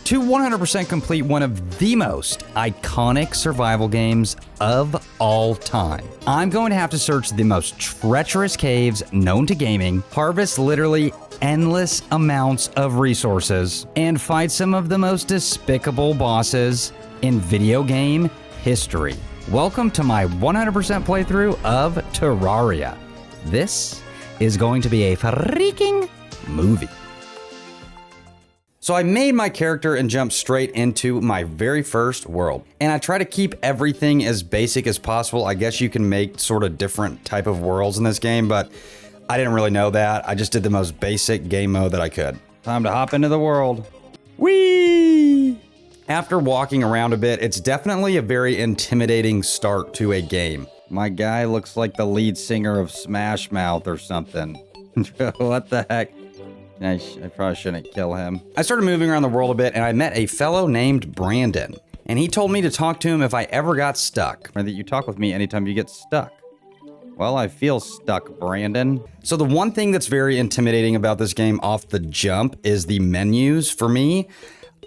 to 100% complete one of the most iconic survival games of all time. I'm going to have to search the most treacherous caves known to gaming, harvest literally endless amounts of resources, and fight some of the most despicable bosses in video game history. Welcome to my 100% playthrough of Terraria. This is going to be a freaking movie. So I made my character and jumped straight into my very first world. And I try to keep everything as basic as possible. I guess you can make sort of different type of worlds in this game, but I didn't really know that. I just did the most basic game mode that I could. Time to hop into the world. Whee! After walking around a bit, it's definitely a very intimidating start to a game. My guy looks like the lead singer of Smash Mouth or something. What the heck? I probably shouldn't kill him. I started moving around the world a bit and I met a fellow named Brandon. And he told me to talk to him if I ever got stuck. Or that you talk with me anytime you get stuck. Well, I feel stuck, Brandon. So the one thing that's very intimidating about this game off the jump is the menus. For me,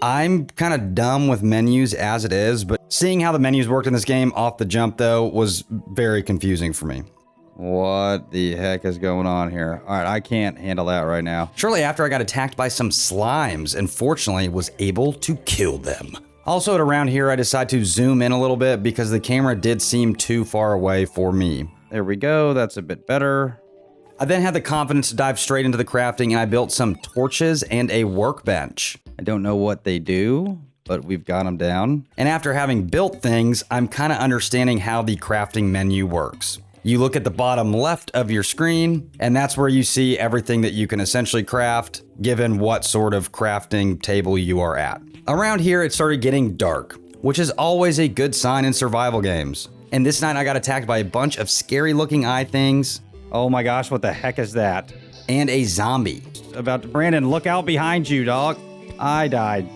I'm kind of dumb with menus as it is, but seeing how the menus worked in this game off the jump though was very confusing for me. What the heck is going on here? All right, I can't handle that right now. Shortly after, I got attacked by some slimes and fortunately was able to kill them. Also, at around here, I decided to zoom in a little bit because the camera did seem too far away for me. There we go, that's a bit better. I then had the confidence to dive straight into the crafting and I built some torches and a workbench. I don't know what they do, but we've got them down. And after having built things, I'm kind of understanding how the crafting menu works. You look at the bottom left of your screen, and that's where you see everything that you can essentially craft, given what sort of crafting table you are at. Around here, it started getting dark, which is always a good sign in survival games. And this night, I got attacked by a bunch of scary-looking eye things. Oh my gosh, what the heck is that? And a zombie. Brandon, look out behind you, dog. I died.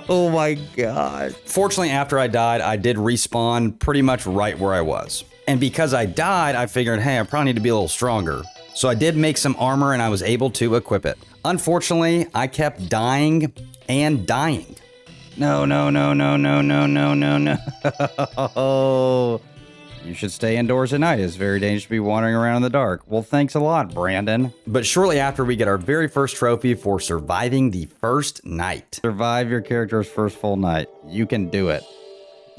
Oh my god. Fortunately, after I died, I did respawn pretty much right where I was. And because I died, I figured, hey, I probably need to be a little stronger. So I did make some armor and I was able to equip it. Unfortunately, I kept dying and dying. No. You should stay indoors at night. It's very dangerous to be wandering around in the dark. Well, thanks a lot, Brandon. But shortly after, we get our very first trophy for surviving the first night. Survive your character's first full night. You can do it.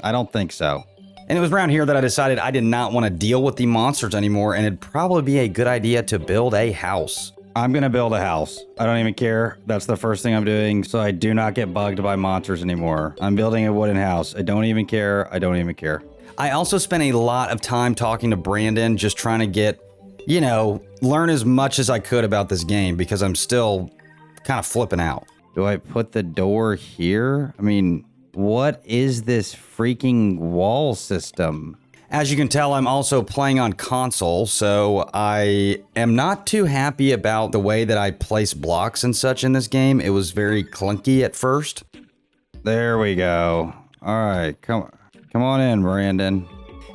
I don't think so. And it was around here that I decided I did not want to deal with the monsters anymore, and it'd probably be a good idea to build a house. I'm gonna build a house. I don't even care. That's the first thing I'm doing, so I do not get bugged by monsters anymore. I'm building a wooden house. I don't even care. I don't even care. I also spent a lot of time talking to Brandon, just trying to get, you know, learn as much as I could about this game because I'm still kind of flipping out. Do I put the door here? I mean, what is this freaking wall system? As you can tell, I'm also playing on console, so I am not too happy about the way that I place blocks and such in this game. It was very clunky at first. There we go. All right, come on in, Brandon.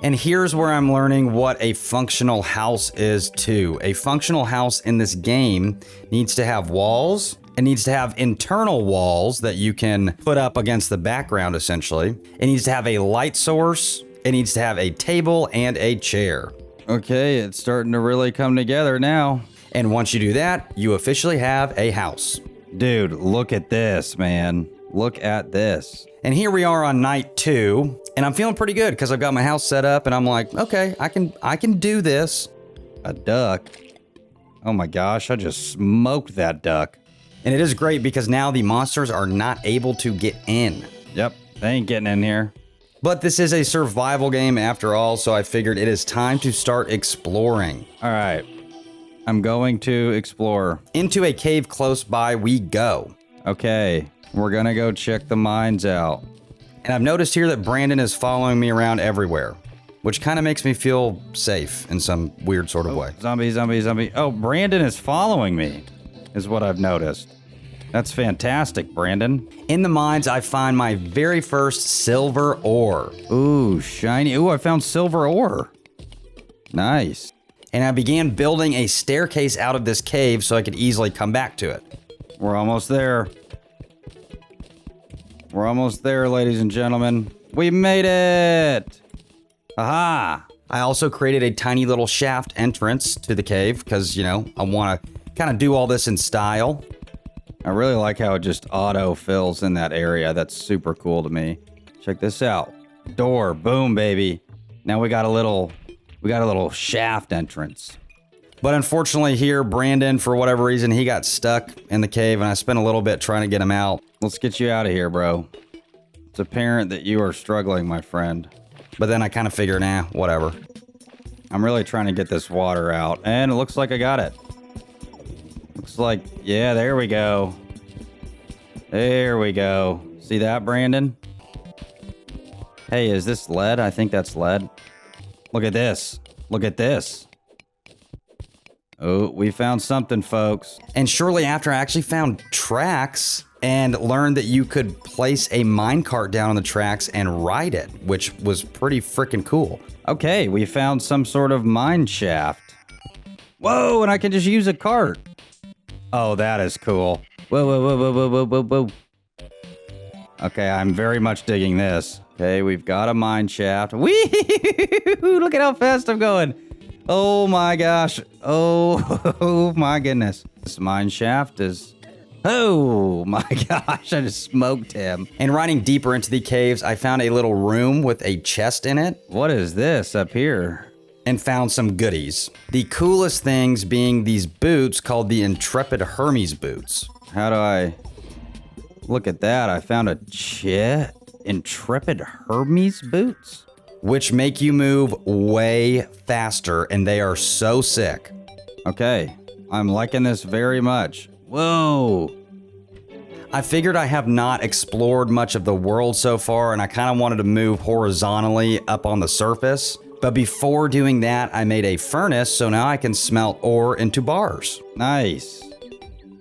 And here's where I'm learning what a functional house is too. A functional house in this game needs to have walls. It needs to have internal walls that you can put up against the background, essentially. It needs to have a light source. It needs to have a table and a chair. Okay, it's starting to really come together now. And once you do that, you officially have a house. Dude, look at this, man. Look at this. And here we are on night 2, and I'm feeling pretty good because I've got my house set up and I'm like, okay, I can do this. A duck. Oh my gosh, I just smoked that duck. And it is great because now the monsters are not able to get in. Yep, they ain't getting in here. But this is a survival game after all, so I figured it is time to start exploring. All right, I'm going to explore. Into a cave close by we go. Okay, we're gonna go check the mines out. And I've noticed here that Brandon is following me around everywhere, which kind of makes me feel safe in some weird sort of way. Zombie. Oh, Brandon is following me, is what I've noticed. That's fantastic, Brandon. In the mines, I find my very first silver ore. Ooh, shiny. Ooh, I found silver ore. Nice. And I began building a staircase out of this cave so I could easily come back to it. We're almost there. We're almost there, ladies and gentlemen. We made it! Aha! I also created a tiny little shaft entrance to the cave because, you know, I want to kind of do all this in style. I really like how it just auto-fills in that area. That's super cool to me. Check this out. Door. Boom, baby. Now we got a little shaft entrance. But unfortunately here, Brandon, for whatever reason, he got stuck in the cave and I spent a little bit trying to get him out. Let's get you out of here, bro. It's apparent that you are struggling, my friend. But then I kind of figured, nah, whatever. I'm really trying to get this water out, and it looks like I got it. Looks like, yeah, there we go. There we go. See that, Brandon? Hey, is this lead? I think that's lead. Look at this. Look at this. Oh, we found something, folks. And shortly after, I actually found tracks and learned that you could place a minecart down on the tracks and ride it, which was pretty freaking cool. Okay, we found some sort of mine shaft. Whoa, and I can just use a cart. Oh, that is cool. Whoa, whoa, whoa, whoa, whoa, whoa, whoa, whoa. Okay, I'm very much digging this. Okay, we've got a mine shaft. Whee! Look at how fast I'm going. Oh my gosh. Oh my goodness. This mine shaft is... Oh my gosh, I just smoked him. And riding deeper into the caves, I found a little room with a chest in it. What is this up here? And found some goodies. The coolest things being these boots called the Intrepid Hermes boots. How do I... Look at that, I found a Intrepid Hermes boots? Which make you move way faster, and they are so sick. Okay, I'm liking this very much. Whoa! I figured I have not explored much of the world so far, and I kind of wanted to move horizontally up on the surface. But before doing that, I made a furnace, so now I can smelt ore into bars. Nice.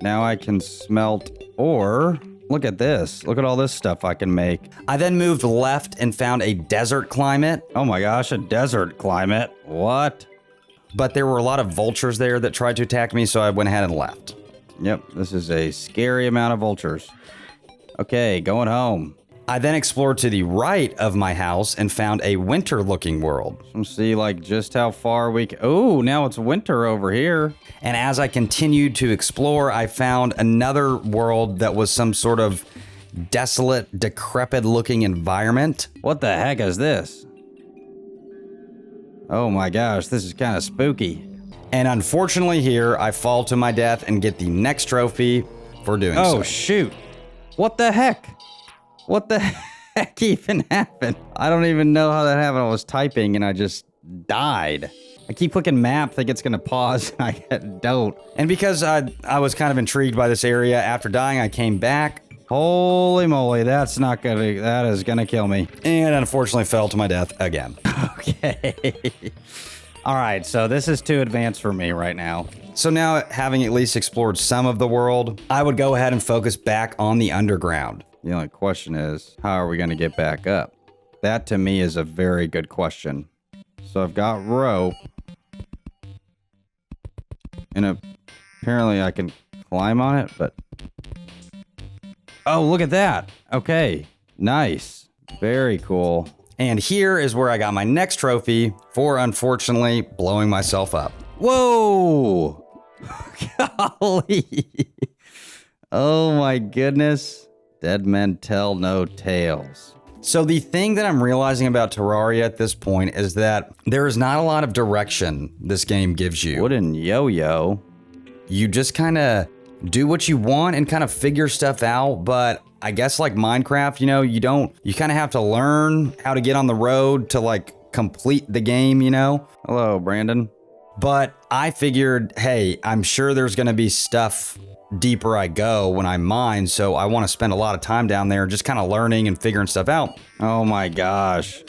Now I can smelt ore. Look at this. Look at all this stuff I can make. I then moved left and found a desert climate. Oh my gosh, a desert climate. What? But there were a lot of vultures there that tried to attack me, so I went ahead and left. Yep, this is a scary amount of vultures. Okay, going home. I then explored to the right of my house and found a winter-looking world. Let's see, like, just how far we can... Oh, now it's winter over here. And as I continued to explore, I found another world that was some sort of desolate, decrepit-looking environment. What the heck is this? Oh my gosh, this is kind of spooky. And unfortunately here, I fall to my death and get the next trophy for doing so. Oh, shoot. What the heck? What the heck even happened? I don't even know how that happened. I was typing and I just died. I keep clicking map, think it's gonna pause, and I don't. And because I was kind of intrigued by this area, after dying, I came back. Holy moly, that is gonna kill me. And unfortunately fell to my death again. Okay. All right, so this is too advanced for me right now. So now, having at least explored some of the world, I would go ahead and focus back on the underground. The only question is, how are we going to get back up? That, to me, is a very good question. So I've got rope. And apparently I can climb on it, but... Oh, look at that. Okay, nice. Very cool. And here is where I got my next trophy for, unfortunately, blowing myself up. Whoa! Golly! Oh my goodness. Dead men tell no tales. So the thing that I'm realizing about Terraria at this point is that there is not a lot of direction this game gives you. Wooden yo-yo. You just kind of do what you want and kind of figure stuff out, but I guess like Minecraft, you know, you kind of have to learn how to get on the road to like complete the game, you know? Hello, Brandon. But I figured, hey, I'm sure there's going to be stuff deeper I go when I mine, so I want to spend a lot of time down there just kind of learning and figuring stuff out. Oh my gosh.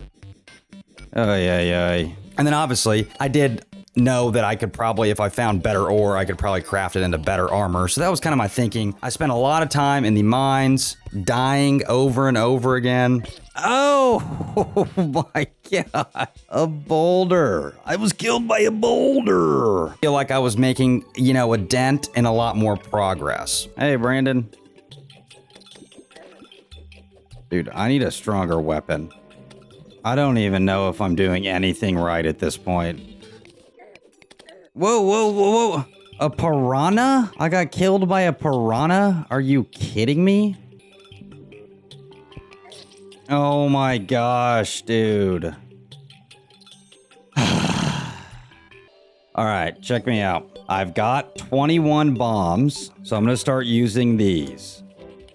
Oh, yeah. And then obviously, I did know that I could probably, if I found better ore, I could probably craft it into better armor. So that was kind of my thinking. I spent a lot of time in the mines, dying over and over again. Oh my God. A boulder. I was killed by a boulder. I feel like I was making, you know, a dent and a lot more progress. Hey, Brandon. Dude, I need a stronger weapon. I don't even know if I'm doing anything right at this point. Whoa, whoa, whoa, whoa. A piranha? I got killed by a piranha? Are you kidding me? Oh my gosh, dude. Alright, check me out. I've got 21 bombs, so I'm gonna start using these.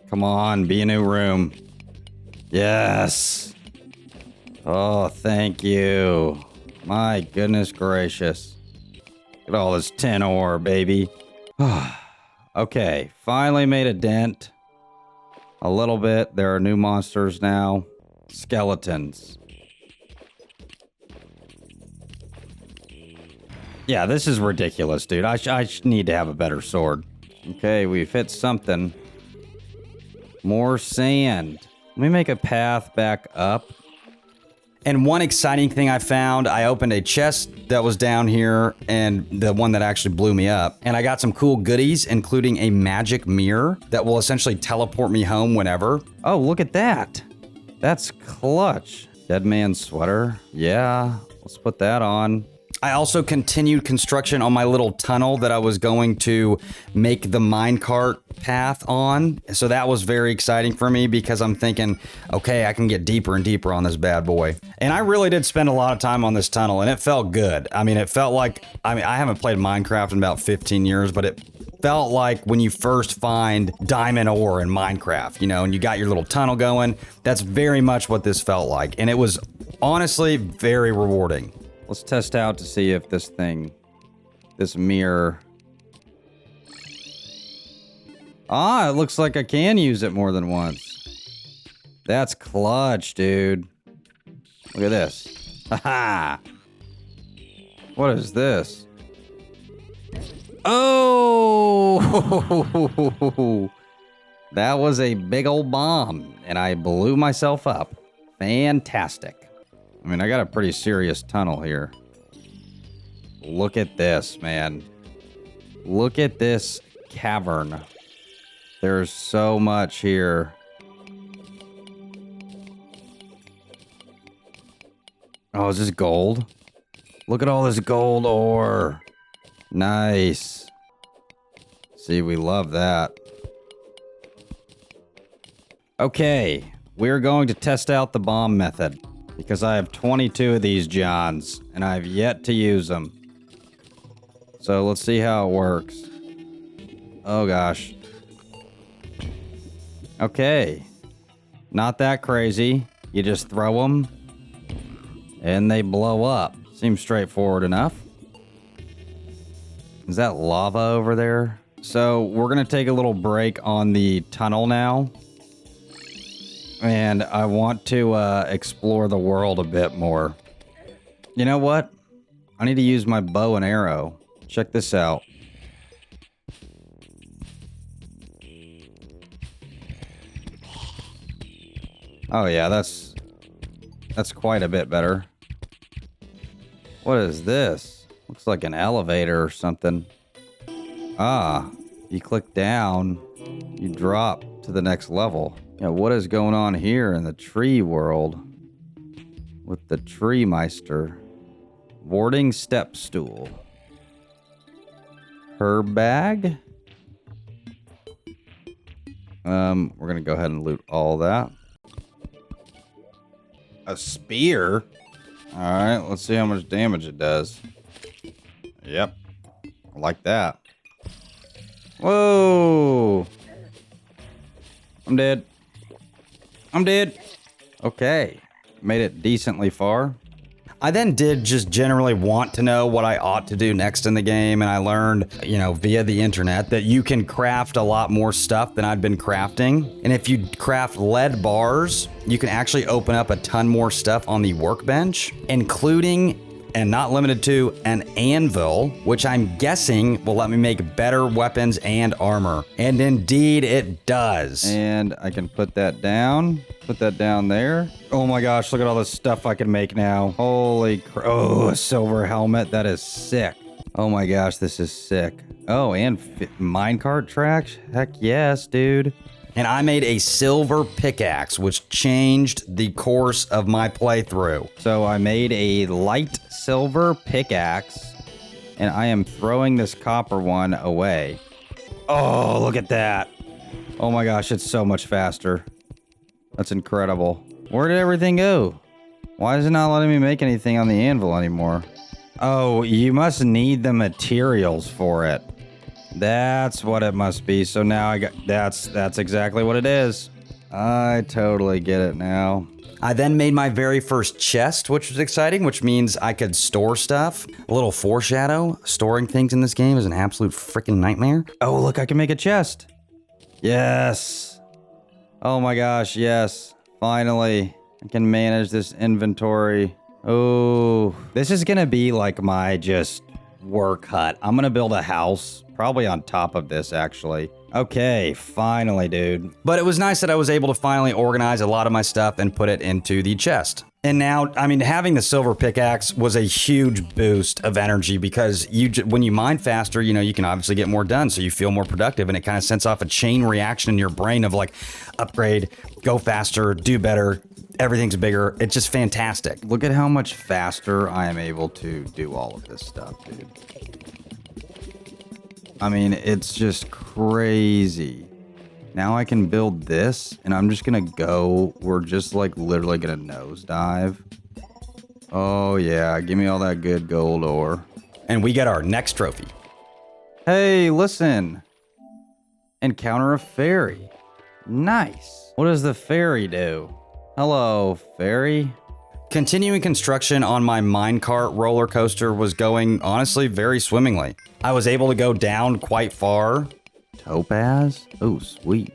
Come on, be a new room. Yes. Oh, thank you. My goodness gracious. Look at all this tin ore, baby. Okay, finally made a dent. A little bit. There are new monsters now. Skeletons. Yeah, this is ridiculous, dude. I need to have a better sword. Okay, we've hit something. More sand. Let me make a path back up. And one exciting thing I found, I opened a chest that was down here, and the one that actually blew me up. And I got some cool goodies, including a magic mirror that will essentially teleport me home whenever. Oh, look at that. That's clutch. Dead man's sweater. Yeah, let's put that on. I also continued construction on my little tunnel that I was going to make the minecart path on. So that was very exciting for me because I'm thinking, okay, I can get deeper and deeper on this bad boy. And I really did spend a lot of time on this tunnel, and it felt good. I mean, it felt like, I haven't played Minecraft in about 15 years, but it felt like when you first find diamond ore in Minecraft, you know, and you got your little tunnel going. That's very much what this felt like. And it was honestly very rewarding. Let's test out to see if this mirror. Ah, it looks like I can use it more than once. That's clutch, dude. Look at this. Haha. What is this? Oh! That was a big old bomb, and I blew myself up. Fantastic. I mean, I got a pretty serious tunnel here. Look at this, man. Look at this cavern. There's so much here. Oh, is this gold? Look at all this gold ore. Nice. See, we love that. Okay, we're going to test out the bomb method. Because I have 22 of these Johns, and I've yet to use them. So let's see how it works. Oh gosh. Okay. Not that crazy. You just throw them, and they blow up. Seems straightforward enough. Is that lava over there? So we're going to take a little break on the tunnel now. And I want to explore the world a bit more. You know what? I need to use my bow and arrow. Check this out. Oh yeah, that's quite a bit better. What is this? Looks like an elevator or something. Ah, you click down, you drop to the next level. Yeah, what is going on here in the tree world with the tree meister? Warding step stool. Herb bag. We're gonna go ahead and loot all that. A spear? Alright, let's see how much damage it does. Yep. I like that. Whoa! I'm dead. I'm dead. Okay. Made it decently far. I then did just generally want to know what I ought to do next in the game, and I learned, you know, via the internet that you can craft a lot more stuff than I'd been crafting. And if you craft lead bars, you can actually open up a ton more stuff on the workbench, including, and not limited to, an anvil, which I'm guessing will let me make better weapons and armor. And indeed it does. And I can put that down. Put that down there. Oh my gosh, look at all this stuff I can make now. Holy crap. Oh, a silver helmet. That is sick. Oh my gosh, this is sick. Oh, and minecart tracks? Heck yes, dude. And I made a silver pickaxe, which changed the course of my playthrough. So I made a light silver pickaxe, and I am throwing this copper one away. Oh, look at that. Oh my gosh, it's so much faster. That's incredible. Where did everything go? Why is it not letting me make anything on the anvil anymore? Oh, you must need the materials for it. That's what it must be. So now I got... That's exactly what it is. I totally get it now. I then made my very first chest, which was exciting, which means I could store stuff. A little foreshadow. Storing things in this game is an absolute freaking nightmare. Oh, look, I can make a chest. Yes. Oh my gosh, yes. Finally, I can manage this inventory. Oh, this is gonna be like my just work hut. I'm gonna build a house, probably on top of this, actually. Okay, finally, dude. But it was nice that I was able to finally organize a lot of my stuff and put it into the chest. And now, I mean, having the silver pickaxe was a huge boost of energy because when you mine faster, you know, you can obviously get more done, so you feel more productive, and it kind of sends off a chain reaction in your brain of like, upgrade, go faster, do better, everything's bigger. It's just fantastic. Look at how much faster I am able to do all of this stuff, dude. I mean, it's just crazy. Now I can build this, and I'm just gonna go. We're just like literally gonna nosedive. Oh yeah, give me all that good gold ore. And we get our next trophy. Hey, listen. Encounter a fairy. Nice. What does the fairy do? Hello, fairy. Continuing construction on my minecart roller coaster was going, honestly, very swimmingly. I was able to go down quite far. Topaz? Oh, sweet.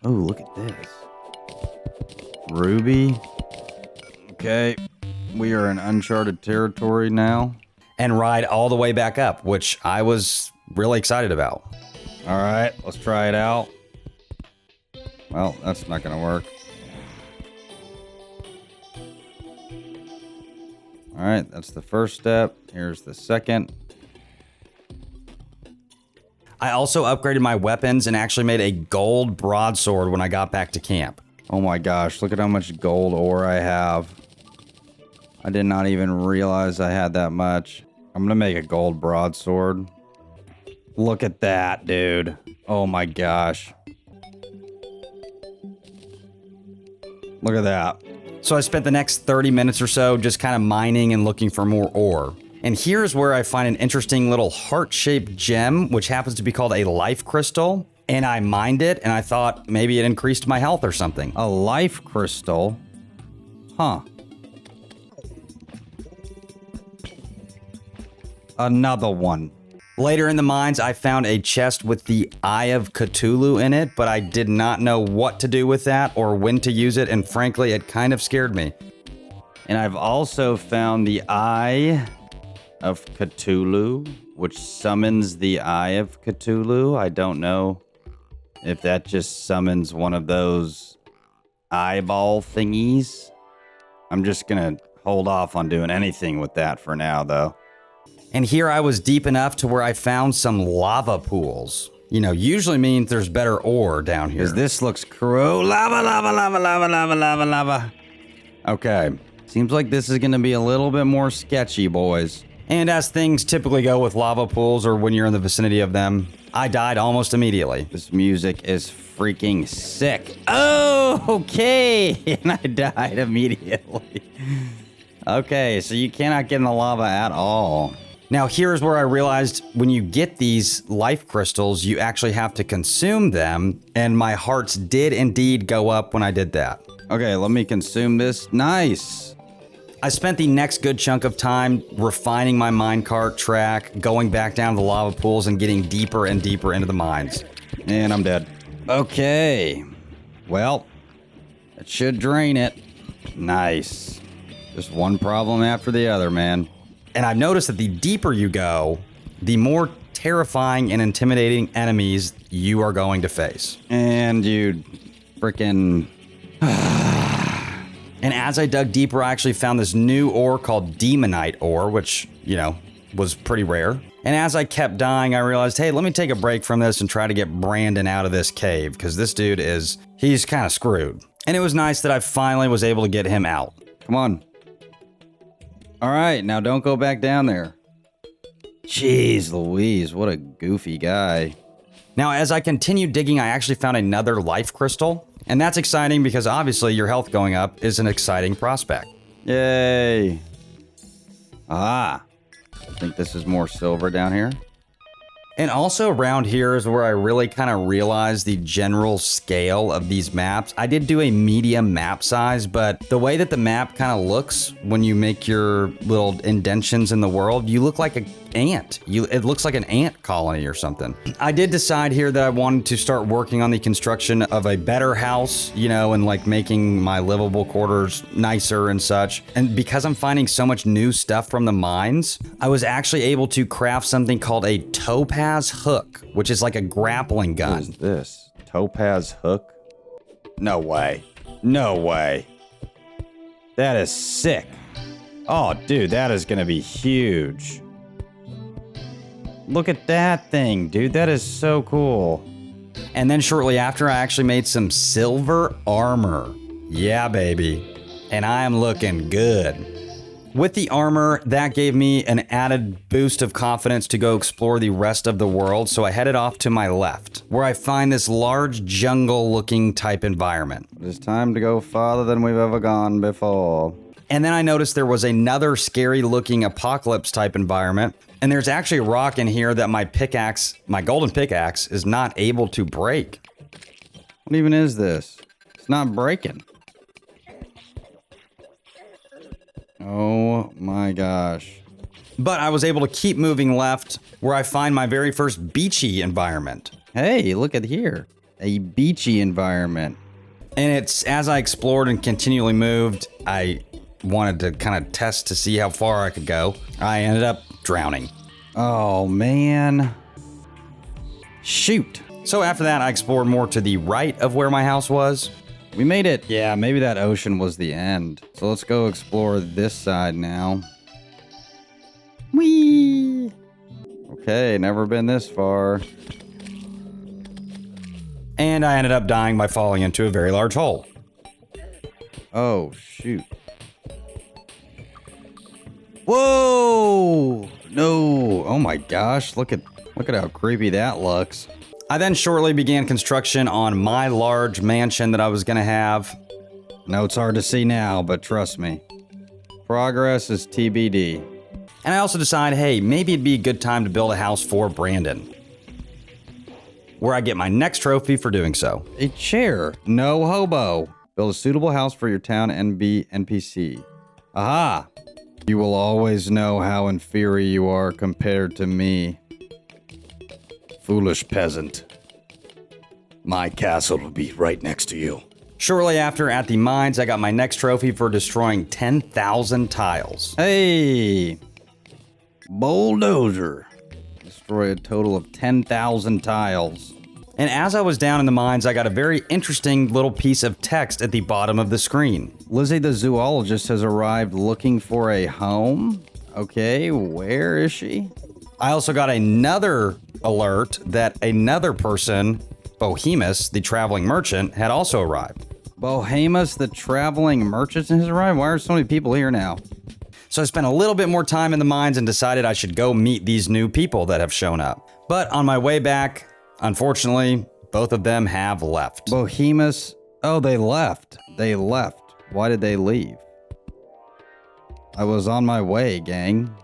Oh, look at this. Ruby. Okay, we are in uncharted territory now. And ride all the way back up, which I was really excited about. All right, let's try it out. Well, that's not gonna work. All right, that's the first step. Here's the second. I also upgraded my weapons and actually made a gold broadsword when I got back to camp. Oh my gosh, look at how much gold ore I have. I did not even realize I had that much. I'm gonna make a gold broadsword. Look at that, dude. Oh my gosh. Look at that. So I spent the next 30 minutes or so just kind of mining and looking for more ore. And here's where I find an interesting little heart-shaped gem, which happens to be called a life crystal. And I mined it, and I thought maybe it increased my health or something. A life crystal? Huh. Another one. Later in the mines, I found a chest with the Eye of Cthulhu in it, but I did not know what to do with that or when to use it, and frankly, it kind of scared me. And I've also found the Eye of Cthulhu, which summons the Eye of Cthulhu. I don't know if that just summons one of those eyeball thingies. I'm just gonna hold off on doing anything with that for now, though. And here I was deep enough to where I found some lava pools. You know, usually means there's better ore down here. Because this looks cruel. Lava, lava, lava, lava, lava, lava, lava. Okay. Seems like this is going to be a little bit more sketchy, boys. And as things typically go with lava pools or when you're in the vicinity of them, I died almost immediately. This music is freaking sick. Oh, okay. And I died immediately. Okay, so you cannot get in the lava at all. Now here's where I realized when you get these life crystals, you actually have to consume them, and my hearts did indeed go up when I did that. Okay, let me consume this. Nice. I spent the next good chunk of time refining my minecart track, going back down the lava pools and getting deeper and deeper into the mines. And I'm dead. Okay. Well, it should drain it. Nice. Just one problem after the other, man. And I've noticed that the deeper you go, the more terrifying and intimidating enemies you are going to face. And you frickin'... And as I dug deeper, I actually found this new ore called demonite ore, which, you know, was pretty rare. And as I kept dying, I realized, hey, let me take a break from this and try to get Brandon out of this cave, because this dude he's kind of screwed. And it was nice that I finally was able to get him out. Come on. All right, now don't go back down there. Jeez Louise, what a goofy guy. Now, as I continued digging, I actually found another life crystal. And that's exciting because obviously your health going up is an exciting prospect. Yay. Ah. I think this is more silver down here. And also around here is where I really kind of realized the general scale of these maps. I did do a medium map size, but the way that the map kind of looks when you make your little indentions in the world, you look like an ant. It looks like an ant colony or something. I did decide here that I wanted to start working on the construction of a better house, you know, and like making my livable quarters nicer and such. And because I'm finding so much new stuff from the mines, I was actually able to craft something called a topaz hook, which is like a grappling gun. What is this? Topaz hook? No way. No way. That is sick. Oh, dude, that is gonna be huge. Look at that thing, dude. That is so cool. And then shortly after, I actually made some silver armor. Yeah, baby. And I am looking good. With the armor, that gave me an added boost of confidence to go explore the rest of the world, so I headed off to my left, where I find this large jungle-looking type environment. It's time to go farther than we've ever gone before. And then I noticed there was another scary-looking apocalypse type environment, and there's actually a rock in here that my pickaxe, my golden pickaxe, is not able to break. What even is this? It's not breaking. Oh my gosh. But I was able to keep moving left, where I find my very first beachy environment. Hey, look at here. A beachy environment. And it's, as I explored and continually moved, I wanted to kind of test to see how far I could go. I ended up drowning. Oh man. Shoot. So after that, I explored more to the right of where my house was. We made it. Yeah, maybe that ocean was the end. So let's go explore this side now. Whee! Okay, never been this far. And I ended up dying by falling into a very large hole. Oh, shoot. Whoa! No. Oh my gosh, look at how creepy that looks. I then shortly began construction on my large mansion that I was going to have. No, it's hard to see now, but trust me. Progress is TBD. And I also decided, hey, maybe it'd be a good time to build a house for Brandon, where I get my next trophy for doing so. A chair. No hobo. Build a suitable house for your town NPC. Aha! You will always know how inferior you are compared to me. Foolish peasant. My castle will be right next to you. Shortly after, at the mines, I got my next trophy for destroying 10,000 tiles. Hey! Bulldozer. Destroy a total of 10,000 tiles. And as I was down in the mines, I got a very interesting little piece of text at the bottom of the screen. Lizzie the zoologist has arrived looking for a home. Okay, where is she? I also got another alert that another person, Bohemus, the traveling merchant, had also arrived. Bohemus, the traveling merchant, has arrived? Why are so many people here now? So I spent a little bit more time in the mines and decided I should go meet these new people that have shown up. But on my way back, unfortunately, both of them have left. Bohemus, oh, they left. They left. Why did they leave? I was on my way, gang.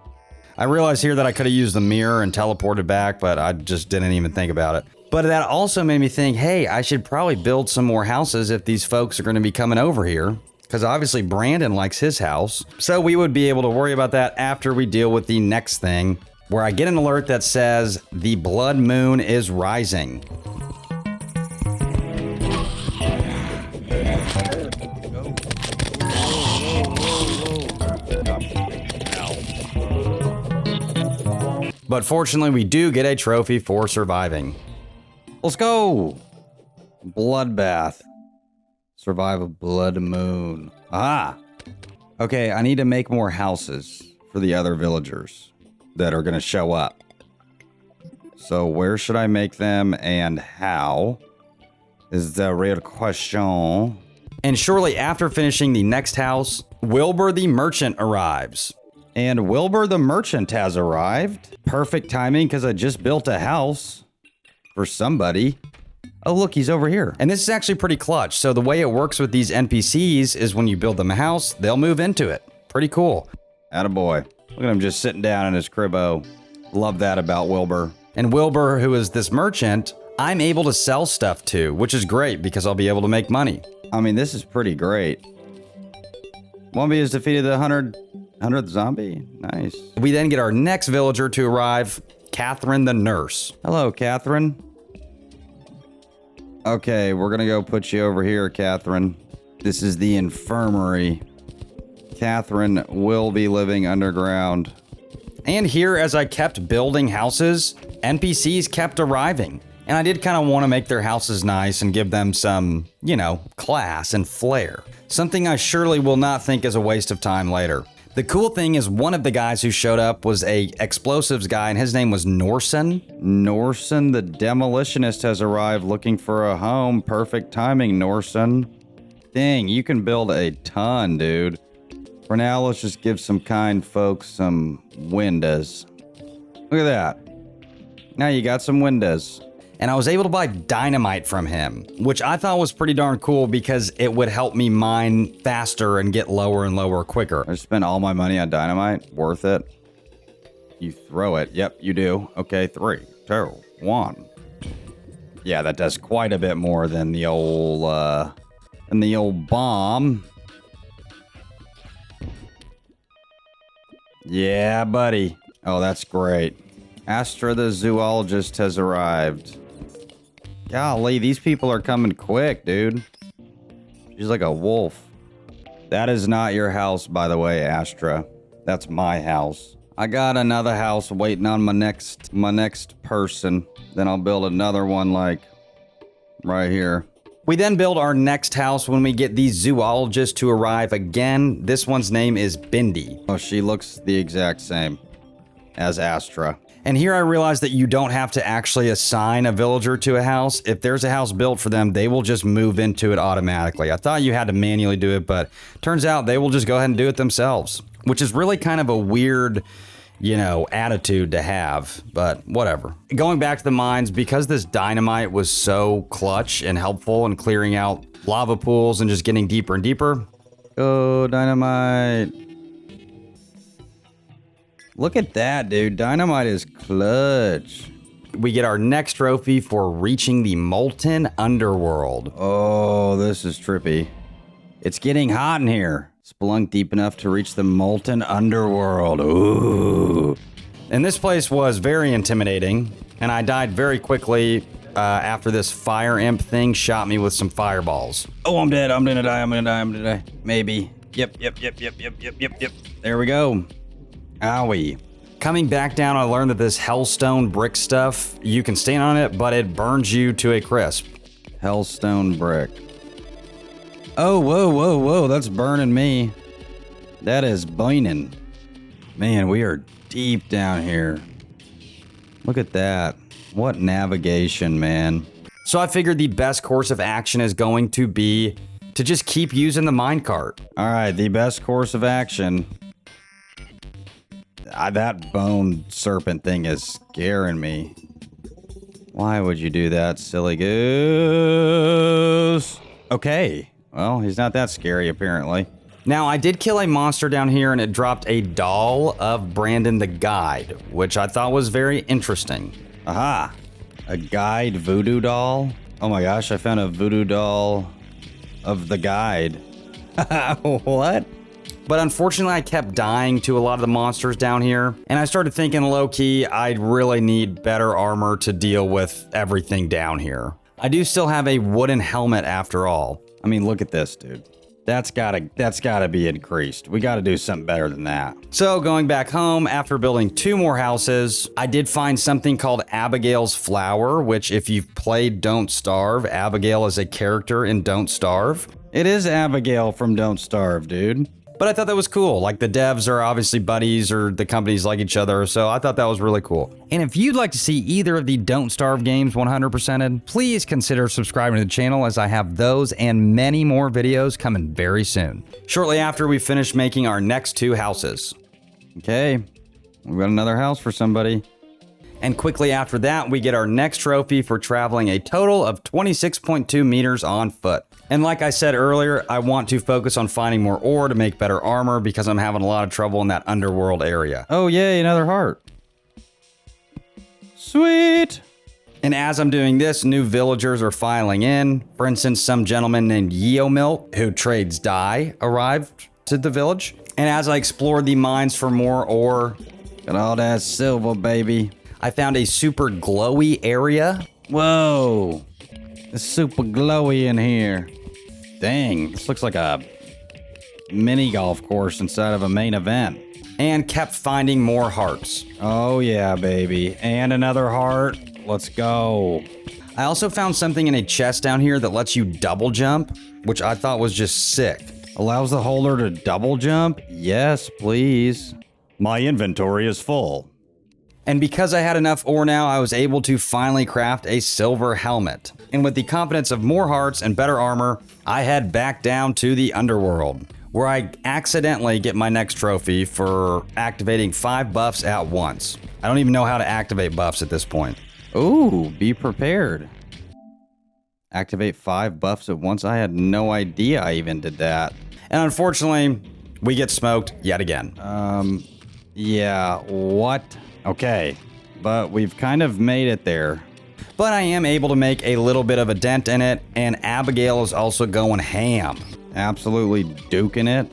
I realized here that I could have used the mirror and teleported back, but I just didn't even think about it. But that also made me think, hey, I should probably build some more houses if these folks are going to be coming over here. Because obviously Brandon likes his house. So we would be able to worry about that after we deal with the next thing, where I get an alert that says the blood moon is rising. But fortunately, we do get a trophy for surviving. Let's go! Bloodbath. Survive a blood moon. Ah! Okay, I need to make more houses for the other villagers that are going to show up. So where should I make them and how is the real question. And shortly after finishing the next house, Wilbur the merchant arrives. And Wilbur the merchant has arrived. Perfect timing because I just built a house for somebody. Oh, look, he's over here. And this is actually pretty clutch. So the way it works with these NPCs is when you build them a house, they'll move into it. Pretty cool. Attaboy. Look at him just sitting down in his cribbo. Love that about Wilbur. And Wilbur, who is this merchant, I'm able to sell stuff to, which is great because I'll be able to make money. I mean, this is pretty great. Wumby has defeated the 100th zombie. Nice. We then get our next villager to arrive, Catherine the nurse. Hello, Catherine. Okay, we're gonna go put you over here, Catherine. This is the infirmary. Catherine will be living underground. And here, as I kept building houses, NPCs kept arriving. And I did kind of want to make their houses nice and give them some, you know, class and flair. Something I surely will not think is a waste of time later. The cool thing is one of the guys who showed up was a explosives guy, and his name was Norson. Norson the demolitionist has arrived looking for a home. Perfect timing, Norson. Dang, you can build a ton, dude. For now, let's just give some kind folks some windows. Look at that. Now you got some windows. And I was able to buy dynamite from him, which I thought was pretty darn cool because it would help me mine faster and get lower and lower quicker. I spent all my money on dynamite. Worth it. You throw it. Yep, you do. Okay, 3, 2, 1. Yeah, that does quite a bit more than the old bomb. Yeah, buddy. Oh, that's great. Astra the zoologist has arrived. Golly, these people are coming quick, dude. She's like a wolf. That is not your house, by the way, Astra. That's my house. I got another house waiting on my next person. Then I'll build another one like right here. We then build our next house when we get the zoologist to arrive again. This one's name is Bindi. Oh, she looks the exact same as Astra. And here I realized that you don't have to actually assign a villager to a house. If there's a house built for them, they will just move into it automatically. I thought you had to manually do it, but turns out they will just go ahead and do it themselves, which is really kind of a weird, you know, attitude to have, but whatever. Going back to the mines, because this dynamite was so clutch and helpful in clearing out lava pools and just getting deeper and deeper. Oh, dynamite. Look at that, dude. Dynamite is clutch. We get our next trophy for reaching the molten underworld. Oh, this is trippy. It's getting hot in here. Spelunk deep enough to reach the molten underworld. Ooh. And this place was very intimidating, and I died very quickly after this fire imp thing shot me with some fireballs. Oh, I'm dead. I'm gonna die. Maybe. Yep. There we go. Owie. Coming back down, I learned that this hellstone brick stuff, you can stand on it, but it burns you to a crisp. Hellstone brick. Oh, whoa. That's burning me. That is burning. Man, we are deep down here. Look at that. What navigation, man. So I figured the best course of action is going to be to just keep using the minecart. All right, the best course of action. That bone serpent thing is scaring me. Why would you do that, silly goose? Okay. Well, he's not that scary, apparently. Now, I did kill a monster down here, and it dropped a doll of Brandon the Guide, which I thought was very interesting. Aha. A guide voodoo doll? Oh my gosh, I found a voodoo doll of the guide. What? But unfortunately, I kept dying to a lot of the monsters down here, and I started thinking low-key, I really need better armor to deal with everything down here. I do still have a wooden helmet after all. I mean, look at this, dude. That's gotta be increased. We gotta do something better than that. So going back home, after building 2 more houses, I did find something called Abigail's Flower, which if you've played Don't Starve, Abigail is a character in Don't Starve. It is Abigail from Don't Starve, dude. But I thought that was cool. Like, the devs are obviously buddies, or the companies like each other, so I thought that was really cool. And if you'd like to see either of the Don't Starve games 100%ed, please consider subscribing to the channel, as I have those and many more videos coming very soon. Shortly after we finish making our next 2 houses. Okay, we've got another house for somebody. And quickly after that, we get our next trophy for traveling a total of 26.2 meters on foot. And like I said earlier, I want to focus on finding more ore to make better armor, because I'm having a lot of trouble in that underworld area. Oh yay, another heart. Sweet! And as I'm doing this, new villagers are filing in. For instance, some gentleman named Yeomilk, who trades dye, arrived to the village. And as I explored the mines for more ore, got all that silver, baby. I found a super glowy area. Whoa! It's super glowy in here. Dang, this looks like a mini golf course inside of a main event. And kept finding more hearts. Oh yeah, baby. And another heart. Let's go. I also found something in a chest down here that lets you double jump, which I thought was just sick. Allows the holder to double jump? Yes, please. My inventory is full. And because I had enough ore now, I was able to finally craft a silver helmet. And with the confidence of more hearts and better armor, I head back down to the underworld, where I accidentally get my next trophy for activating 5 buffs at once. I don't even know how to activate buffs at this point. Ooh, be prepared. Activate 5 buffs at once? I had no idea I even did that. And unfortunately, we get smoked yet again. Yeah, what? Okay, but we've kind of made it there. But I am able to make a little bit of a dent in it, and Abigail is also going ham. Absolutely duking it.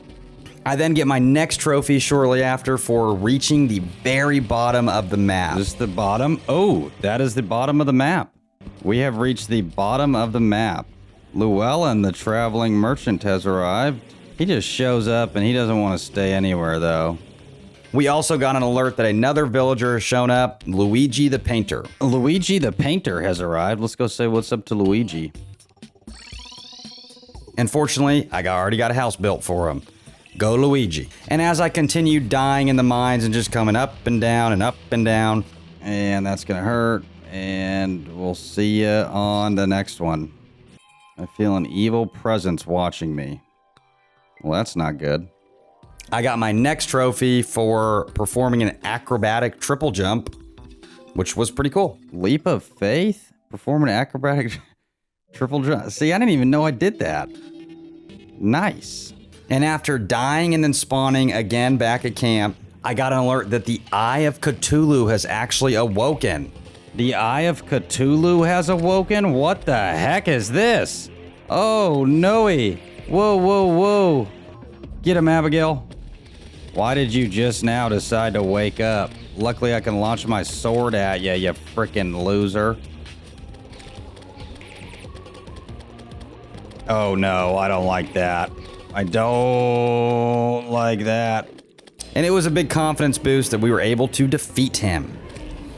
I then get my next trophy shortly after for reaching the very bottom of the map. Is this the bottom? Oh, that is the bottom of the map. We have reached the bottom of the map. Llewellyn, the traveling merchant, has arrived. He just shows up and he doesn't want to stay anywhere, though. We also got an alert that another villager has shown up, Luigi the Painter. Luigi the Painter has arrived. Let's go say what's up to Luigi. Unfortunately, I already got a house built for him. Go Luigi. And as I continue dying in the mines and just coming up and down and up and down. And that's gonna hurt. And we'll see you on the next one. I feel an evil presence watching me. Well, that's not good. I got my next trophy for performing an acrobatic triple jump, which was pretty cool. Leap of faith? Perform an acrobatic triple jump. See, I didn't even know I did that. Nice. And after dying and then spawning again back at camp, I got an alert that the Eye of Cthulhu has actually awoken. The Eye of Cthulhu has awoken? What the heck is this? Oh, no-y. Whoa, whoa, whoa. Get him, Abigail. Why did you just now decide to wake up? Luckily, I can launch my sword at you, you frickin' loser. Oh no, I don't like that. I don't like that. And it was a big confidence boost that we were able to defeat him.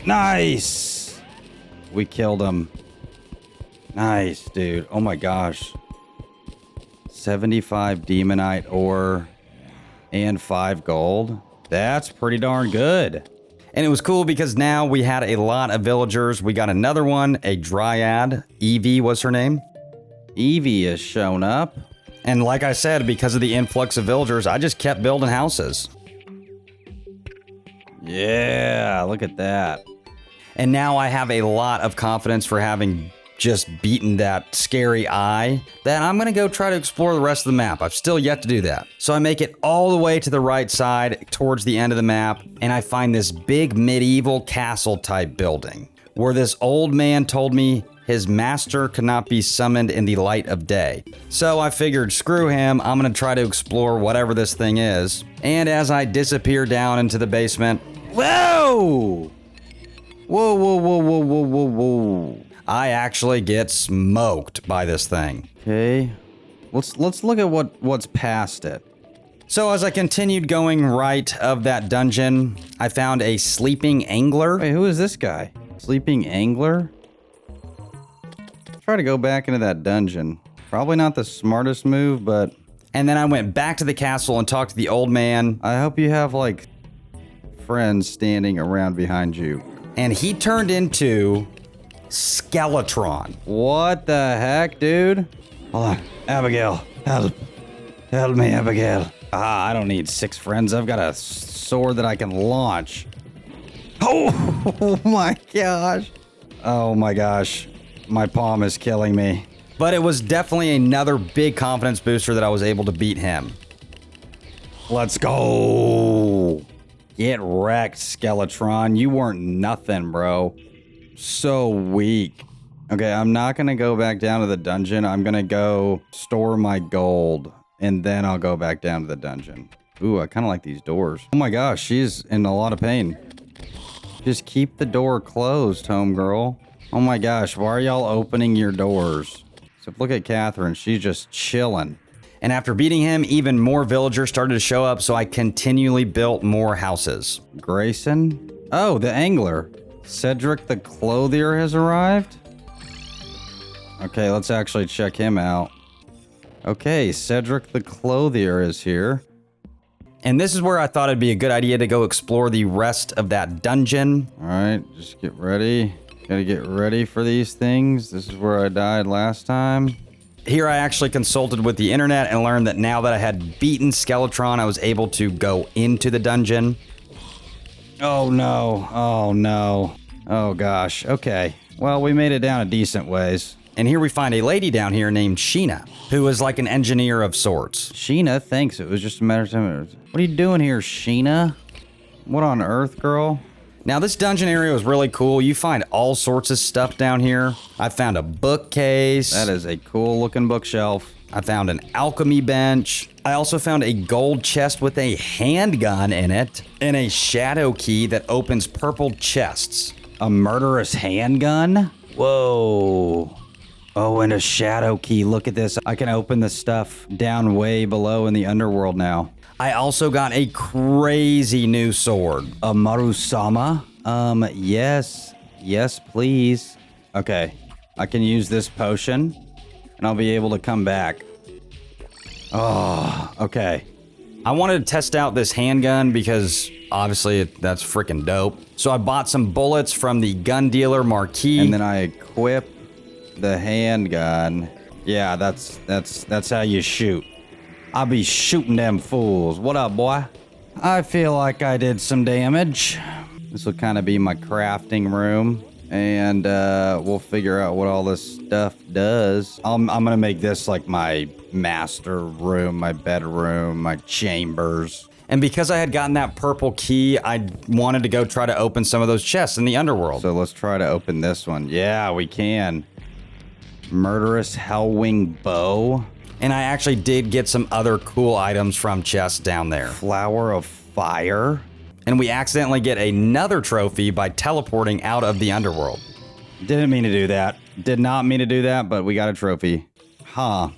Nice! We killed him. Nice, dude. Oh my gosh. 75 demonite ore and 5 gold. That's pretty darn good. And it was cool because now we had a lot of villagers. We got another one, a dryad. Evie was her name. Evie has shown up. And like I said, because of the influx of villagers, I just kept building houses. Yeah, look at that. And now I have a lot of confidence for having just beaten that scary eye that I'm going to go try to explore the rest of the map. I've still yet to do that. So I make it all the way to the right side towards the end of the map, and I find this big medieval castle type building where this old man told me his master could not be summoned in the light of day. So I figured, screw him, I'm going to try to explore whatever this thing is. And as I disappear down into the basement, whoa! Whoa, whoa, whoa, whoa, whoa, whoa, whoa. I actually get smoked by this thing. Okay. Let's look at what's past it. So as I continued going right of that dungeon, I found a sleeping angler. Wait, who is this guy? Sleeping angler? Try to go back into that dungeon. Probably not the smartest move, but... And then I went back to the castle and talked to the old man. I hope you have, like, friends standing around behind you. And he turned into Skeletron. What the heck, dude? Hold on. Abigail, help. Help me, Abigail. I don't need 6 friends. I've got a sword that I can launch. Oh my gosh. Oh my gosh. My palm is killing me. But it was definitely another big confidence booster that I was able to beat him. Let's go. Get wrecked, Skeletron. You weren't nothing, bro. So weak. Okay, I'm not going to go back down to the dungeon. I'm going to go store my gold, and then I'll go back down to the dungeon. Ooh, I kind of like these doors. Oh my gosh, she's in a lot of pain. Just keep the door closed, homegirl. Oh my gosh, why are y'all opening your doors? So look at Catherine, she's just chilling. And after beating him, even more villagers started to show up, so I continually built more houses. Grayson? Oh, the angler. Cedric the clothier has arrived? Okay, let's actually check him out. Okay, Cedric the clothier is here. And this is where I thought it'd be a good idea to go explore the rest of that dungeon. All right, just get ready. Gotta get ready for these things. This is where I died last time. Here I actually consulted with the internet and learned that now that I had beaten Skeletron, I was able to go into the dungeon. Oh no, oh no. Oh gosh, okay. Well, we made it down a decent ways. And here we find a lady down here named Sheena, who is like an engineer of sorts. Sheena, thanks. It was just a matter of time. What are you doing here, Sheena? What on earth, girl? Now, this dungeon area was really cool. You find all sorts of stuff down here. I found a bookcase. That is a cool looking bookshelf. I found an alchemy bench. I also found a gold chest with a handgun in it and a shadow key that opens purple chests. A murderous handgun? Whoa. Oh, and a shadow key. Look at this. I can open the stuff down way below in the underworld now. I also got a crazy new sword. A Marusama? Yes. Yes, please. Okay. I can use this potion, and I'll be able to come back. Oh, okay. I wanted to test out this handgun because obviously that's freaking dope. So I bought some bullets from the gun dealer Marquis. And then I equip the handgun. Yeah, that's how you shoot. I'll be shooting them fools. What up, boy? I feel like I did some damage. This will kind of be my crafting room. And we'll figure out what all this stuff does. I'm going to make this like my master room, my bedroom, my chambers. And because I had gotten that purple key, I wanted to go try to open some of those chests in the underworld. So let's try to open this one. Yeah, we can. Murderous Hellwing Bow. And I actually did get some other cool items from chests down there. Flower of Fire. And we accidentally get another trophy by teleporting out of the underworld. Didn't mean to do that. Did not mean to do that, but we got a trophy. Huh.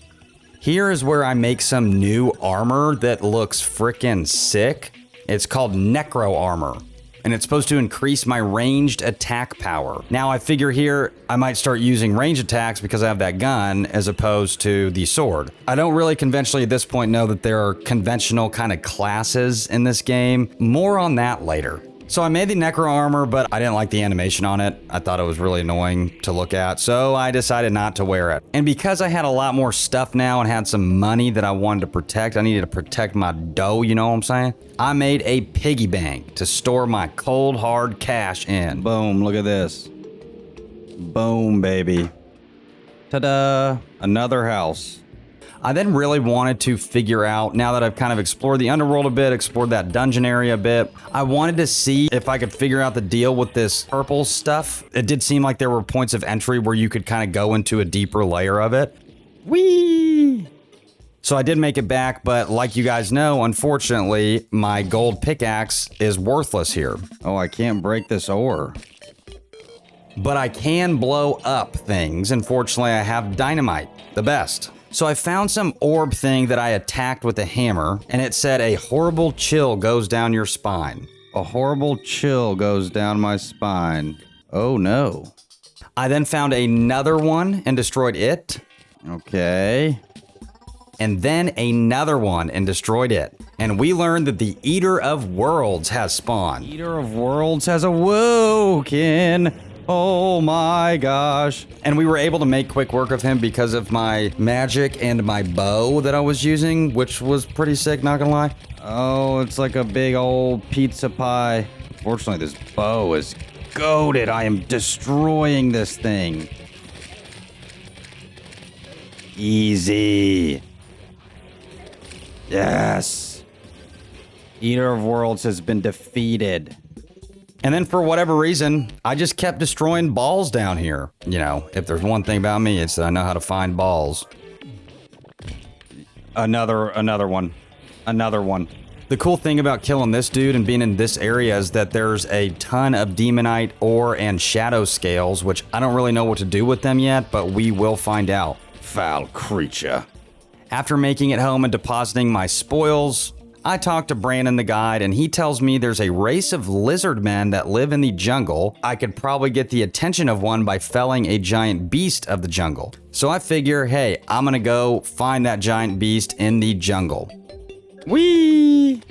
Here is where I make some new armor that looks frickin' sick. It's called Necro Armor. And it's supposed to increase my ranged attack power. Now I figure here I might start using ranged attacks because I have that gun as opposed to the sword. I don't really conventionally at this point know that there are conventional kind of classes in this game. More on that later. So I made the Necro Armor, but I didn't like the animation on it. I thought it was really annoying to look at, so I decided not to wear it. And because I had a lot more stuff now and had some money that I wanted to protect, I needed to protect my dough, you know what I'm saying? I made a piggy bank to store my cold hard cash in. Boom, look at this. Boom, baby. Ta-da! Another house. I then really wanted to figure out, now that I've kind of explored the underworld a bit, explored that dungeon area a bit, I wanted to see if I could figure out the deal with this purple stuff. It did seem like there were points of entry where you could kind of go into a deeper layer of it. Whee! So I did make it back, but like you guys know, unfortunately, my gold pickaxe is worthless here. Oh, I can't break this ore. But I can blow up things. Unfortunately, I have dynamite, the best. So I found some orb thing that I attacked with a hammer, and it said a horrible chill goes down your spine. A horrible chill goes down my spine. Oh no. I then found another one and destroyed it. Okay. and then another one and destroyed it. And we learned that the Eater of Worlds has spawned. Eater of Worlds has awoken. Oh my gosh. And we were able to make quick work of him because of my magic and my bow that I was using, which was pretty sick, not gonna lie. Oh, it's like a big old pizza pie. Unfortunately, this bow is goated. I am destroying this thing. Easy. Yes. Eater of Worlds has been defeated. And then for whatever reason, I just kept destroying balls down here. You know, if there's one thing about me, it's that I know how to find balls. Another one. Another one. The cool thing about killing this dude and being in this area is that there's a ton of demonite ore and shadow scales, which I don't really know what to do with them yet, but we will find out. Foul creature. After making it home and depositing my spoils, I talked to Brandon the guide, and he tells me there's a race of lizard men that live in the jungle. I could probably get the attention of one by felling a giant beast of the jungle. So I figure, hey, I'm gonna go find that giant beast in the jungle. Whee!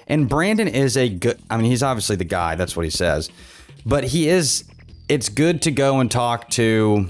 And Brandon is a good, I mean, he's obviously the guy, that's what he says. But it's good to go and talk to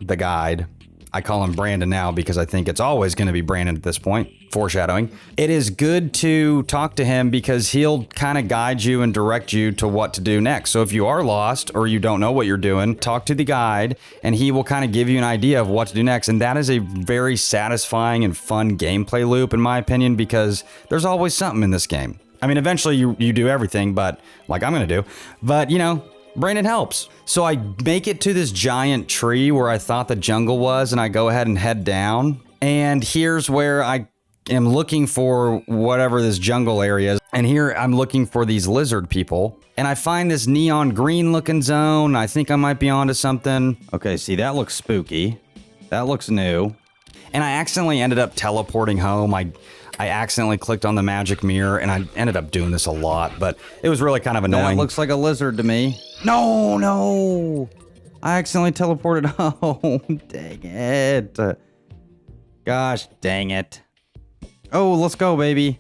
the guide. I call him Brandon now because I think it's always going to be Brandon at this point. Foreshadowing. It is good to talk to him because he'll kind of guide you and direct you to what to do next. So if you are lost or you don't know what you're doing, talk to the guide and he will kind of give you an idea of what to do next. And that is a very satisfying and fun gameplay loop in my opinion because there's always something in this game. I mean, eventually you do everything, but like I'm going to do. But, you know, Brandon helps. So I make it to this giant tree where I thought the jungle was, and I go ahead and head down. And here's where I am looking for whatever this jungle area is. And here I'm looking for these lizard people. And I find this neon green looking zone. I think I might be onto something. Okay, see, that looks spooky. That looks new. And I accidentally ended up teleporting home. I accidentally clicked on the magic mirror, and I ended up doing this a lot, but it was really kind of annoying. That looks like a lizard to me. No! I accidentally teleported home. Dang it. Gosh, dang it. Oh, let's go, baby.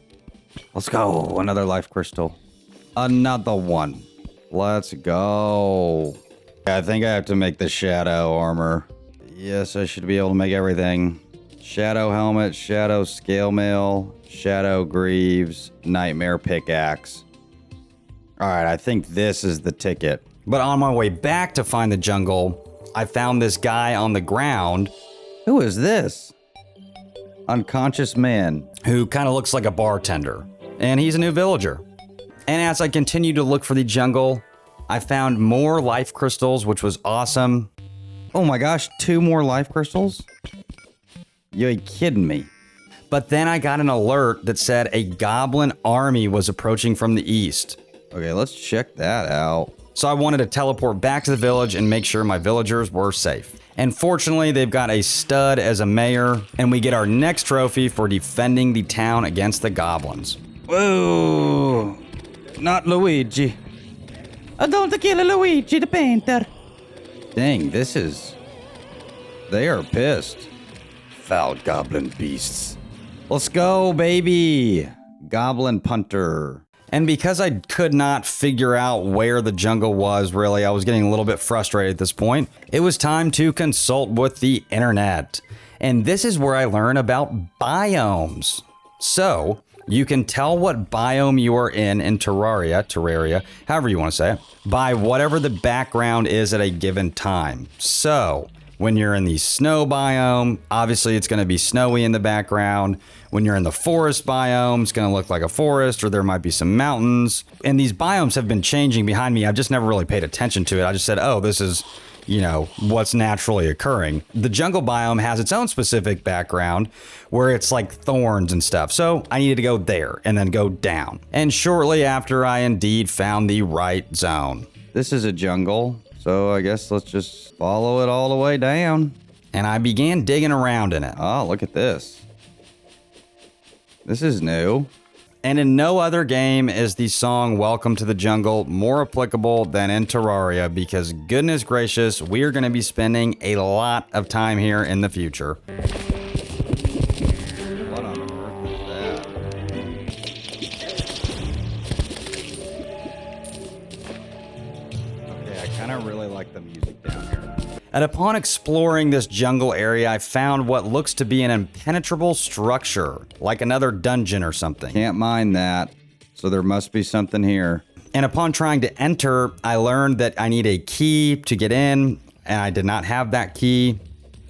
Let's go. Another life crystal. Another one. Let's go. I think I have to make the shadow armor. Yes, I should be able to make everything. Shadow helmet, shadow scale mail, shadow greaves, nightmare pickaxe. All right, I think this is the ticket. But on my way back to find the jungle, I found this guy on the ground. Who is this? Unconscious man. Who kind of looks like a bartender. And he's a new villager. And as I continued to look for the jungle, I found more life crystals, which was awesome. Oh my gosh, 2 more life crystals? You're kidding me. But then I got an alert that said a goblin army was approaching from the east. Okay, let's check that out. So I wanted to teleport back to the village and make sure my villagers were safe. And fortunately, they've got a stud as a mayor, and we get our next trophy for defending the town against the goblins. Whoa! Not Luigi. I don't kill Luigi the painter. Dang, they are pissed. Foul goblin beasts. Let's go, baby. Goblin punter. And because I could not figure out where the jungle was, really, I was getting a little bit frustrated at this point. It was time to consult with the internet. And this is where I learn about biomes. So, you can tell what biome you are in Terraria, however you want to say it, by whatever the background is at a given time. So, when you're in the snow biome, obviously it's going to be snowy in the background. When you're in the forest biome, it's going to look like a forest, or there might be some mountains. And these biomes have been changing behind me. I've just never really paid attention to it. I just said, oh, this is, you know, what's naturally occurring. The jungle biome has its own specific background where it's like thorns and stuff. So I needed to go there and then go down. And shortly after, I indeed found the right zone. This is a jungle. So I guess let's just follow it all the way down. And I began digging around in it. Oh, look at this. This is new. And in no other game is the song Welcome to the Jungle more applicable than in Terraria, because goodness gracious, we are going to be spending a lot of time here in the future. And upon exploring this jungle area, I found what looks to be an impenetrable structure, like another dungeon or something. Can't mine that, so there must be something here. And upon trying to enter, I learned that I need a key to get in, and I did not have that key.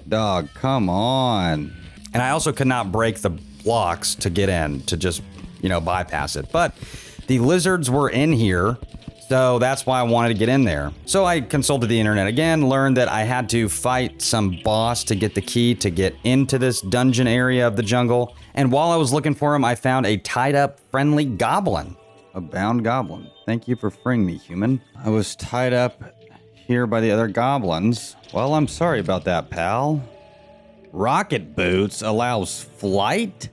Dog, come on. And I also could not break the blocks to get in, to just, bypass it. But the lizards were in here, so that's why I wanted to get in there. So I consulted the internet again, learned that I had to fight some boss to get the key to get into this dungeon area of the jungle. And while I was looking for him, I found a tied up friendly goblin. A bound goblin. Thank you for freeing me, human. I was tied up here by the other goblins. Well, I'm sorry about that, pal. Rocket boots allows flight?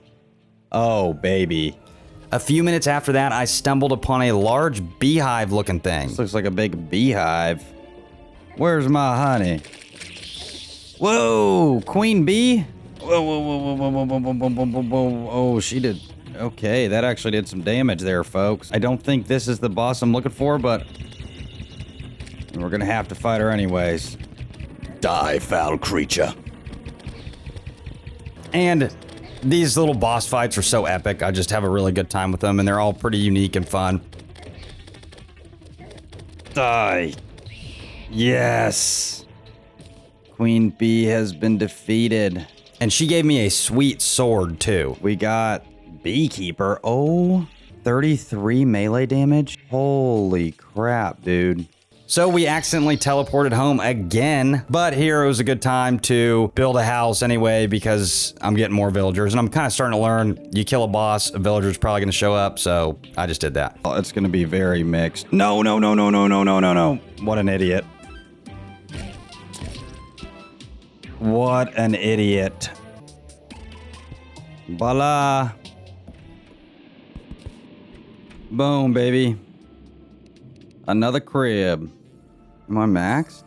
Oh, baby. A few minutes after that, I stumbled upon a large beehive-looking thing. This looks like a big beehive. Where's my honey? Whoa, queen bee? Whoa, whoa, whoa, whoa, whoa, whoa, whoa, whoa, whoa, whoa. Oh, she did. Okay, that actually did some damage there, folks. I don't think this is the boss I'm looking for, but we're gonna have to fight her anyways. Die, foul creature. And these little boss fights are so epic. I just have a really good time with them, and they're all pretty unique and fun. Die. Yes. Queen bee has been defeated. And she gave me a sweet sword, too. We got Beekeeper. Oh, 33 melee damage? Holy crap, dude. So we accidentally teleported home again, but here it was a good time to build a house anyway because I'm getting more villagers, and I'm kind of starting to learn you kill a boss, a villager's probably going to show up, so I just did that. Oh, it's going to be very mixed. No, no, no, no, no, no, no, no, no. What an idiot. What an idiot. Voila. Boom, baby. Another crib. Am I maxed?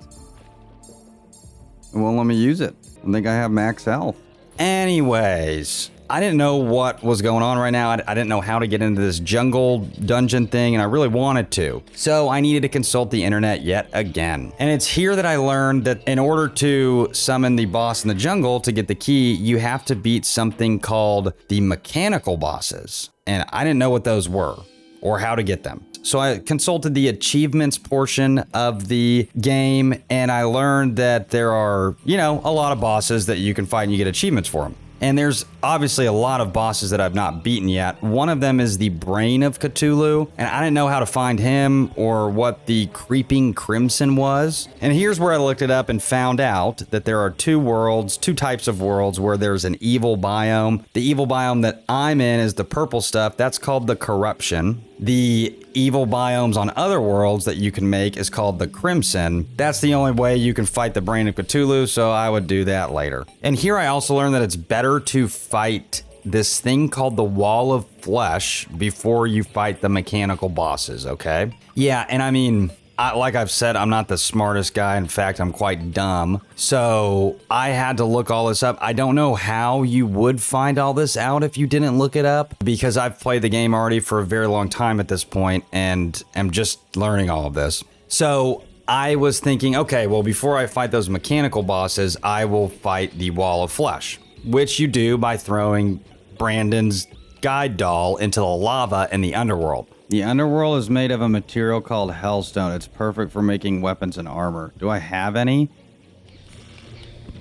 It won't let me use it. I think I have max health. Anyways, I didn't know what was going on right now. I didn't know how to get into this jungle dungeon thing, and I really wanted to. So I needed to consult the internet yet again. And it's here that I learned that in order to summon the boss in the jungle to get the key, you have to beat something called the mechanical bosses. And I didn't know what those were or how to get them. So I consulted the achievements portion of the game, and I learned that there are, a lot of bosses that you can fight and you get achievements for them. And there's obviously a lot of bosses that I've not beaten yet. One of them is the Brain of Cthulhu, and I didn't know how to find him or what the Creeping Crimson was. And here's where I looked it up and found out that there are two types of worlds where there's an evil biome. The evil biome that I'm in is the purple stuff. That's called the Corruption. The evil biomes on other worlds that you can make is called the Crimson. That's the only way you can fight the Brain of Cthulhu, so I would do that later. And here I also learned that it's better to fight this thing called the Wall of Flesh before you fight the mechanical bosses, okay? Yeah, and I mean, like I've said, I'm not the smartest guy. In fact, I'm quite dumb. So I had to look all this up. I don't know how you would find all this out if you didn't look it up, because I've played the game already for a very long time at this point and am just learning all of this. So I was thinking, okay, well, before I fight those mechanical bosses, I will fight the Wall of Flesh, which you do by throwing Brandon's guide doll into the lava in the underworld. The underworld is made of a material called hellstone. It's perfect for making weapons and armor. Do I have any?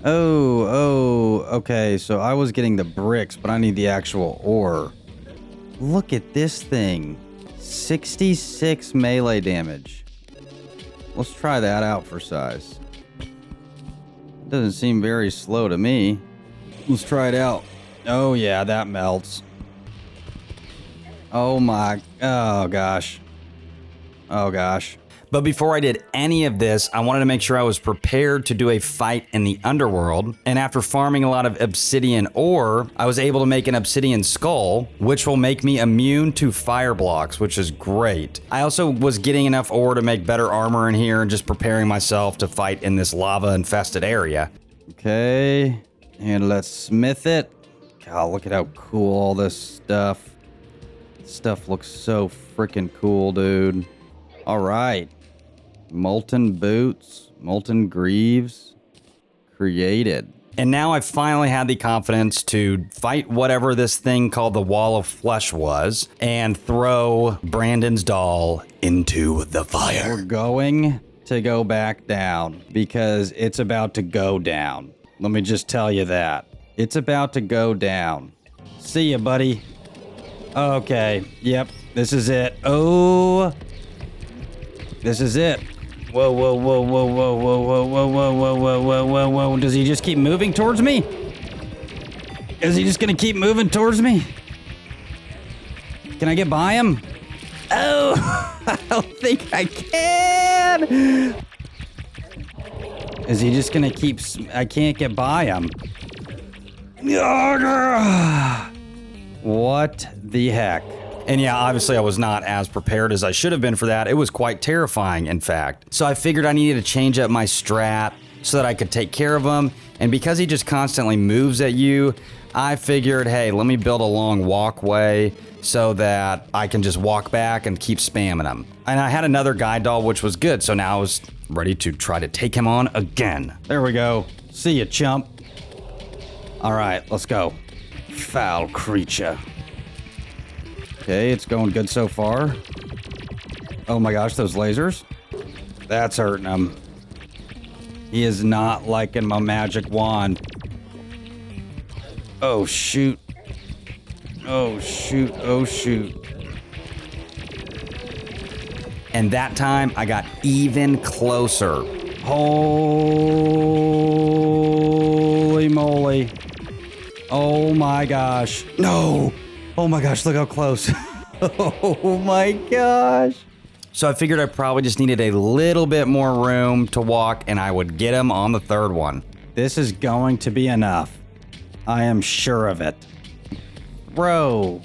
Oh, okay. So I was getting the bricks, but I need the actual ore. Look at this thing. 66 melee damage. Let's try that out for size. It doesn't seem very slow to me. Let's try it out. Oh yeah, that melts. Oh gosh. Oh gosh. But before I did any of this, I wanted to make sure I was prepared to do a fight in the underworld. And after farming a lot of obsidian ore, I was able to make an obsidian skull, which will make me immune to fire blocks, which is great. I also was getting enough ore to make better armor in here and just preparing myself to fight in this lava-infested area. Okay, and let's smith it. God, look at how cool all this stuff. Stuff looks so freaking cool, dude. All right. Molten boots, molten greaves. created. And now I finally had the confidence to fight whatever this thing called the Wall of Flesh was and throw Brandon's doll into the fire. We're going to go back down because it's about to go down. Let me just tell you that. It's about to go down. See ya, buddy. Okay. Yep. This is it. Oh. This is it. Whoa, whoa, whoa, whoa, whoa, whoa, whoa, whoa, whoa, whoa, whoa, whoa, whoa, whoa. Does he just keep moving towards me? Is he just gonna keep moving towards me? Can I get by him? Oh, I don't think I can. Is he just gonna keep... I can't get by him. What the heck? And yeah, obviously I was not as prepared as I should have been for that. It was quite terrifying, in fact. So I figured I needed to change up my strat so that I could take care of him. And because he just constantly moves at you, I figured, hey, let me build a long walkway so that I can just walk back and keep spamming him. And I had another guide doll, which was good. So now I was ready to try to take him on again. There we go. See ya, chump. All right, let's go. Foul creature. Okay, it's going good so far. Oh my gosh, those lasers. That's hurting him. He is not liking my magic wand. Oh, shoot. Oh, shoot. Oh, shoot. And that time I got even closer. Holy moly. Oh my gosh. No. Oh my gosh, look how close. Oh my gosh. So I figured I probably just needed a little bit more room to walk and I would get him on the third one. This is going to be enough. I am sure of it. Bro.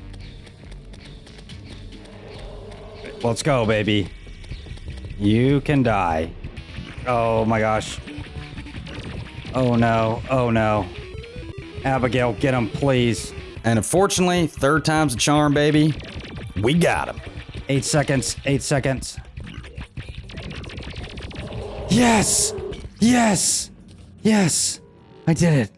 Let's go, baby. You can die. Oh my gosh. Oh no. Oh no. Abigail, get him, please. And unfortunately, third time's a charm, baby. We got him. 8 seconds. 8 seconds. Yes! Yes! Yes! I did it.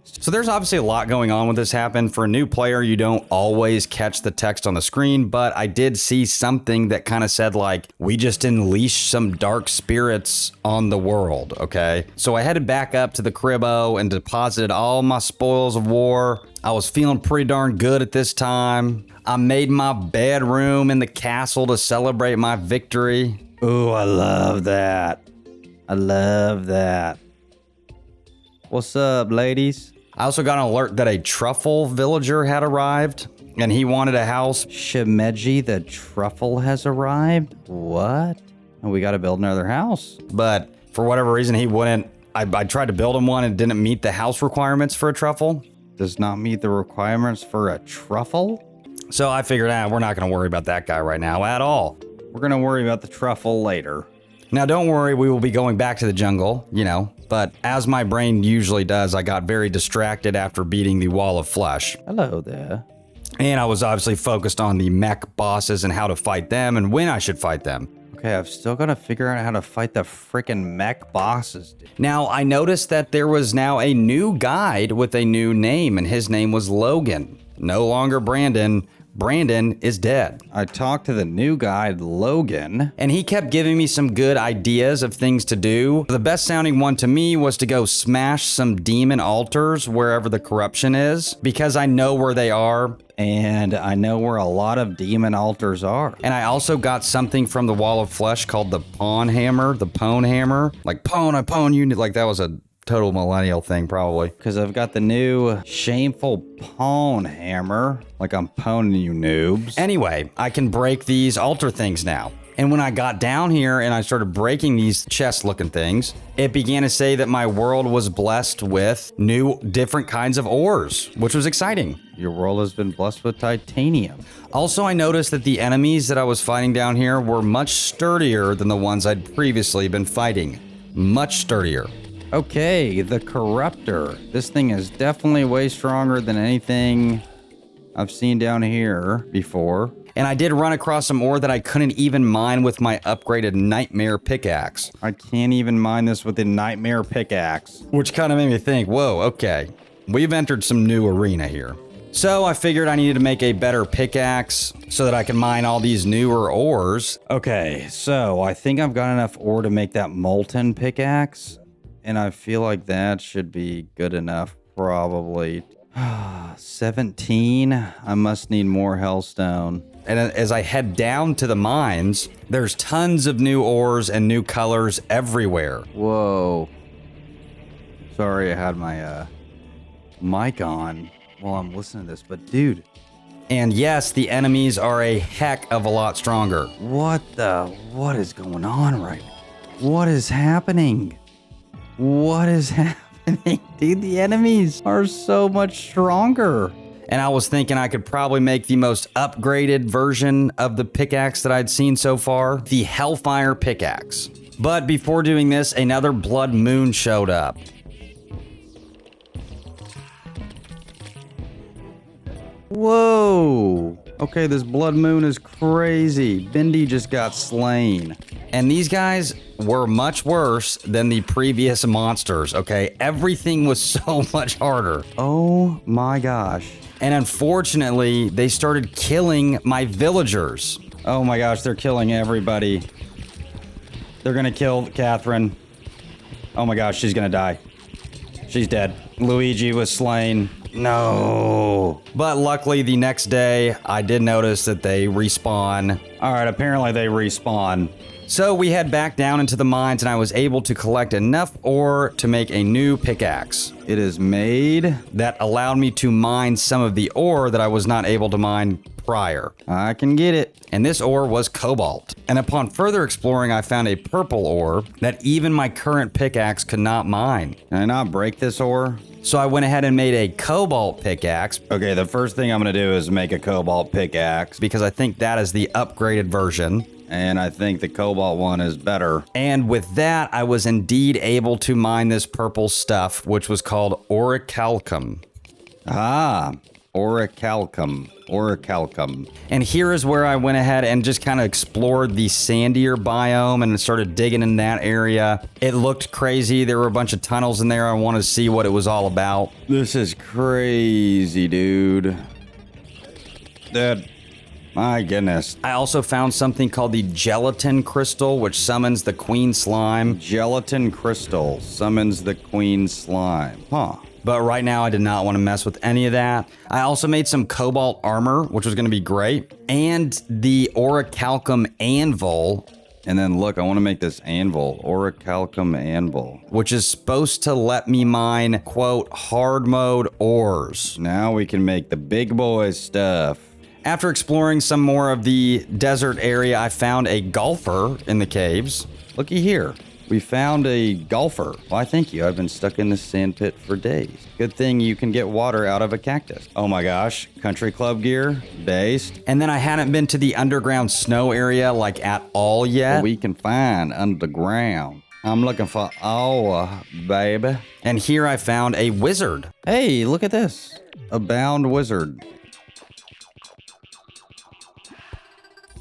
So there's obviously a lot going on when this happened. For a new player, you don't always catch the text on the screen, but I did see something that kind of said like, we just unleashed some dark spirits on the world, okay? So I headed back up to the cribbo and deposited all my spoils of war. I was feeling pretty darn good at this time. I made my bedroom in the castle to celebrate my victory. Ooh, I love that. I love that. What's up, ladies? I also got an alert that a truffle villager had arrived, and he wanted a house. Shimeji the truffle has arrived? What? And we gotta build another house. But for whatever reason, he wouldn't. I tried to build him one and didn't meet the house requirements for a truffle. Does not meet the requirements for a truffle? So I figured, we're not going to worry about that guy right now at all. We're gonna worry about the truffle later. Now, don't worry, we will be going back to the jungle, but as my brain usually does, I got very distracted after beating the Wall of Flesh. Hello there. And I was obviously focused on the mech bosses and how to fight them and when I should fight them. Okay, I've still got to figure out how to fight the freaking mech bosses, dude. Now, I noticed that there was now a new guide with a new name, and his name was Logan. No longer Brandon. Brandon is dead. I talked to the new guy, Logan. And he kept giving me some good ideas of things to do. The best sounding one to me was to go smash some demon altars wherever the corruption is, because I know where they are. And I know where a lot of demon altars are. And I also got something from the Wall of Flesh called the Pawn Hammer, the Pwn Hammer. Like, I pawn you. Like, that was a total millennial thing, probably. Because I've got the new shameful pawn hammer. Like I'm pwning you noobs. Anyway, I can break these altar things now. And when I got down here and I started breaking these chest-looking things, it began to say that my world was blessed with new, different kinds of ores, which was exciting. Your world has been blessed with titanium. Also, I noticed that the enemies that I was fighting down here were much sturdier than the ones I'd previously been fighting. Much sturdier. Okay, the Corruptor. This thing is definitely way stronger than anything I've seen down here before. And I did run across some ore that I couldn't even mine with my upgraded nightmare pickaxe. I can't even mine this with the nightmare pickaxe. Which kind of made me think, whoa, okay. We've entered some new arena here. So I figured I needed to make a better pickaxe so that I can mine all these newer ores. Okay, so I think I've got enough ore to make that molten pickaxe. And I feel like that should be good enough, probably. 17. I must need more hellstone. And as I head down to the mines, there's tons of new ores and new colors everywhere. Whoa. Sorry I had my mic on while I'm listening to this, but dude. And yes, the enemies are a heck of a lot stronger. What is going on right now? What is happening? What is happening? Dude, the enemies are so much stronger. And I was thinking I could probably make the most upgraded version of the pickaxe that I'd seen so far, the Hellfire pickaxe. But before doing this, another blood moon showed up. Whoa. Okay, this blood moon is crazy. Bendy just got slain. And these guys were much worse than the previous monsters, okay? Everything was so much harder. Oh my gosh. And unfortunately, they started killing my villagers. Oh my gosh, they're killing everybody. They're gonna kill Catherine. Oh my gosh, she's gonna die. She's dead. Luigi was slain. No. But luckily, the next day, I did notice that they respawn. All right, apparently they respawn. So we head back down into the mines, and I was able to collect enough ore to make a new pickaxe. It is made. That allowed me to mine some of the ore that I was not able to mine prior. I can get it. And this ore was cobalt. And upon further exploring, I found a purple ore that even my current pickaxe could not mine. Can I not break this ore? So I went ahead and made a cobalt pickaxe. Okay, the first thing I'm gonna do is make a cobalt pickaxe. Because I think that is the upgraded version. And I think the cobalt one is better. And with that, I was indeed able to mine this purple stuff, which was called orichalcum. Ah, orichalcum. Orichalcum. And here is where I went ahead and just kind of explored the sandier biome and started digging in that area. It looked crazy. There were a bunch of tunnels in there. I wanted to see what it was all about. This is crazy, dude. My goodness. I also found something called the gelatin crystal, which summons the queen slime. Gelatin crystal summons the queen slime. Huh. But right now, I did not want to mess with any of that. I also made some cobalt armor, which was going to be great. And the orichalcum anvil. And then look, I want to make this anvil. Orichalcum anvil. Which is supposed to let me mine, quote, hard mode ores. Now we can make the big boy stuff. After exploring some more of the desert area, I found a golfer in the caves. Looky here. We found a golfer. Why, thank you. I've been stuck in this sand pit for days. Good thing you can get water out of a cactus. Oh my gosh. Country club gear. Based. And then I hadn't been to the underground snow area like at all yet. We can find underground. I'm looking for ore, baby. And here I found a wizard. Hey, look at this. A bound wizard.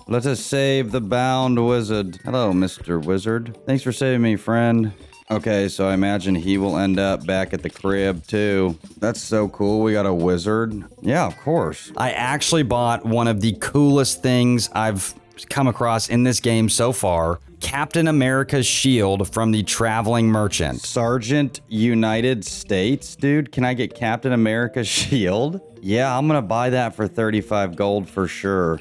Let us save the bound wizard. Hello, Mr. Wizard. Thanks for saving me, friend. Okay, so I imagine he will end up back at the crib, too. That's so cool. We got a wizard. Yeah, of course. I actually bought one of the coolest things I've come across in this game so far. Captain America's shield from the Traveling Merchant. Sergeant United States? Dude, can I get Captain America's shield? Yeah, I'm gonna buy that for 35 gold for sure.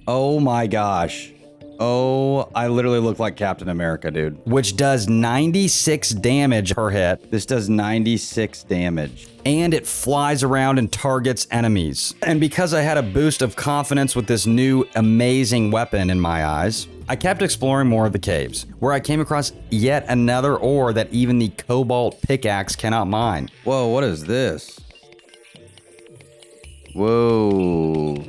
Oh my gosh. Oh, I literally look like Captain America, dude. Which does 96 damage per hit. This does 96 damage. And it flies around and targets enemies. And because I had a boost of confidence with this new amazing weapon in my eyes, I kept exploring more of the caves, where I came across yet another ore that even the cobalt pickaxe cannot mine. Whoa, what is this? Whoa.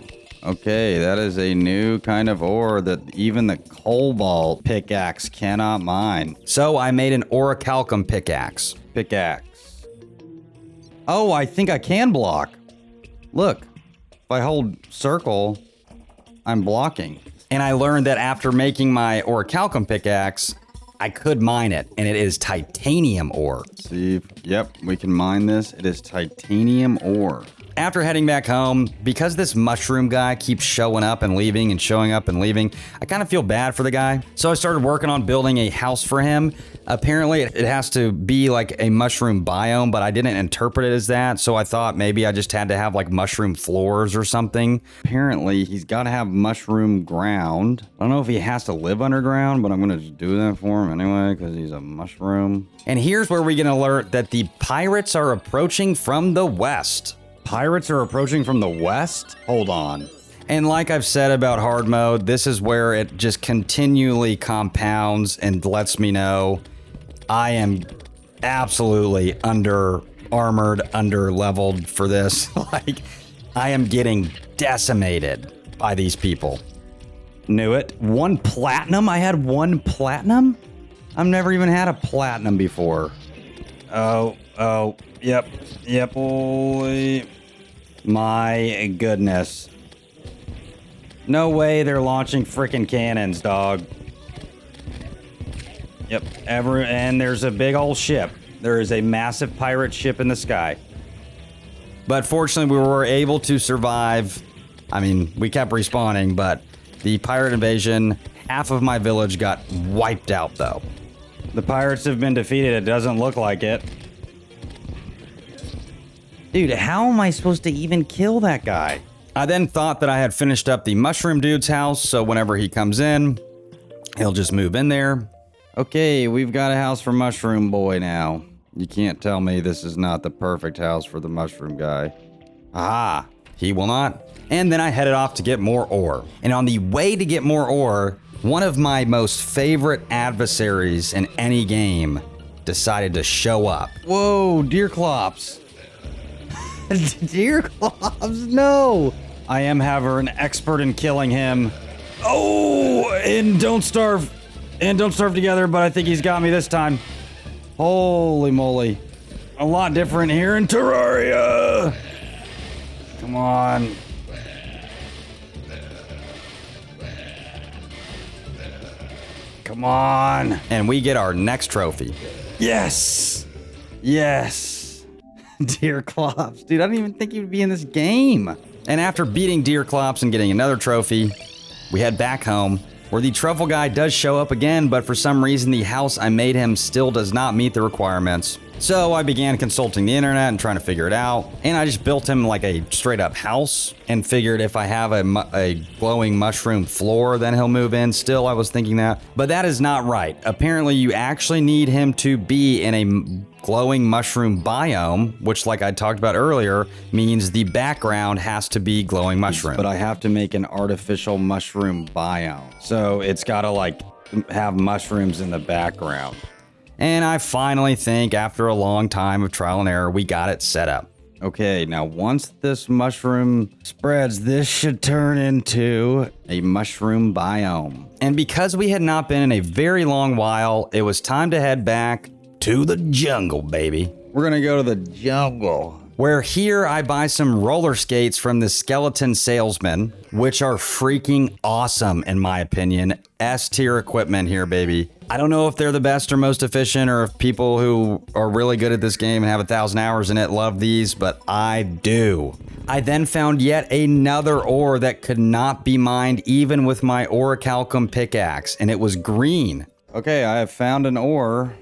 Okay, that is a new kind of ore that even the cobalt pickaxe cannot mine. So I made an orichalcum pickaxe. Pickaxe. Oh, I think I can block. Look, if I hold circle, I'm blocking. And I learned that after making my orichalcum pickaxe, I could mine it, and it is titanium ore. See, yep, we can mine this. It is titanium ore. After heading back home, because this mushroom guy keeps showing up and leaving and showing up and leaving, I kind of feel bad for the guy. So I started working on building a house for him. Apparently, it has to be like a mushroom biome, but I didn't interpret it as that. So I thought maybe I just had to have like mushroom floors or something. Apparently, he's got to have mushroom ground. I don't know if he has to live underground, but I'm going to just do that for him anyway because he's a mushroom. And here's where we get an alert that the pirates are approaching from the west. Pirates are approaching from the west? Hold on. And like I've said about hard mode, this is where it just continually compounds and lets me know I am absolutely under armored, under leveled for this. Like, I am getting decimated by these people. Knew it. 1 platinum? I had 1 platinum? I've never even had a platinum before. Oh, yep. Holy my goodness. No way they're launching freaking cannons, dog. Yep, and there's a big old ship. There is a massive pirate ship in the sky. But fortunately, we were able to survive. I mean, we kept respawning, but the pirate invasion, half of my village got wiped out, though. The pirates have been defeated. It doesn't look like it. Dude, how am I supposed to even kill that guy? I then thought that I had finished up the mushroom dude's house, so whenever he comes in, he'll just move in there. Okay, we've got a house for Mushroom Boy now. You can't tell me this is not the perfect house for the mushroom guy. Ah, he will not. And then I headed off to get more ore. And on the way to get more ore, one of my most favorite adversaries in any game decided to show up. Whoa, Deerclops. Deerclops, no! I am, however, an expert in killing him. Oh, and don't starve. And don't starve together, but I think he's got me this time. Holy moly. A lot different here in Terraria. Come on. Come on. And we get our next trophy. Yes. Yes. Deerclops. Dude, I didn't even think he would be in this game. And after beating Deerclops and getting another trophy, we head back home, where the truffle guy does show up again, but for some reason the house I made him still does not meet the requirements. So I began consulting the internet and trying to figure it out, and I just built him like a straight up house and figured if I have a glowing mushroom floor, then he'll move in. Still, I was thinking that, but that is not right. Apparently, you actually need him to be in a glowing mushroom biome, which, like I talked about earlier, means the background has to be glowing mushroom. But I have to make an artificial mushroom biome. So it's got to like have mushrooms in the background. And I finally think, after a long time of trial and error, we got it set up. Okay, now once this mushroom spreads, this should turn into a mushroom biome. And because we had not been in a very long while, it was time to head back to the jungle, baby. We're gonna go to the jungle. Where here I buy some roller skates from the skeleton salesman, which are freaking awesome in my opinion. S-tier equipment here, baby. I don't know if they're the best or most efficient, or if people who are really good at this game and have 1,000 hours in it love these, but I do. I then found yet another ore that could not be mined even with my orichalcum pickaxe, and it was green. Okay, I have found an ore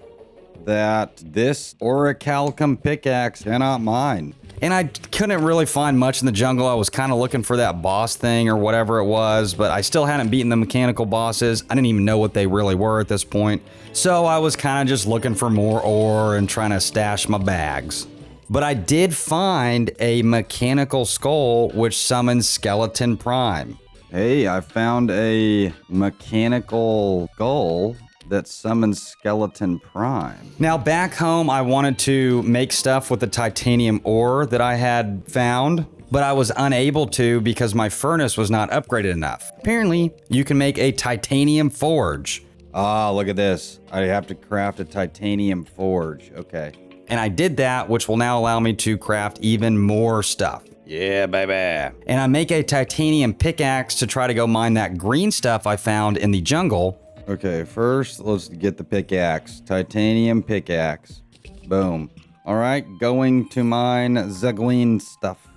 that this orichalcum pickaxe cannot mine. And I couldn't really find much in the jungle. I was kind of looking for that boss thing or whatever it was, but I still hadn't beaten the mechanical bosses. I didn't even know what they really were at this point. So I was kind of just looking for more ore and trying to stash my bags. But I did find a mechanical skull which summons Skeleton Prime. Hey, I found a mechanical skull that summons Skeleton Prime. Now back home, I wanted to make stuff with the titanium ore that I had found, but I was unable to because my furnace was not upgraded enough. Apparently, you can make a titanium forge. Ah, look at this. I have to craft a titanium forge. Okay. And I did that, which will now allow me to craft even more stuff. Yeah, baby. And I make a titanium pickaxe to try to go mine that green stuff I found in the jungle. Okay, first, let's get the pickaxe. Titanium pickaxe. Boom. All right, going to mine the green stuff.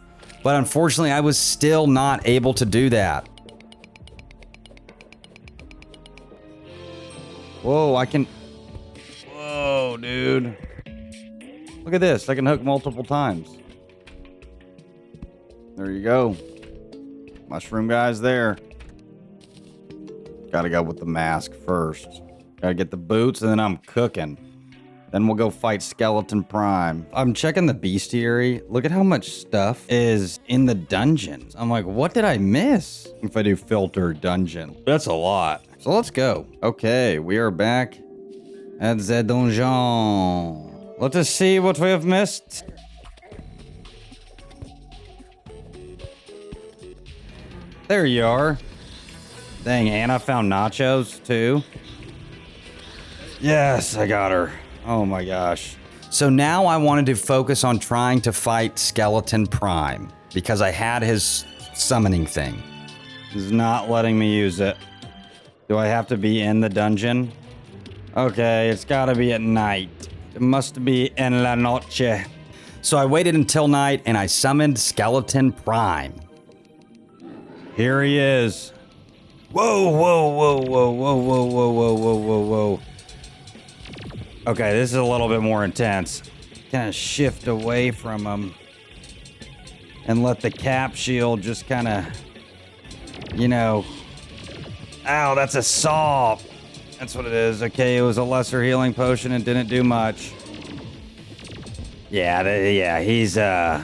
But unfortunately, I was still not able to do that. Whoa, I can... Whoa, dude. Look at this. I can hook multiple times. There you go. Mushroom guy's there. Gotta go with the mask first. Gotta get the boots, and then I'm cooking. Then we'll go fight Skeleton Prime. I'm checking the bestiary. Look at how much stuff is in the dungeons. I'm like, what did I miss? If I do filter dungeon. That's a lot. So let's go. Okay, we are back at the dungeon. Let us see what we have missed. There you are. Dang, and I found nachos too. Yes, I got her. Oh my gosh. So now I wanted to focus on trying to fight Skeleton Prime because I had his summoning thing. It's not letting me use it. Do I have to be in the dungeon? Okay, it's gotta be at night. It must be en la noche. So I waited until night and I summoned Skeleton Prime. Here he is. Whoa, whoa, whoa, whoa, whoa, whoa, whoa, whoa, whoa, whoa, whoa. Okay, this is a little bit more intense. Kind of shift away from him. And let the cap shield just kind of, you know. Ow, that's a saw. That's what it is. Okay, it was a lesser healing potion and didn't do much. Yeah, he's, this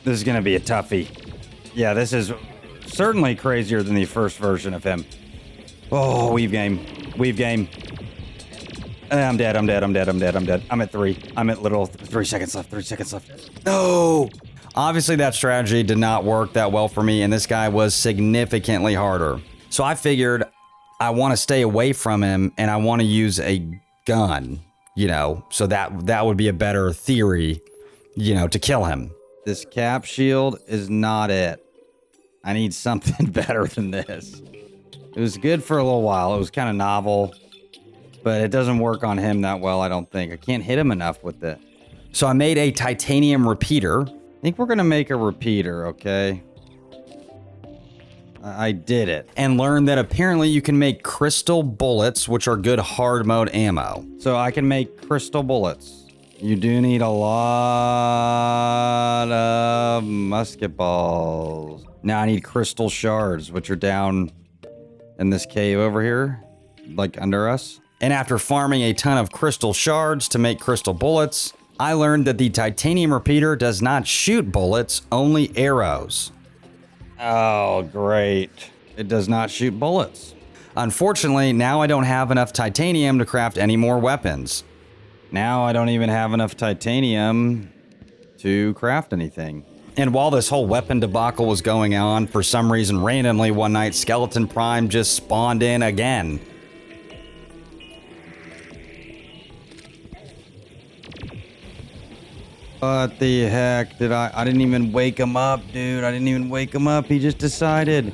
is gonna be a toughie. Yeah, this is certainly crazier than the first version of him. Oh, weave game. I'm dead. I'm at 3. I'm at little 3 seconds left. 3 seconds left. No! Obviously that strategy did not work that well for me and this guy was significantly harder. So I figured I want to stay away from him and I want to use a gun, you know, so that would be a better theory, you know, to kill him. This cap shield is not it. I need something better than this. It was good for a little while. It was kind of novel, but it doesn't work on him that well, I don't think. I can't hit him enough with it. So I made a titanium repeater. I think we're going to make a repeater, okay? I did it. And learned that apparently you can make crystal bullets, which are good hard mode ammo. So I can make crystal bullets. You do need a lot of musket balls. Now I need crystal shards, which are down in this cave over here, like under us. And after farming a ton of crystal shards to make crystal bullets, I learned that the titanium repeater does not shoot bullets, only arrows. Oh, great. It does not shoot bullets. Unfortunately, now I don't have enough titanium to craft any more weapons. Now I don't even have enough titanium to craft anything. And while this whole weapon debacle was going on, for some reason, randomly one night, Skeleton Prime just spawned in again. What the heck did I didn't even wake him up, dude. I didn't even wake him up. He just decided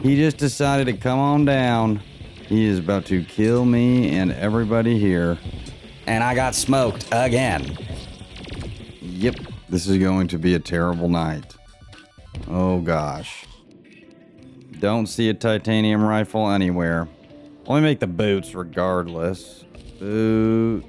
to come on down. He is about to kill me and everybody here. And I got smoked again. Yep, this is going to be a terrible night. Oh gosh. Don't see a titanium rifle anywhere. Let me make the boots regardless. Boots.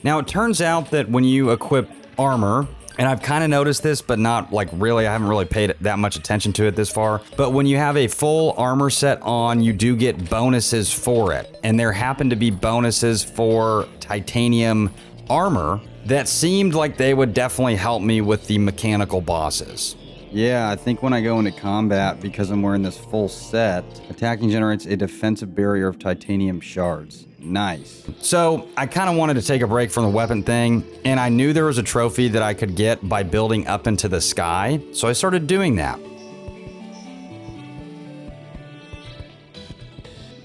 Now it turns out that when you equip armor, and I've kind of noticed this, but not like really, I haven't really paid that much attention to it this far. But when you have a full armor set on, you do get bonuses for it. And there happen to be bonuses for titanium armor that seemed like they would definitely help me with the mechanical bosses. Yeah, I think when I go into combat, because I'm wearing this full set, attacking generates a defensive barrier of titanium shards. Nice. So I kind of wanted to take a break from the weapon thing, and I knew there was a trophy that I could get by building up into the sky, so I started doing that.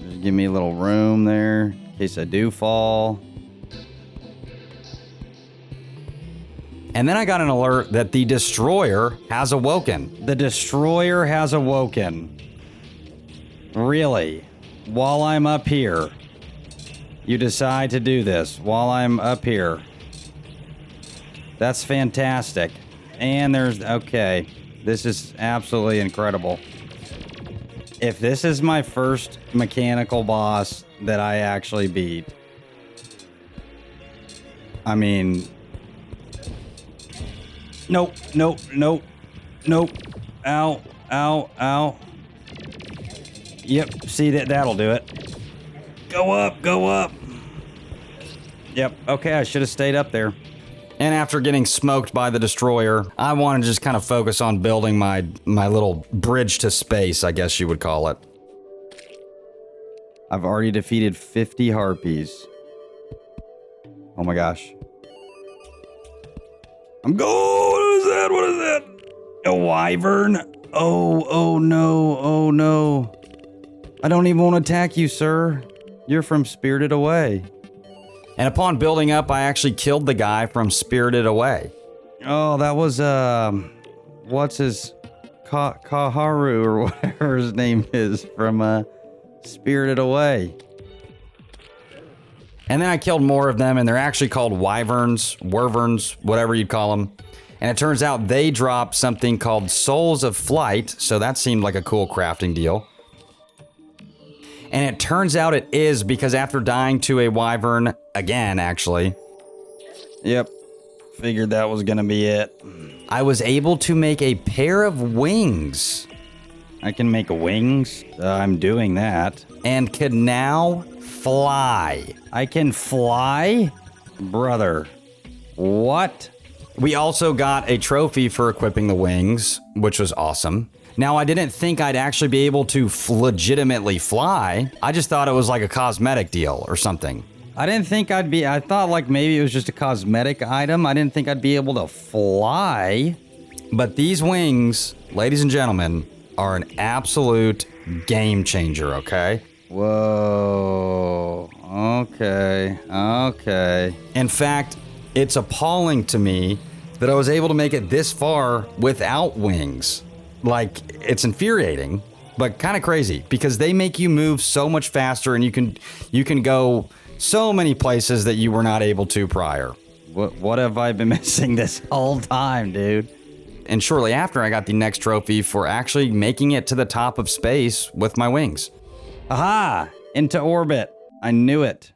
Just give me a little room there in case I do fall. And then I got an alert that the destroyer has awoken. The destroyer has awoken. Really? While I'm up here, you decide to do this while I'm up here. That's fantastic. And there's... Okay. This is absolutely incredible. If this is my first mechanical boss that I actually beat... I mean... Nope, nope, nope, nope. Ow, ow, ow. Yep, see, that'll do it. Go up, go up. Yep, okay, I should have stayed up there. And after getting smoked by the destroyer, I want to just kind of focus on building my little bridge to space, I guess you would call it. I've already defeated 50 harpies. Oh my gosh. I'm going! What is that? What is that? A wyvern? Oh no, oh no. I don't even want to attack you, sir. You're from Spirited Away. And upon building up, I actually killed the guy from Spirited Away. Oh, that was, what's his... Kaharu, or whatever his name is, from, Spirited Away. And then I killed more of them, and they're actually called wyverns, whatever you'd call them. And it turns out they drop something called Souls of Flight, so that seemed like a cool crafting deal. And it turns out it is, because after dying to a wyvern, again, actually. Yep, figured that was gonna be it. I was able to make a pair of wings. I can make wings. I'm doing that. And can now fly. I can fly? Brother. What? We also got a trophy for equipping the wings, which was awesome. Now, I didn't think I'd actually be able to legitimately fly. I just thought it was like a cosmetic deal or something. I didn't think I'd be... I thought like maybe it was just a cosmetic item. I didn't think I'd be able to fly. But these wings, ladies and gentlemen, are an absolute game changer, okay? Whoa. Okay. Okay. In fact, it's appalling to me that I was able to make it this far without wings. Like, it's infuriating, but kind of crazy because they make you move so much faster and you can go so many places that you were not able to prior. What have I been missing this whole time, dude? And shortly after, I got the next trophy for actually making it to the top of space with my wings. Aha! Into orbit. I knew it.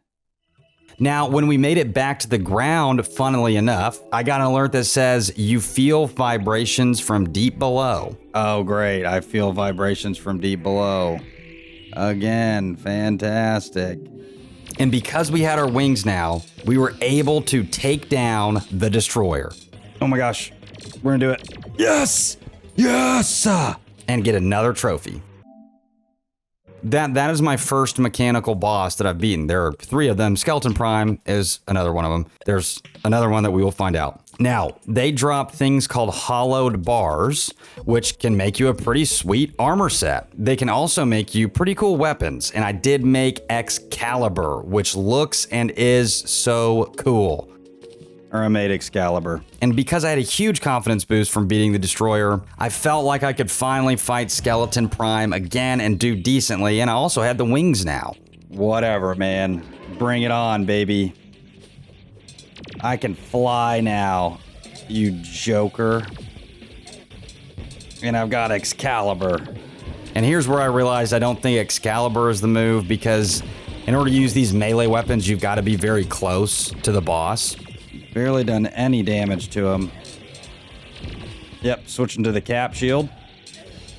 Now, when we made it back to the ground, funnily enough, I got an alert that says you feel vibrations from deep below. Oh, great. I feel vibrations from deep below. Again, fantastic. And because we had our wings now, we were able to take down the destroyer. Oh my gosh. We're gonna do it. Yes! Yes! And get another trophy. That is my first mechanical boss that I've beaten. There are 3 of them. Skeleton Prime is another one of them. There's another one that we will find out. Now, they drop things called hollowed bars, which can make you a pretty sweet armor set. They can also make you pretty cool weapons, and I did make Excalibur, which looks and is so cool. Or I made Excalibur. And because I had a huge confidence boost from beating the Destroyer, I felt like I could finally fight Skeleton Prime again and do decently, and I also had the wings now. Whatever, man. Bring it on, baby. I can fly now, you joker. And I've got Excalibur. And here's where I realized I don't think Excalibur is the move, because in order to use these melee weapons, you've got to be very close to the boss. Barely done any damage to him. Yep, switching to the cap shield.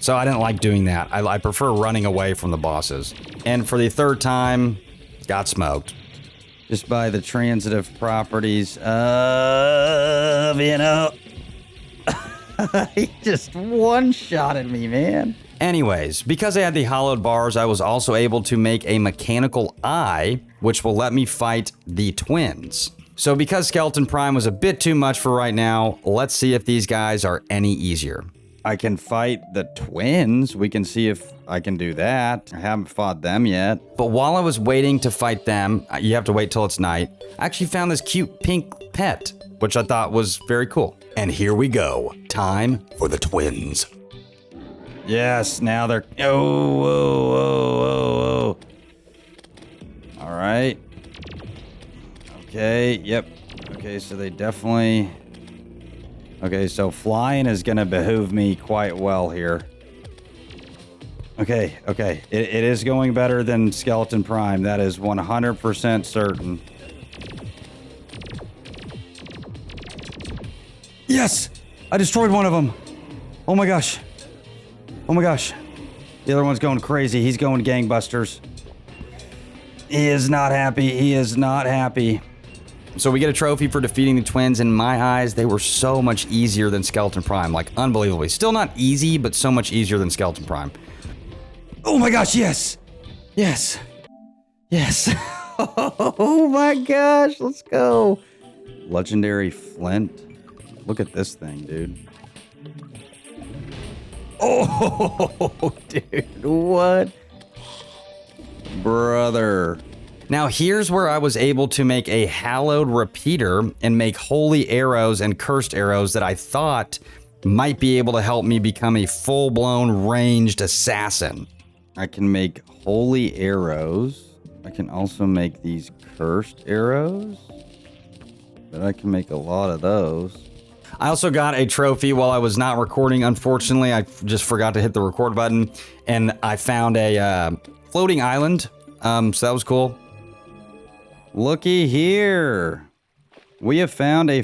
So I didn't like doing that. I prefer running away from the bosses. And for the 3rd time, got smoked. Just by the transitive properties of, you know... He just one-shotted me, man. Anyways, because I had the hollowed bars, I was also able to make a mechanical eye, which will let me fight the twins. So because Skeleton Prime was a bit too much for right now, let's see if these guys are any easier. I can fight the twins. We can see if I can do that. I haven't fought them yet. But while I was waiting to fight them, you have to wait till it's night, I actually found this cute pink pet. which I thought was very cool. And here we go. Time for the twins. Yes, now they're... Oh, whoa, whoa, whoa, whoa. All right. Okay, yep. Okay, so they definitely... Okay, so flying is going to behoove me quite well here. Okay. It is going better than Skeleton Prime. That is 100% certain. Yes! I destroyed one of them. Oh my gosh. Oh my gosh. The other one's going crazy. He's going gangbusters. He is not happy. He is not happy. So we get a trophy for defeating the twins. In my eyes, they were so much easier than Skeleton Prime. Like, unbelievably. Still not easy, but so much easier than Skeleton Prime. Oh my gosh, yes! Yes. Yes. Oh my gosh, let's go. Legendary Flint. Look at this thing, dude. Oh, dude, what? Brother. Now here's where I was able to make a hallowed repeater and make holy arrows and cursed arrows that I thought might be able to help me become a full-blown ranged assassin. I can make holy arrows. I can also make these cursed arrows. But I can make a lot of those. I also got a trophy while I was not recording. Unfortunately, I just forgot to hit the record button, and I found a floating island. So that was cool. Looky here. We have found a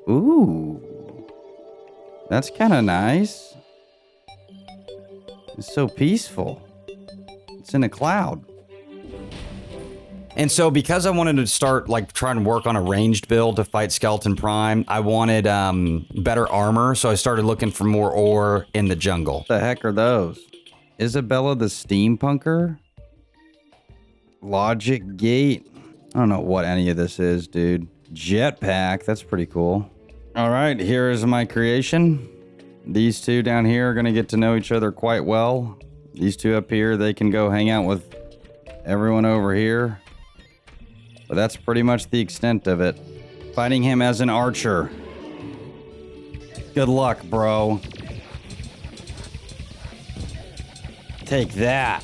Ooh. That's kind of nice. It's so peaceful. It's in a cloud. And so because I wanted to start like trying to work on a ranged build to fight Skeleton Prime, I wanted better armor. So I started looking for more ore in the jungle. What the heck are those? Isabella the Steampunker? Logic Gate? I don't know what any of this is, dude. Jetpack, that's pretty cool. All right, here is my creation. These two down here are gonna get to know each other quite well. These two up here, they can go hang out with everyone over here. But that's pretty much the extent of it. Fighting him as an archer. Good luck, bro. Take that.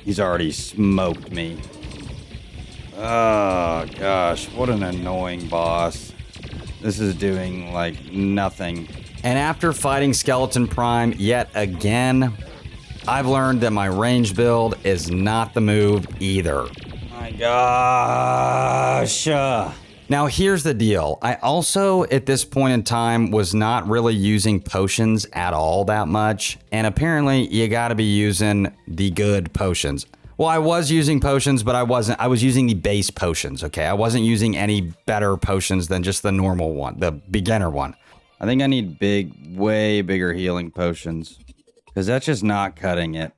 He's already smoked me. Oh, gosh. What an annoying boss. This is doing, like, nothing. And after fighting Skeleton Prime yet again, I've learned that my range build is not the move either. My gosh. Now here's the deal. I also, at this point in time, was not really using potions at all that much. And apparently you gotta be using the good potions. Well, I was using potions, but I wasn't. I was using the base potions, okay? I wasn't using any better potions than just the normal one, the beginner one. I think I need way bigger healing potions. Because that's just not cutting it.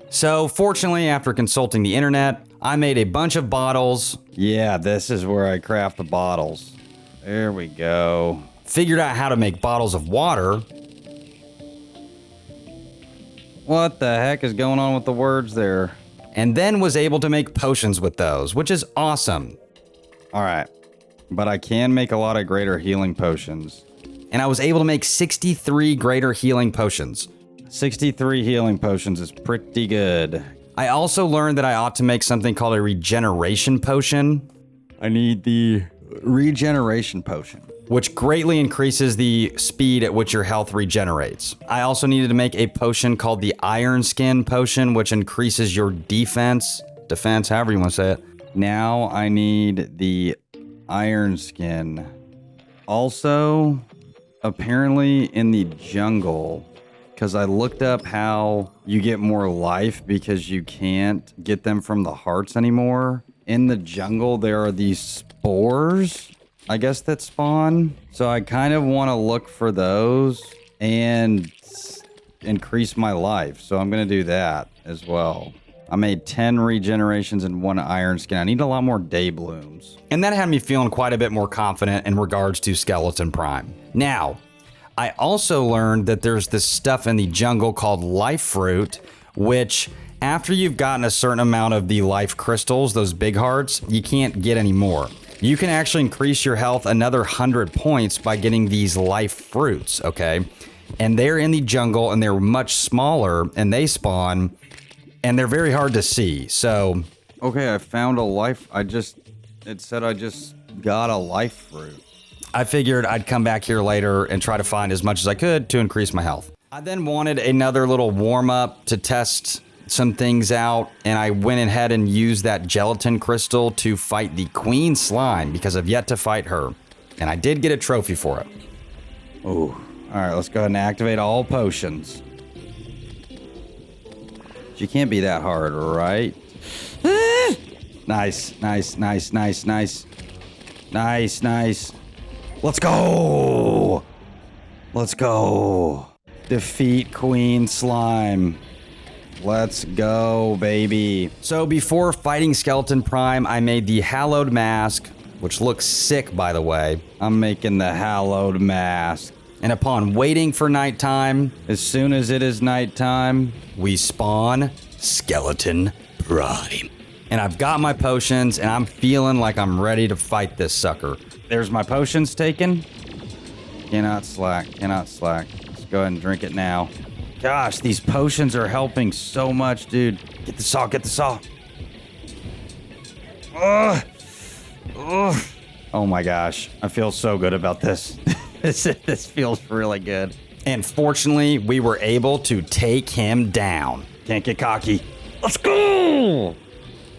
So, fortunately, after consulting the internet, I made a bunch of bottles. Yeah, this is where I craft the bottles. There we go. Figured out how to make bottles of water. What the heck is going on with the words there? And then was able to make potions with those, which is awesome. All right. But I can make a lot of greater healing potions. And I was able to make 63 greater healing potions. 63 healing potions is pretty good. I also learned that I ought to make something called a regeneration potion. I need the regeneration potion, which greatly increases the speed at which your health regenerates. I also needed to make a potion called the Iron Skin potion, which increases your defense, however you want to say it. Now I need the Iron Skin. Also, apparently in the jungle, because I looked up how you get more life because you can't get them from the hearts anymore. In the jungle, there are these spores, I guess, that spawn. So I kind of want to look for those and increase my life. So I'm going to do that as well. I made 10 regenerations and 1 iron skin. I need a lot more day blooms. And that had me feeling quite a bit more confident in regards to Skeleton Prime. Now, I also learned that there's this stuff in the jungle called life fruit, which after you've gotten a certain amount of the life crystals, those big hearts, you can't get any more. you can actually increase your health another 100 points by getting these life fruits, okay? And they're in the jungle, and they're much smaller, and they spawn, and they're very hard to see, so... Okay, I found a life... It said I just got a life fruit. I figured I'd come back here later and try to find as much as I could to increase my health. I then wanted another little warm-up to test some things out, and I went ahead and used that gelatin crystal to fight the queen slime because I've yet to fight her. And I did get a trophy for it. Ooh. Alright, let's go ahead and activate all potions. She can't be that hard, right? Nice, nice, nice, nice, nice. Nice, nice. Let's go! Let's go. Defeat Queen Slime. Let's go, baby. So before fighting Skeleton Prime, I made the Hallowed Mask, which looks sick, by the way. I'm making the Hallowed Mask. And upon waiting for nighttime, As soon as it is nighttime, we spawn Skeleton Prime. And I've got my potions, and I'm feeling like I'm ready to fight this sucker. there's my potions taken. Cannot slack, cannot slack. Let's go ahead and drink it now. Gosh, these potions are helping so much, dude. Get the saw, get the saw. Ugh. Ugh. Oh my gosh, I feel so good about this. This feels really good. And fortunately, we were able to take him down. Can't get cocky. Let's go!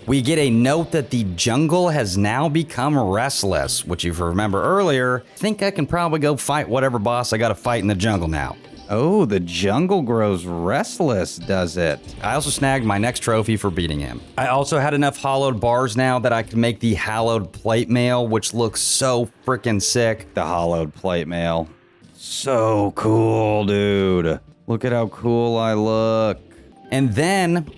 We get a note that the jungle has now become restless, which if you remember earlier, I think I can probably go fight whatever boss I gotta fight in the jungle now. Oh, the jungle grows restless, does it? I also snagged my next trophy for beating him. I also had enough hollowed bars now that I can make the hallowed plate mail, which looks so freaking sick. The hollowed plate mail. So cool, dude. Look at how cool I look. And then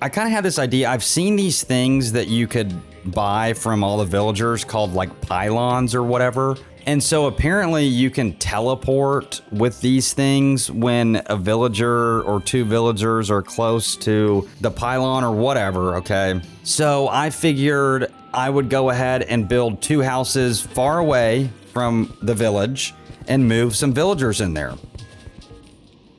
I kind of had this idea. I've seen these things that you could buy from all the villagers called like pylons or whatever. And so apparently you can teleport with these things when a villager or two villagers are close to the pylon or whatever, okay? So I figured I would go ahead and build two houses far away from the village and move some villagers in there.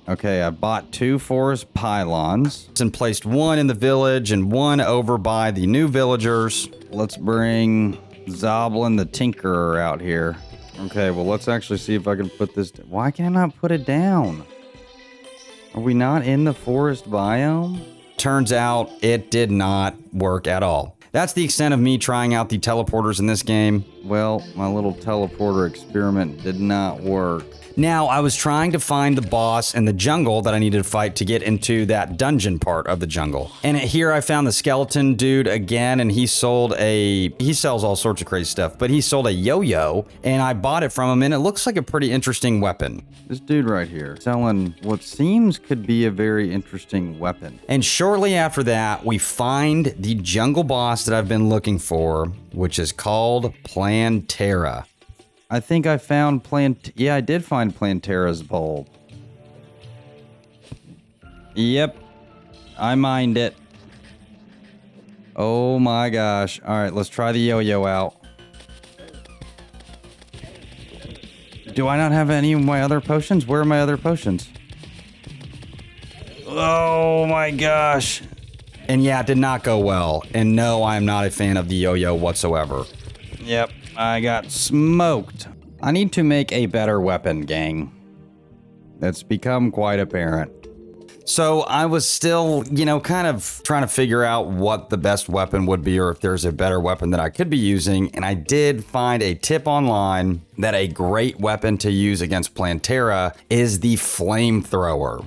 Okay, I bought 2 forest pylons. And placed one in the village and one over by the new villagers. Let's bring Zoblin the Tinkerer out here. Okay, well, let's actually see if I can put this... Why can I not put it down? Are we not in the forest biome? Turns out it did not work at all. That's the extent of me trying out the teleporters in this game. Well, my little teleporter experiment did not work. Now, I was trying to find the boss in the jungle that I needed to fight to get into that dungeon part of the jungle. And here I found the skeleton dude again, and he sells all sorts of crazy stuff, but he sold a yo-yo, and I bought it from him, and it looks like a pretty interesting weapon. This dude right here, selling what seems could be a very interesting weapon. And shortly after that, we find the jungle boss that I've been looking for, which is called Plantera. I think I found Yeah, I did find Plantera's bulb. Yep. I mined it. Oh my gosh. All right, let's try the yo-yo out. Do I not have any of my other potions? Where are my other potions? Oh my gosh. And yeah, it did not go well. And no, I am not a fan of the yo-yo whatsoever. Yep, I got smoked. I need to make a better weapon, gang. That's become quite apparent. So I was still, kind of trying to figure out what the best weapon would be or if there's a better weapon that I could be using. And I did find a tip online that a great weapon to use against Plantera is the flamethrower.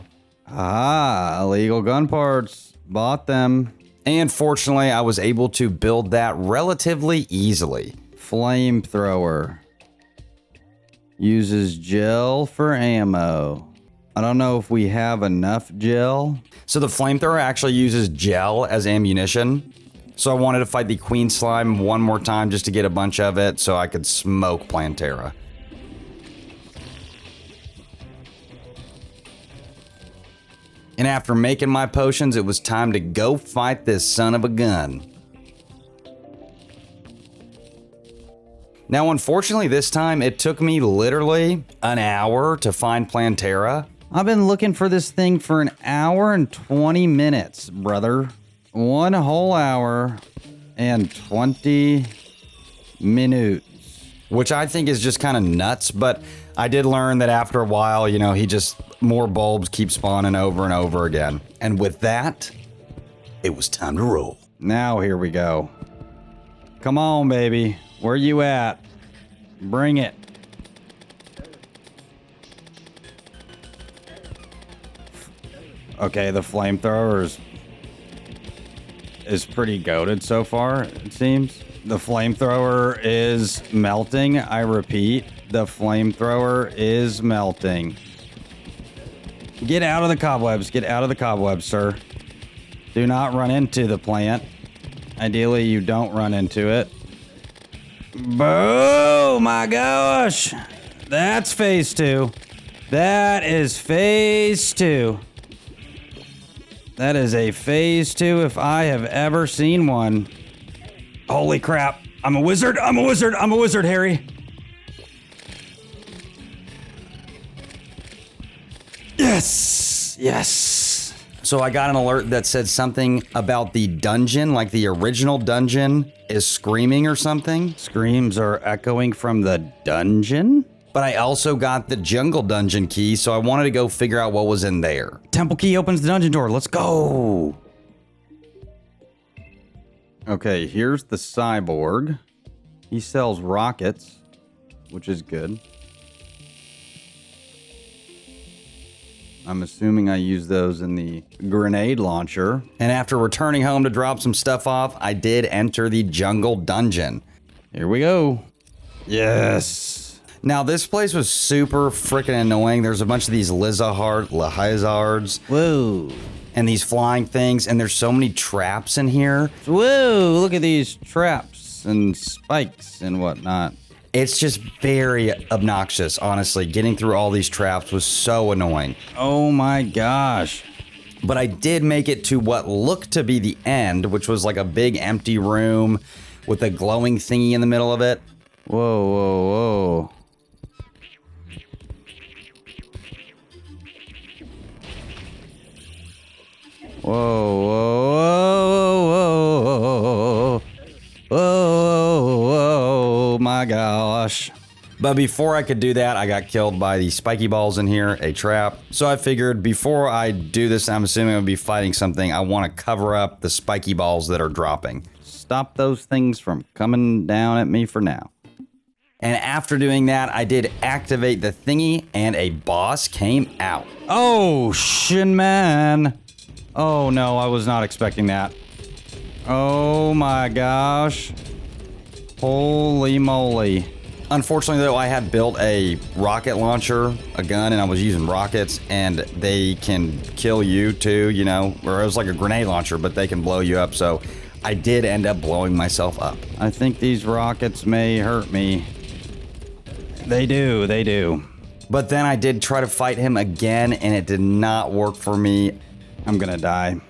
Ah, illegal gun parts. Bought them. And fortunately, I was able to build that relatively easily. Flamethrower. Uses gel for ammo. I don't know if we have enough gel. So the flamethrower actually uses gel as ammunition. So I wanted to fight the queen slime one more time just to get a bunch of it so I could smoke Plantera. And after making my potions, it was time to go fight this son of a gun. Now, unfortunately, this time it took me literally an hour to find Plantera. I've been looking for this thing for an hour and 20 minutes, brother. 1 whole hour and 20 minutes. Which I think is just kind of nuts, but I did learn that after a while, you know, more bulbs keep spawning over and over again. And with that, it was time to roll. Now here we go. Come on, baby. Where you at? Bring it. Okay, the flamethrower is pretty goated so far, it seems. The flamethrower is melting. I repeat, the flamethrower is melting. Get out of the cobwebs. Get out of the cobwebs, sir. Do not run into the plant. Ideally, you don't run into it. Oh my gosh! That's phase 2. That is phase 2. That is a phase 2 if I have ever seen one. Holy crap. I'm a wizard. I'm a wizard. I'm a wizard, Harry. Yes. Yes. So I got an alert that said something about the dungeon, like the original dungeon is screaming or something. Screams are echoing from the dungeon? But I also got the jungle dungeon key, so I wanted to go figure out what was in there. Temple key opens the dungeon door. Let's go. Okay, here's the cyborg. He sells rockets, which is good. I'm assuming I use those in the grenade launcher. And after returning home to drop some stuff off, I did enter the jungle dungeon. Here we go. Yes. Now, this place was super freaking annoying. There's a bunch of these lizards. Whoa. And these flying things, and there's so many traps in here. Whoa, look at these traps and spikes and whatnot. It's just very obnoxious, honestly. Getting through all these traps was so annoying. Oh my gosh. But I did make it to what looked to be the end, which was like a big empty room with a glowing thingy in the middle of it. Whoa, whoa, whoa. Whoa, whoa, whoa, whoa, whoa, whoa, my gosh. But before I could do that, I got killed by the spiky balls in here, a trap. So I figured before I do this, I'm assuming I'll be fighting something, I want to cover up the spiky balls that are dropping. Stop those things from coming down at me for now. And after doing that, I did activate the thingy and a boss came out. Oh, shin man. Oh no, I was not expecting that. Oh my gosh. Holy moly. Unfortunately, though, I had built a rocket launcher, a gun, and I was using rockets, and they can kill you too, you know, or it was like a grenade launcher, but they can blow you up. So I did end up blowing myself up. I think these rockets may hurt me. They do, they do. But then I did try to fight him again, and it did not work for me. I'm gonna die.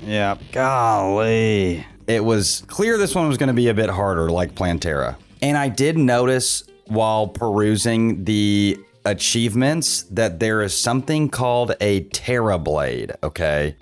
Yep, golly. It was clear this one was going to be a bit harder, like Plantera. And I did notice while perusing the achievements that there is something called a Terra Blade, okay?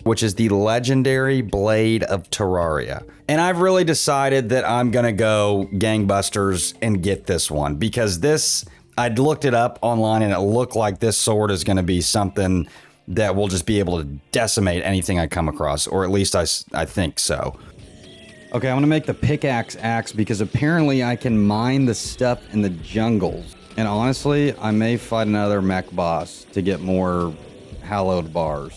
Which is the legendary blade of Terraria. And I've really decided that I'm going to go gangbusters and get this one because I'd looked it up online and it looked like this sword is going to be something that will just be able to decimate anything I come across, or at least I think so. Okay, I'm gonna make the pickaxe axe because apparently I can mine the stuff in the jungles. And honestly, I may fight another mech boss to get more hallowed bars.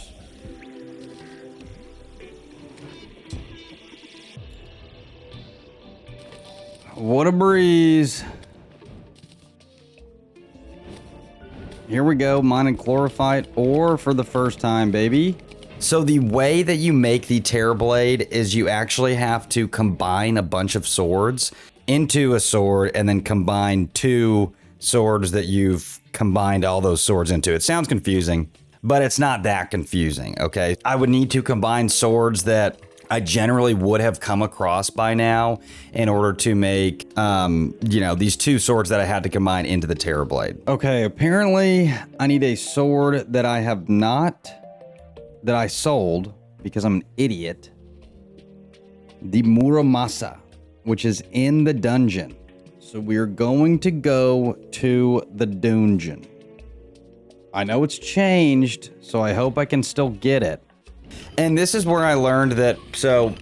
What a breeze. Here we go, mining chlorophyte ore for the first time, baby. So the way that you make the Terra Blade is you actually have to combine a bunch of swords into a sword and then combine two swords that you've combined all those swords into. It sounds confusing, but it's not that confusing, okay? I would need to combine swords that I generally would have come across by now in order to make, these two swords that I had to combine into the Terror Blade. Okay, apparently I need a sword that I have not, that I sold because I'm an idiot. The Muramasa, which is in the dungeon. So we're going to go to the dungeon. I know it's changed, so I hope I can still get it. And this is where I learned that, so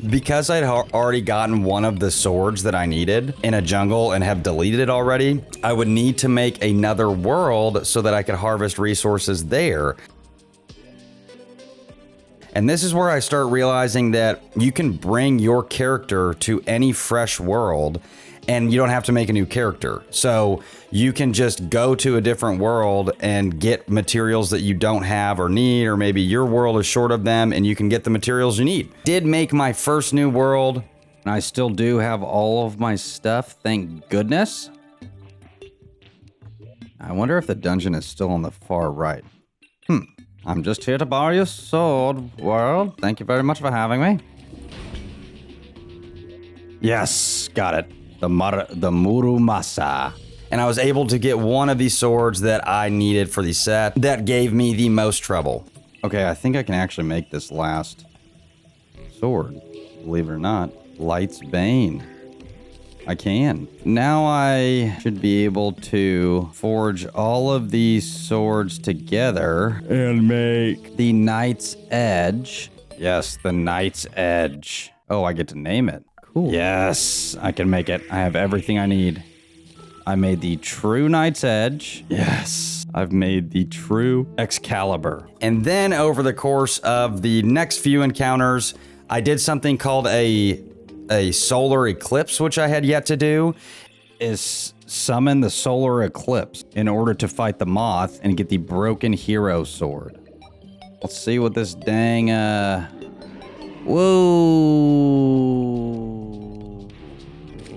because I'd already gotten one of the swords that I needed in a jungle and have deleted it already, I would need to make another world so that I could harvest resources there. And this is where I start realizing that you can bring your character to any fresh world and you don't have to make a new character. So you can just go to a different world and get materials that you don't have or need, or maybe your world is short of them and you can get the materials you need. Did make my first new world. And I still do have all of my stuff, thank goodness. I wonder if the dungeon is still on the far right. I'm just here to borrow your sword, world. Thank you very much for having me. Yes, got it. The Muramasa. And I was able to get one of these swords that I needed for the set that gave me the most trouble. Okay, I think I can actually make this last sword, believe it or not. Light's Bane. I can. Now I should be able to forge all of these swords together and make the Knight's Edge. Yes, the Knight's Edge. Oh, I get to name it. Cool. Yes, I can make it. I have everything I need. I made the true Knight's Edge. Yes. I've made the true Excalibur. And then over the course of the next few encounters, I did something called a solar eclipse, which I had yet to do. Is summon the solar eclipse in order to fight the moth and get the broken hero sword. Let's see what this dang, whoa.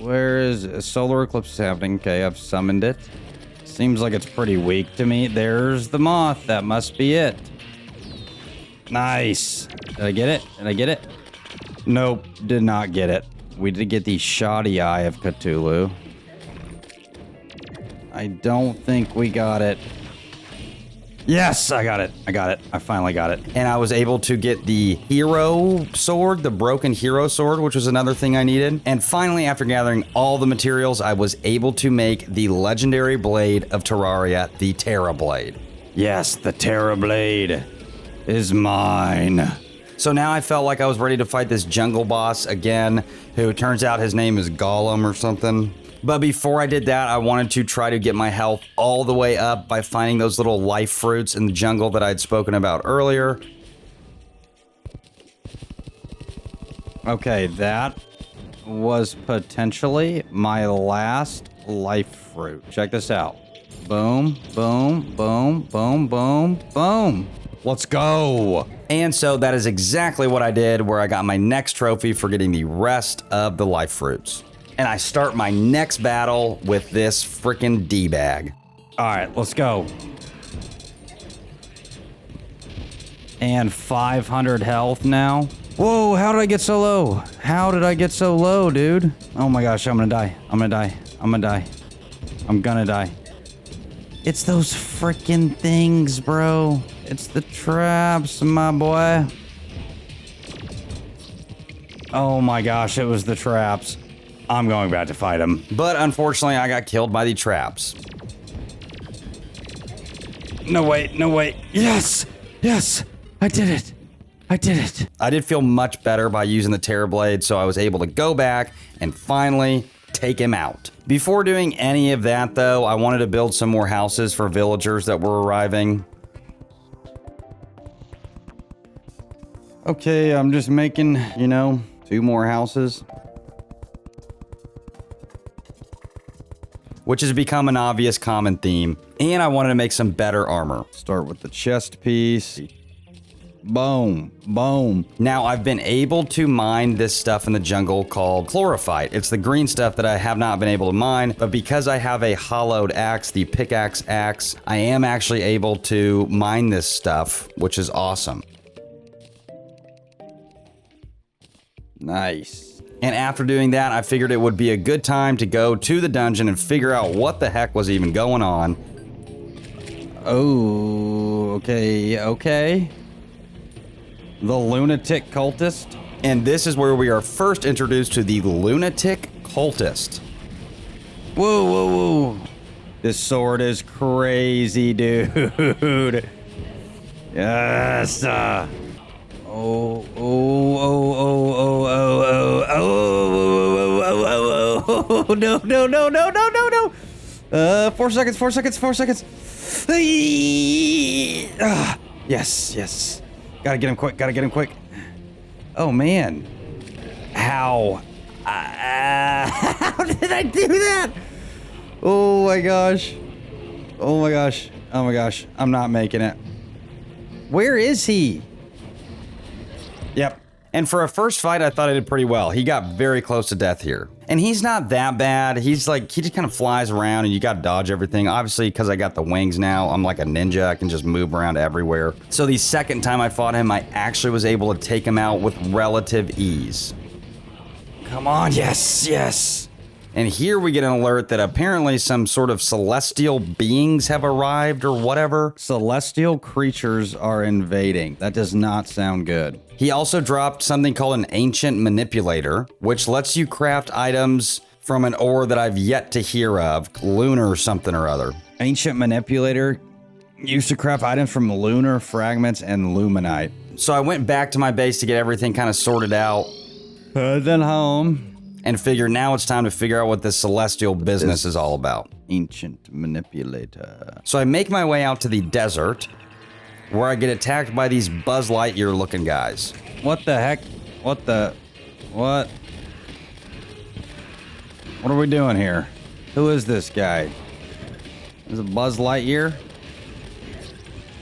Where is a solar eclipse happening? Okay, I've summoned it. Seems like it's pretty weak to me. There's the moth. That must be it. Nice. Did I get it? Did I get it? Nope, did not get it. We did get the shoddy eye of Cthulhu. I don't think we got it. Yes, I got it. I got it. I finally got it. And I was able to get the hero sword, the broken hero sword, which was another thing I needed. And finally, after gathering all the materials, I was able to make the legendary blade of Terraria, the Terra Blade. Yes, the Terra Blade is mine. So now I felt like I was ready to fight this jungle boss again, who turns out his name is Gollum or something. But before I did that, I wanted to try to get my health all the way up by finding those little life fruits in the jungle that I'd spoken about earlier. Okay, that was potentially my last life fruit. Check this out. Boom, boom, boom, boom, boom, boom. Let's go. And so that is exactly what I did, where I got my next trophy for getting the rest of the life fruits. And I start my next battle with this freaking D-bag. All right, let's go. And 500 health now. Whoa, how did I get so low? How did I get so low, dude? Oh my gosh, I'm gonna die. I'm gonna die. I'm gonna die. I'm gonna die. It's those freaking things, bro. It's the traps, my boy. Oh my gosh, it was the traps. I'm going back to fight him. But unfortunately, I got killed by the traps. No way, no way. Yes, yes, I did it. I did it. I did feel much better by using the Terror Blade, so I was able to go back and finally take him out. Before doing any of that, though, I wanted to build some more houses for villagers that were arriving. Okay, I'm just making, 2 more houses. Which has become an obvious common theme. And I wanted to make some better armor. Start with the chest piece. Boom, boom. Now, I've been able to mine this stuff in the jungle called chlorophyte. It's the green stuff that I have not been able to mine, but because I have a hollowed axe, the pickaxe axe, I am actually able to mine this stuff, which is awesome. Nice. And after doing that, I figured it would be a good time to go to the dungeon and figure out what the heck was even going on. Oh, okay. The lunatic cultist. And this is where we are first introduced to the lunatic cultist. Whoa. This sword is crazy, dude. Yes. Oh, no. 4 seconds. Yes. Gotta get him quick. Oh, man. How? How did I do that? Oh my gosh. I'm not making it. Where is he? Yep. And for a first fight, I thought I did pretty well. He got very close to death here. And he's not that bad. He's like, he just kind of flies around and you got to dodge everything. Obviously, because I got the wings now, I'm like a ninja. I can just move around everywhere. So the second time I fought him, I actually was able to take him out with relative ease. Come on, yes. And here we get an alert that apparently some sort of celestial beings have arrived or whatever. Celestial creatures are invading. That does not sound good. He also dropped something called an ancient manipulator, which lets you craft items from an ore that I've yet to hear of, lunar something or other. Ancient manipulator used to craft items from lunar fragments and luminite. So I went back to my base to get everything kind of sorted out. Then home. And figure now it's time to figure out what this celestial business is all about. Ancient manipulator. So I make my way out to the desert, where I get attacked by these Buzz Lightyear looking guys. What the heck? What? What are we doing here? Who is this guy? Is it Buzz Lightyear?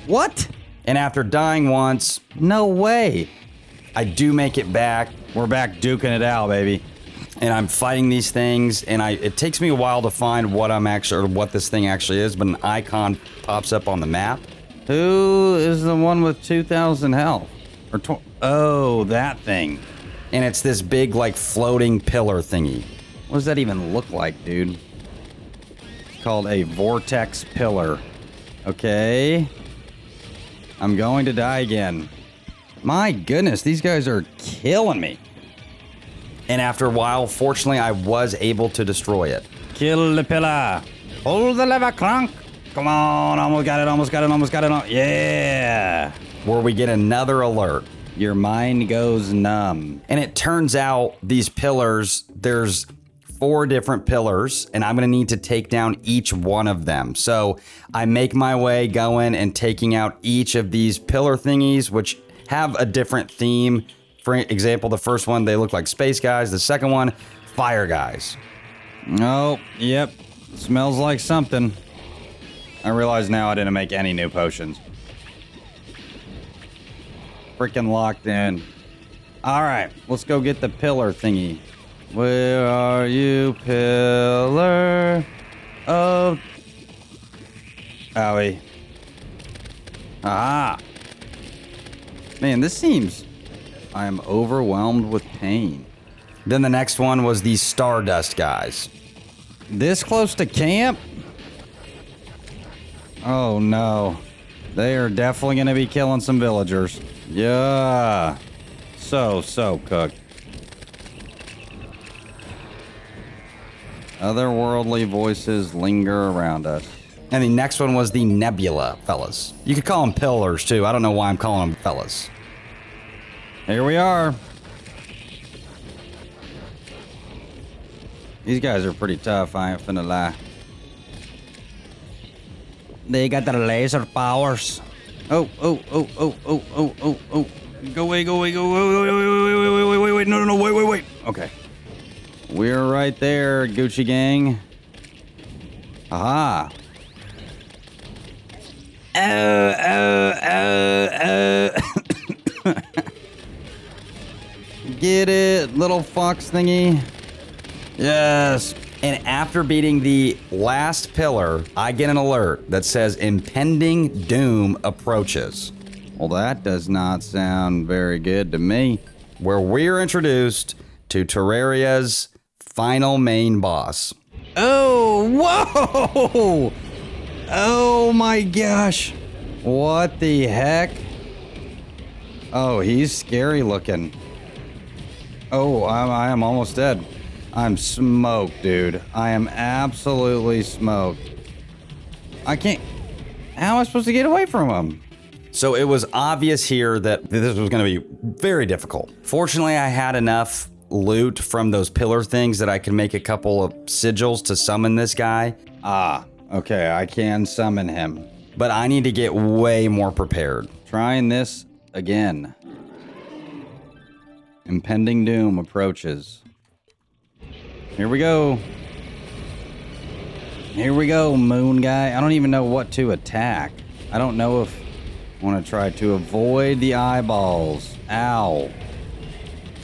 What? And after dying once, No way. I do make it back. We're back duking it out, baby. And I'm fighting these things, and it takes me a while to find what this thing actually is, but an icon pops up on the map. Who is the one with 2,000 health? Oh, that thing. And it's this big, like, floating pillar thingy. What does that even look like, dude? It's called a vortex pillar. Okay. I'm going to die again. My goodness, these guys are killing me. And after a while, fortunately, I was able to destroy it. Kill the pillar. Hold the lever, Clunk. Come on, almost got it. Yeah. Where we get another alert. Your mind goes numb. And it turns out these pillars, there's 4 different pillars, and I'm going to need to take down each one of them. So I make my way going and taking out each of these pillar thingies, which have a different theme. For example, the first one, they look like space guys. The second one, fire guys. Oh, yep. Smells like something. I realize now I didn't make any new potions. Freaking locked in. All right, let's go get the pillar thingy. Where are you, pillar of... Owie. Ah. Man, this seems... I am overwhelmed with pain. Then the next one was the Stardust guys. This close to camp? Oh no. They are definitely going to be killing some villagers. Yeah. So cooked. Otherworldly voices linger around us. And the next one was the Nebula fellas. You could call them pillars too. I don't know why I'm calling them fellas. Here we are. These guys are pretty tough, I ain't finna lie. They got the laser powers. Oh. Go away. No, wait. Okay. We're right there, Gucci gang. Aha. Get it, little fox thingy. Yes. And after beating the last pillar, I get an alert that says impending doom approaches. Well, that does not sound very good to me. where we're introduced to Terraria's final main boss. Oh, whoa! Oh my gosh. What the heck? Oh, he's scary looking. Oh, I am almost dead. I'm smoked, dude. I am absolutely smoked. I can't... How am I supposed to get away from him? So it was obvious here that this was going to be very difficult. Fortunately, I had enough loot from those pillar things that I could make a couple of sigils to summon this guy. Ah, okay, I can summon him. But I need to get way more prepared. Trying this again. Impending doom approaches. Here we go. Here we go, moon guy. I don't even know what to attack. I don't know if I want to try to avoid the eyeballs. Ow.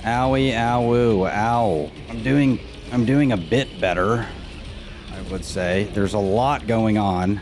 Owie, ow, ow. I'm doing a bit better, I would say. There's a lot going on.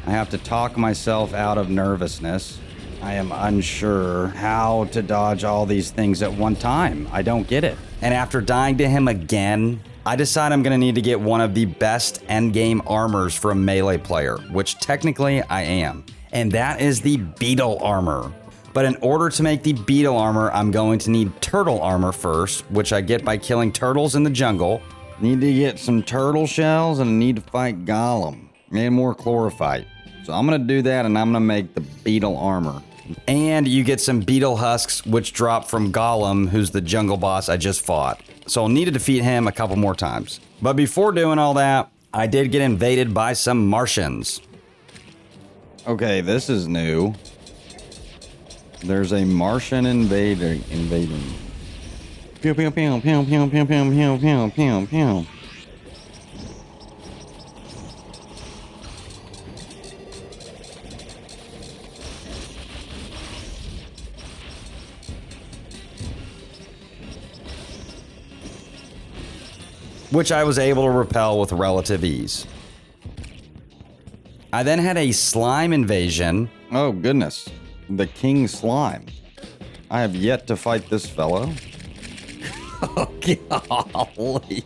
I have to talk myself out of nervousness. I am unsure how to dodge all these things at one time. I don't get it. And after dying to him again, I decide I'm going to need to get one of the best endgame armors for a melee player, which technically I am. And that is the beetle armor. But in order to make the beetle armor, I'm going to need turtle armor first, which I get by killing turtles in the jungle. Need to get some turtle shells and I need to fight Gollum and more chlorophyte. So I'm going to do that and I'm going to make the beetle armor. And you get some beetle husks, which drop from Gollum, who's the jungle boss I just fought. So I'll need to defeat him a couple more times. But before doing all that, I did get invaded by some Martians. Okay, this is new. There's a Martian invading. Pew pew pew pew pew pew pew pew pew pew pew. Which I was able to repel with relative ease. I then had a slime invasion. Oh goodness, the king slime. I have yet to fight this fellow. Oh golly.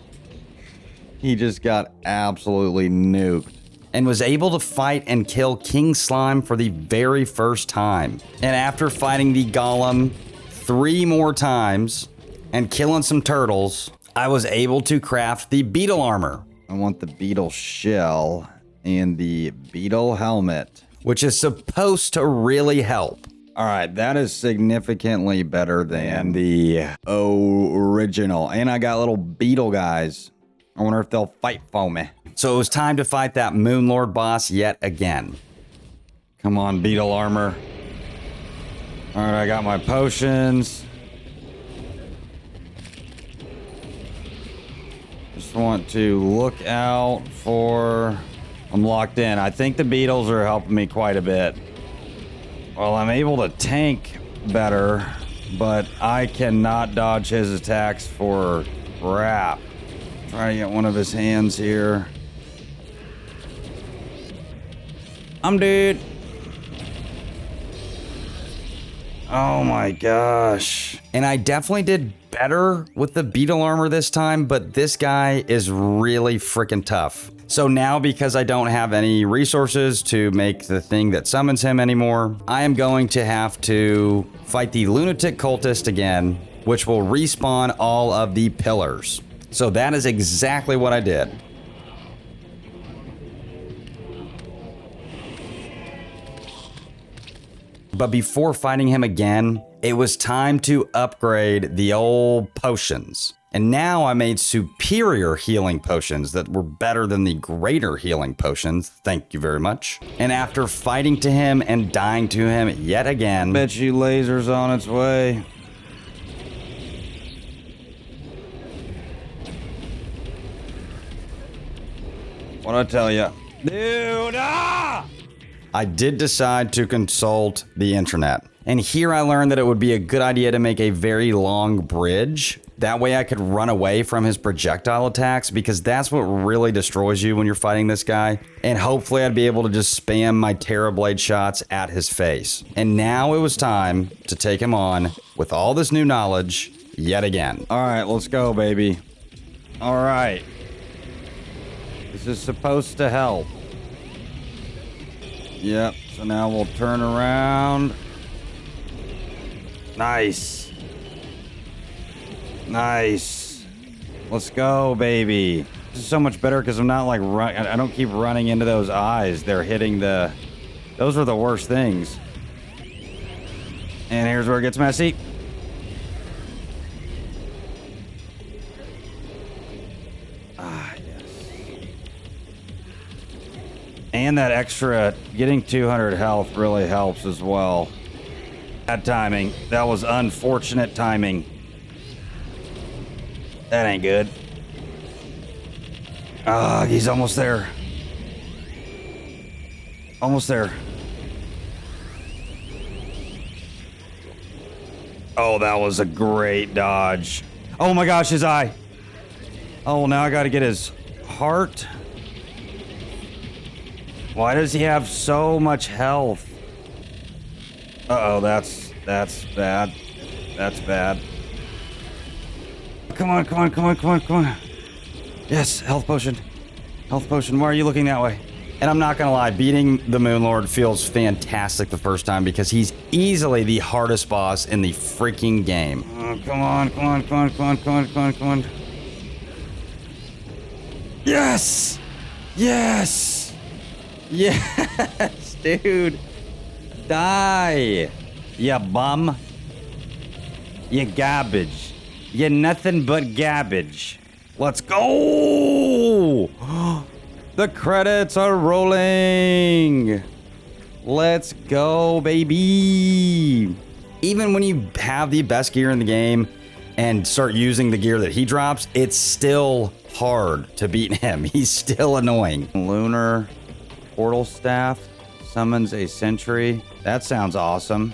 He just got absolutely nuked. And was able to fight and kill King Slime for the very first time. And after fighting the Golem 3 more times and killing some turtles, I was able to craft the beetle armor. I want the beetle shell and the beetle helmet, which is supposed to really help. All right, that is significantly better than the original. And I got little beetle guys. I wonder if they'll fight for me. So it was time to fight that Moon Lord boss yet again. Come on, beetle armor. All right, I got my potions. Just want to look out for... I'm locked in. I think the beetles are helping me quite a bit. Well, I'm able to tank better, but I cannot dodge his attacks for crap. Try to get one of his hands here. I'm dead. Oh my gosh. And I definitely did better with the beetle armor this time, but this guy is really freaking tough. So now, because I don't have any resources to make the thing that summons him anymore, I am going to have to fight the lunatic cultist again, which will respawn all of the pillars. So that is exactly what I did. But before fighting him again, it was time to upgrade the old potions. And now I made superior healing potions that were better than the greater healing potions. Thank you very much. And after fighting to him and dying to him yet again... Bet you laser's on its way. What'd I tell ya? Dude, I did decide to consult the internet. And here I learned that it would be a good idea to make a very long bridge That way I could run away from his projectile attacks, because that's what really destroys you when you're fighting this guy. And hopefully I'd be able to just spam my Terra Blade shots at his face. And now it was time to take him on with all this new knowledge yet again. All right, let's go, baby. All right. This is supposed to help. Yep, so now we'll turn around. Nice. Nice. Let's go, baby. This is so much better because I'm not like I don't keep running into those eyes. They're hitting the... Those are the worst things. And here's where it gets messy. Ah, yes. And that extra, getting 200 health really helps as well. Bad timing. That was unfortunate timing. That ain't good. Ah, he's almost there. Almost there. Oh, that was a great dodge. Oh my gosh, his eye. Oh, now I gotta get his heart. Why does he have so much health? Uh-oh, that's bad. That's bad. Come on, come on, come on, come on, come on. Yes, health potion. Health potion. Why are you looking that way? And I'm not gonna lie, beating the Moon Lord feels fantastic the first time, because he's easily the hardest boss in the freaking game. Oh, come on, come on, come on, come on, come on, come on, come on. Yes! Yes! Yes, dude. Die. You bum. You garbage. You're nothing but garbage. Let's go! The credits are rolling. Let's go, baby. Even when you have the best gear in the game and start using the gear that he drops, it's still hard to beat him. He's still annoying. Lunar portal staff summons a sentry. That sounds awesome.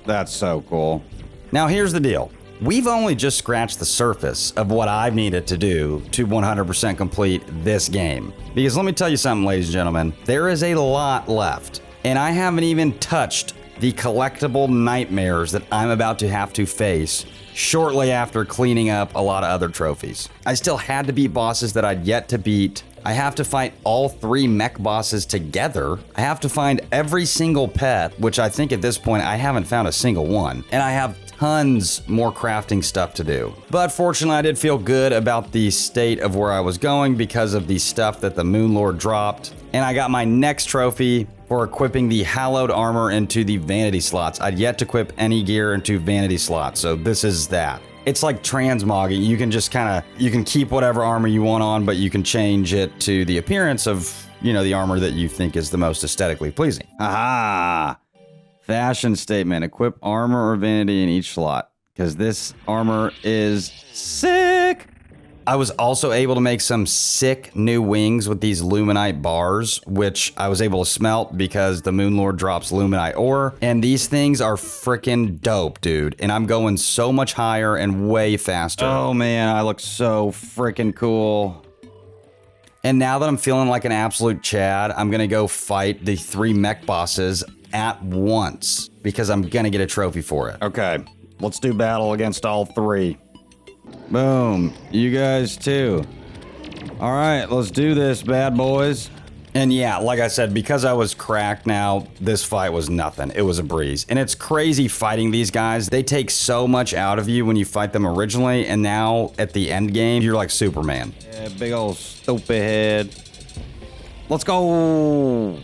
That's so cool. Now here's the deal. We've only just scratched the surface of what I've needed to do to 100% complete this game. Because let me tell you something, ladies and gentlemen, there is a lot left. And I haven't even touched the collectible nightmares that I'm about to have to face shortly after cleaning up a lot of other trophies. I still had to beat bosses that I'd yet to beat. I have to fight all 3 mech bosses together. I have to find every single pet, which I think at this point I haven't found a single one. And I have tons more crafting stuff to do. But fortunately, I did feel good about the state of where I was going because of the stuff that the Moon Lord dropped. And I got my next trophy for equipping the hallowed armor into the vanity slots. I'd yet to equip any gear into vanity slots, so this is that. It's like transmogging. You can just you can keep whatever armor you want on, but you can change it to the appearance of, you know, the armor that you think is the most aesthetically pleasing. Aha! Fashion statement. Equip armor or vanity in each slot, because this armor is sick. I was also able to make some sick new wings with these luminite bars, which I was able to smelt because the Moon Lord drops luminite ore. And these things are freaking dope, dude. And I'm going so much higher and way faster. Oh man, I look so freaking cool. And now that I'm feeling like an absolute Chad, I'm gonna go fight the 3 mech bosses at once because I'm gonna get a trophy for it. Okay, let's do battle against all 3. Boom. You guys too. All right, let's do this, bad boys. And yeah, like I said, because I was cracked now, this fight was nothing. It was a breeze. And it's crazy fighting these guys. They take so much out of you when you fight them originally, and now at the end game, you're like Superman. Yeah, big old stupid head. Let's go.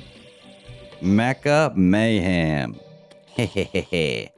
Mecha Mayhem. Hehehe.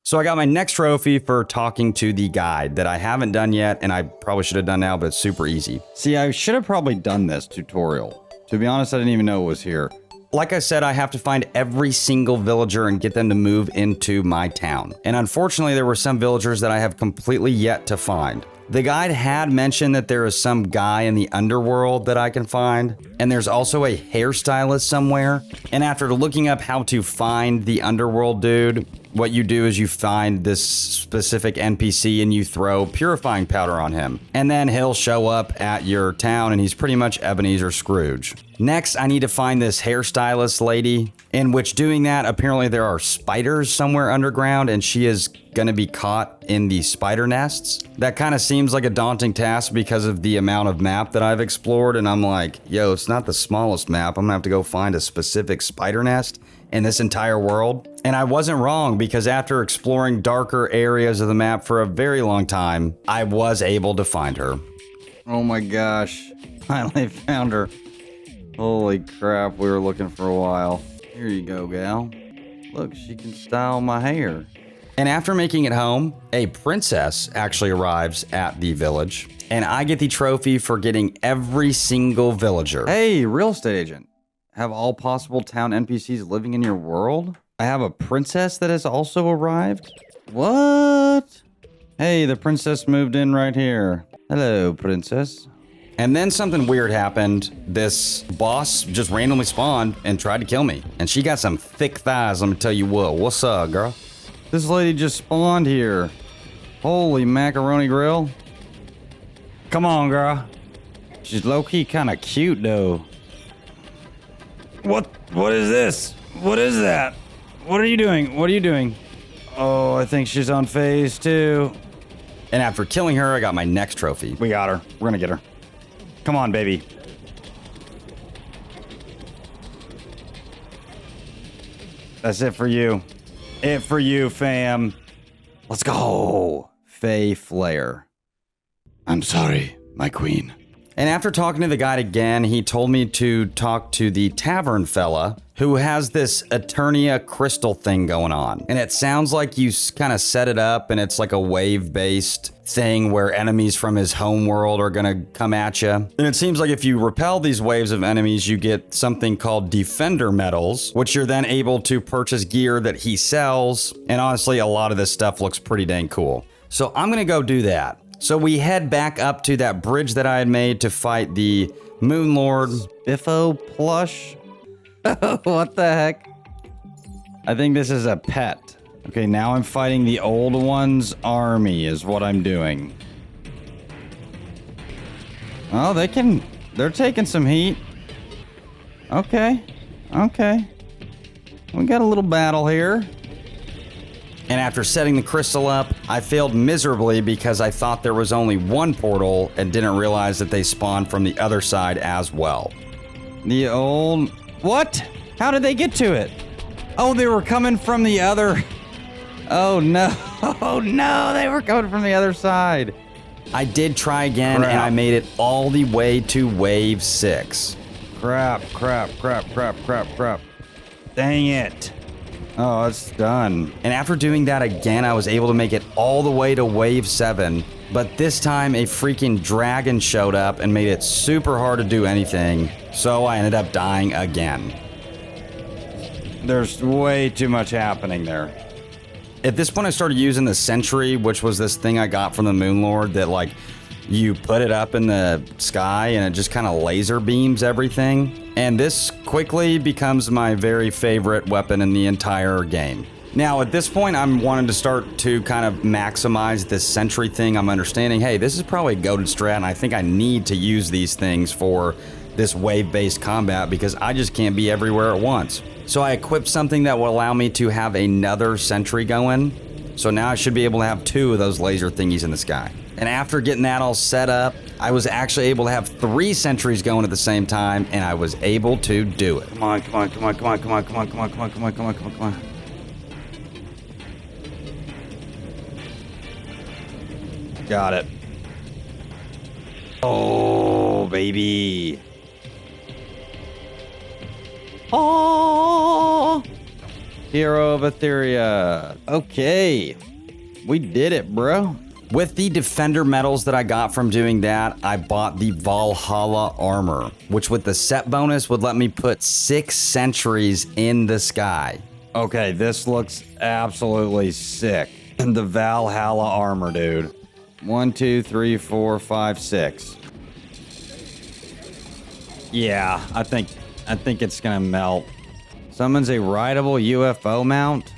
So I got my next trophy for talking to the guide that I haven't done yet, and I probably should have done now, but it's super easy. See, I should have probably done this tutorial. To be honest, I didn't even know it was here. Like I said, I have to find every single villager and get them to move into my town. And unfortunately, there were some villagers that I have completely yet to find. The guide had mentioned that there is some guy in the underworld that I can find, and there's also a hairstylist somewhere. And after looking up how to find the underworld dude, what you do is you find this specific NPC and you throw purifying powder on him. And then he'll show up at your town and he's pretty much Ebenezer Scrooge. Next, I need to find this hairstylist lady, in which doing that, apparently there are spiders somewhere underground and she is gonna be caught in the spider nests. That kind of seems like a daunting task because of the amount of map that I've explored, and I'm like, yo, it's not the smallest map. I'm gonna have to go find a specific spider nest in this entire world. And I wasn't wrong, because after exploring darker areas of the map for a very long time, I was able to find her. Oh my gosh. Finally found her. Holy crap, we were looking for a while. Here you go, gal. Look, she can style my hair. And after making it home, a princess actually arrives at the village, and I get the trophy for getting every single villager. Hey, real estate agent. Have all possible town NPCs living in your world? I have a princess that has also arrived? What? Hey, the princess moved in right here. Hello, princess. And then something weird happened. This boss just randomly spawned and tried to kill me. And she got some thick thighs, let me tell you what. What's up, girl? This lady just spawned here. Holy macaroni grill. Come on, girl. She's low-key kind of cute, though. What is this? What is that? What are you doing? What are you doing? Oh, I think she's on phase 2. And after killing her, I got my next trophy. We got her. We're gonna get her. Come on, baby. That's it for you. It for you, fam. Let's go. Faye Flair. I'm sorry, my queen. And after talking to the guide again, he told me to talk to the tavern fella who has this Eternia crystal thing going on. And it sounds like you kind of set it up and it's like a wave-based thing where enemies from his home world are gonna come at you. And it seems like if you repel these waves of enemies, you get something called defender medals, which you're then able to purchase gear that he sells. And honestly, a lot of this stuff looks pretty dang cool. So I'm gonna go do that. So we head back up to that bridge that I had made to fight the Moon Lord. Biffo plush? What the heck? I think this is a pet. Okay, now I'm fighting the old one's army is what I'm doing. Oh, they're taking some heat. Okay. We got a little battle here. And after setting the crystal up, I failed miserably because I thought there was only one portal and didn't realize that they spawned from the other side as well. The old... What? How did they get to it? Oh, they were coming from the other... Oh, no. Oh, no, they were coming from the other side. I did try again, and I made it all the way to wave 6. Crap. Dang it. Oh, it's done. And after doing that again, I was able to make it all the way to wave 7. But this time, a freaking dragon showed up and made it super hard to do anything. So I ended up dying again. There's way too much happening there. At this point, I started using the Sentry, which was this thing I got from the Moon Lord that, like, you put it up in the sky and it just kind of laser beams everything. And this quickly becomes my very favorite weapon in the entire game. Now, at this point, I'm wanting to start to kind of maximize this Sentry thing. I'm understanding, hey, this is probably a goated strat, and I think I need to use these things for this wave-based combat because I just can't be everywhere at once. So I equipped something that will allow me to have another Sentry going. So now I should be able to have 2 of those laser thingies in the sky. And after getting that all set up, I was actually able to have 3 sentries going at the same time, and I was able to do it. Come on. Got it. Oh, baby. Oh, hero of Etheria. Okay, we did it, bro. With the defender medals that I got from doing that, I bought the Valhalla armor, which with the set bonus would let me put 6 sentries in the sky. Okay, this looks absolutely sick. The Valhalla armor, dude. 1, 2, 3, 4, 5, 6. Yeah, I think it's gonna melt. Summons a rideable UFO mount.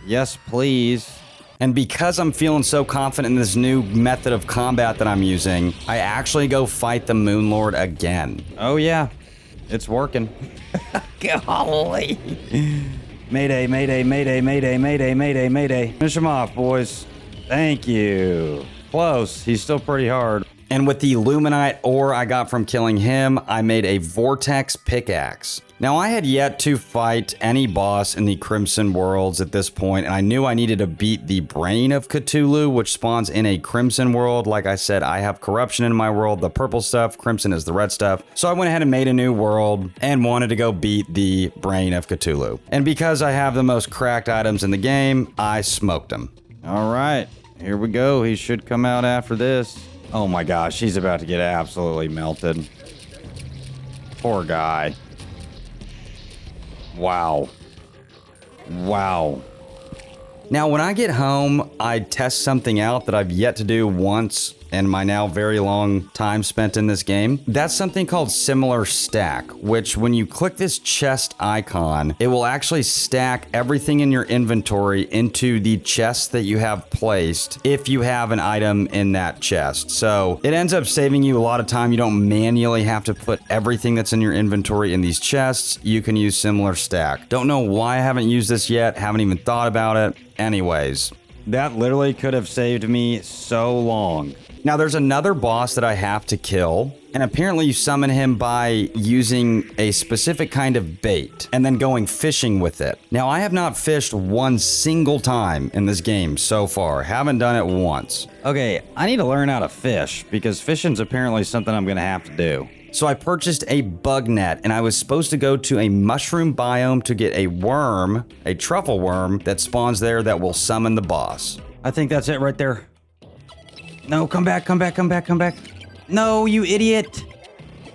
Yes, please. And because I'm feeling so confident in this new method of combat that I'm using, I actually go fight the Moon Lord again. Oh yeah, it's working. Golly. Mayday, mayday, mayday, mayday, mayday, mayday, mayday. Finish him off, boys. Thank you. Close. He's still pretty hard. And with the Luminite ore I got from killing him, I made a Vortex pickaxe. Now, I had yet to fight any boss in the Crimson Worlds at this point, and I knew I needed to beat the Brain of Cthulhu, which spawns in a Crimson World. Like I said, I have corruption in my world, the purple stuff, Crimson is the red stuff. So I went ahead and made a new world and wanted to go beat the Brain of Cthulhu. And because I have the most cracked items in the game, I smoked him. All right, here we go. He should come out after this. Oh my gosh, he's about to get absolutely melted. Poor guy. Wow. Wow. Now, when I get home, I test something out that I've yet to do once in my now very long time spent in this game. That's something called Similar Stack, which when you click this chest icon, it will actually stack everything in your inventory into the chest that you have placed if you have an item in that chest. So it ends up saving you a lot of time. You don't manually have to put everything that's in your inventory in these chests. You can use Similar Stack. Don't know why I haven't used this yet. Haven't even thought about it. Anyways, that literally could have saved me so long. Now, there's another boss that I have to kill, and apparently you summon him by using a specific kind of bait and then going fishing with it. Now, I have not fished one single time in this game so far. Haven't done it once. Okay, I need to learn how to fish because fishing's apparently something I'm gonna have to do. So I purchased a bug net, and I was supposed to go to a mushroom biome to get a worm, a truffle worm, that spawns there that will summon the boss. I think that's it right there. No, come back, come back, come back, come back. No, you idiot.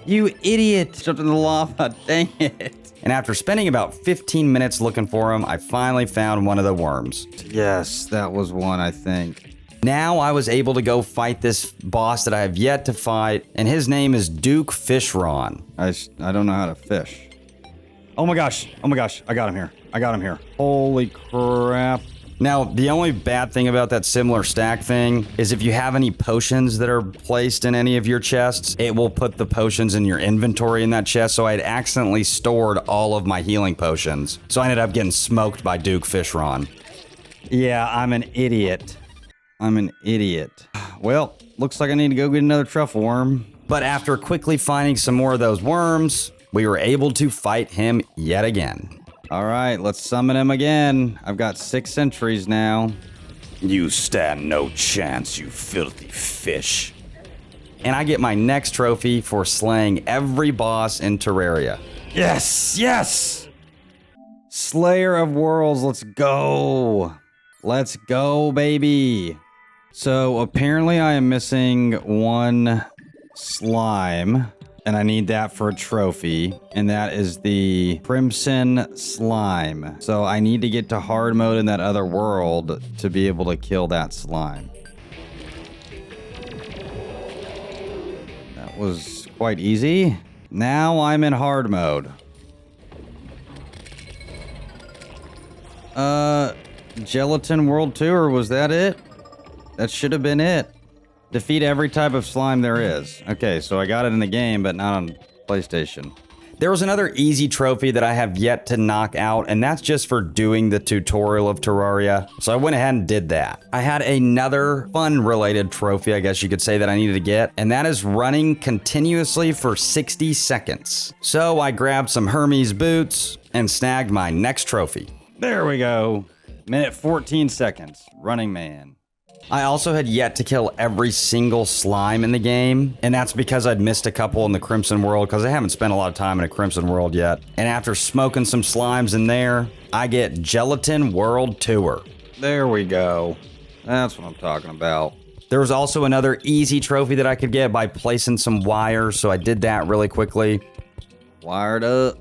You idiot. Jumped in the lava, dang it. And after spending about 15 minutes looking for him, I finally found one of the worms. Yes, that was one, I think. Now I was able to go fight this boss that I have yet to fight, and his name is Duke Fishron. I don't know how to fish. Oh my gosh, I got him here. I got him here. Holy crap. Now, the only bad thing about that Similar Stack thing is if you have any potions that are placed in any of your chests, it will put the potions in your inventory in that chest, so I had accidentally stored all of my healing potions. So I ended up getting smoked by Duke Fishron. Yeah, I'm an idiot. I'm an idiot. Well, looks like I need to go get another truffle worm. But after quickly finding some more of those worms, we were able to fight him yet again. All right, let's summon him again. I've got 6 sentries now. You stand no chance, you filthy fish. And I get my next trophy for slaying every boss in Terraria. Yes, yes! Slayer of Worlds, let's go. Let's go, baby. So apparently I am missing one slime. And I need that for a trophy, and that is the Crimson Slime. So I need to get to hard mode in that other world to be able to kill that slime. That was quite easy. Now I'm in hard mode. Gelatin World Tour, was that it? That should have been it. Defeat every type of slime there is. Okay, so I got it in the game, but not on PlayStation. There was another easy trophy that I have yet to knock out, and that's just for doing the tutorial of Terraria. So I went ahead and did that. I had another fun-related trophy, I guess you could say, that I needed to get, and that is running continuously for 60 seconds. So I grabbed some Hermes boots and snagged my next trophy. There we go. Minute 14 seconds. Running Man. I also had yet to kill every single slime in the game, and that's because I'd missed a couple in the Crimson World because I haven't spent a lot of time in a Crimson World yet. And after smoking some slimes in there, I get Gelatin World Tour. There we go. That's what I'm talking about. There was also another easy trophy that I could get by placing some wires, so I did that really quickly. Wired up.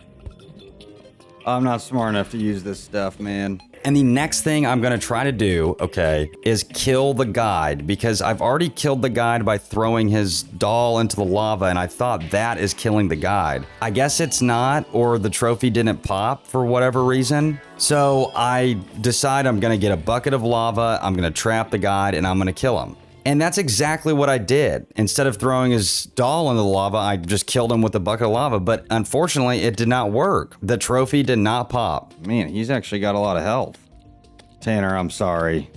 I'm not smart enough to use this stuff, man. And the next thing I'm going to try to do, okay, is kill the guide, because I've already killed the guide by throwing his doll into the lava, and I thought that is killing the guide. I guess it's not, or the trophy didn't pop for whatever reason. So I decide I'm going to get a bucket of lava, I'm going to trap the guide, and I'm going to kill him. And that's exactly what I did. Instead of throwing his doll into the lava, I just killed him with a bucket of lava. But unfortunately, it did not work. The trophy did not pop. Man, he's actually got a lot of health. Tanner, I'm sorry.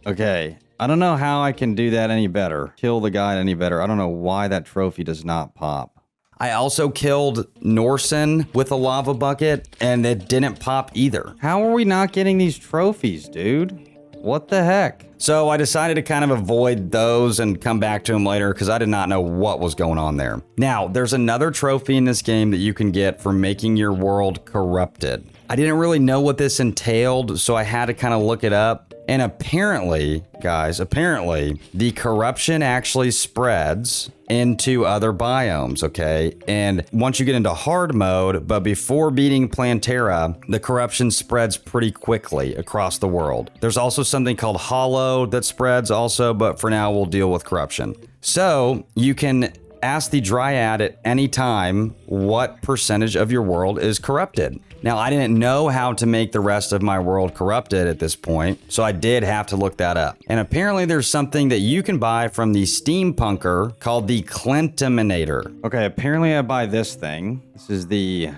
Okay, I don't know how I can do that any better. Kill the guy any better. I don't know why that trophy does not pop. I also killed Norsen with a lava bucket, and it didn't pop either. How are we not getting these trophies, dude? What the heck? So I decided to kind of avoid those and come back to them later because I did not know what was going on there. Now, there's another trophy in this game that you can get for making your world corrupted. I didn't really know what this entailed, so I had to kind of look it up. And apparently, guys, the corruption actually spreads into other biomes, okay? And once you get into hard mode, but before beating Plantera, the corruption spreads pretty quickly across the world. There's also something called Hollow that spreads also, but for now we'll deal with corruption. So you can ask the Dryad at any time what percentage of your world is corrupted. Now, I didn't know how to make the rest of my world corrupted at this point, so I did have to look that up. And apparently there's something that you can buy from the steampunker called the Clentaminator. Okay, apparently I buy this thing. This is the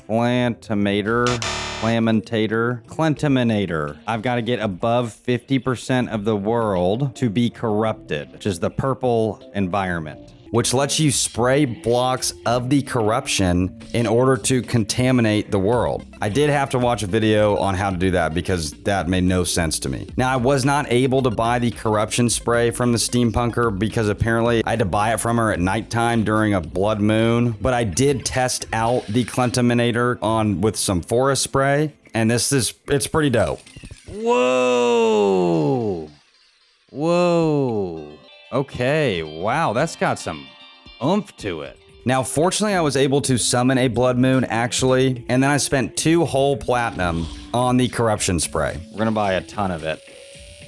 Clentaminator. I've got to get above 50% of the world to be corrupted, which is the purple environment, which lets you spray blocks of the corruption in order to contaminate the world. I did have to watch a video on how to do that because that made no sense to me. Now, I was not able to buy the corruption spray from the steampunker because apparently I had to buy it from her at nighttime during a blood moon, but I did test out the Clentaminator with some forest spray, and it's pretty dope. Whoa! Okay, wow, that's got some oomph to it. Now, fortunately, I was able to summon a blood moon, actually, and then I spent 2 whole platinum on the corruption spray. We're gonna buy a ton of it,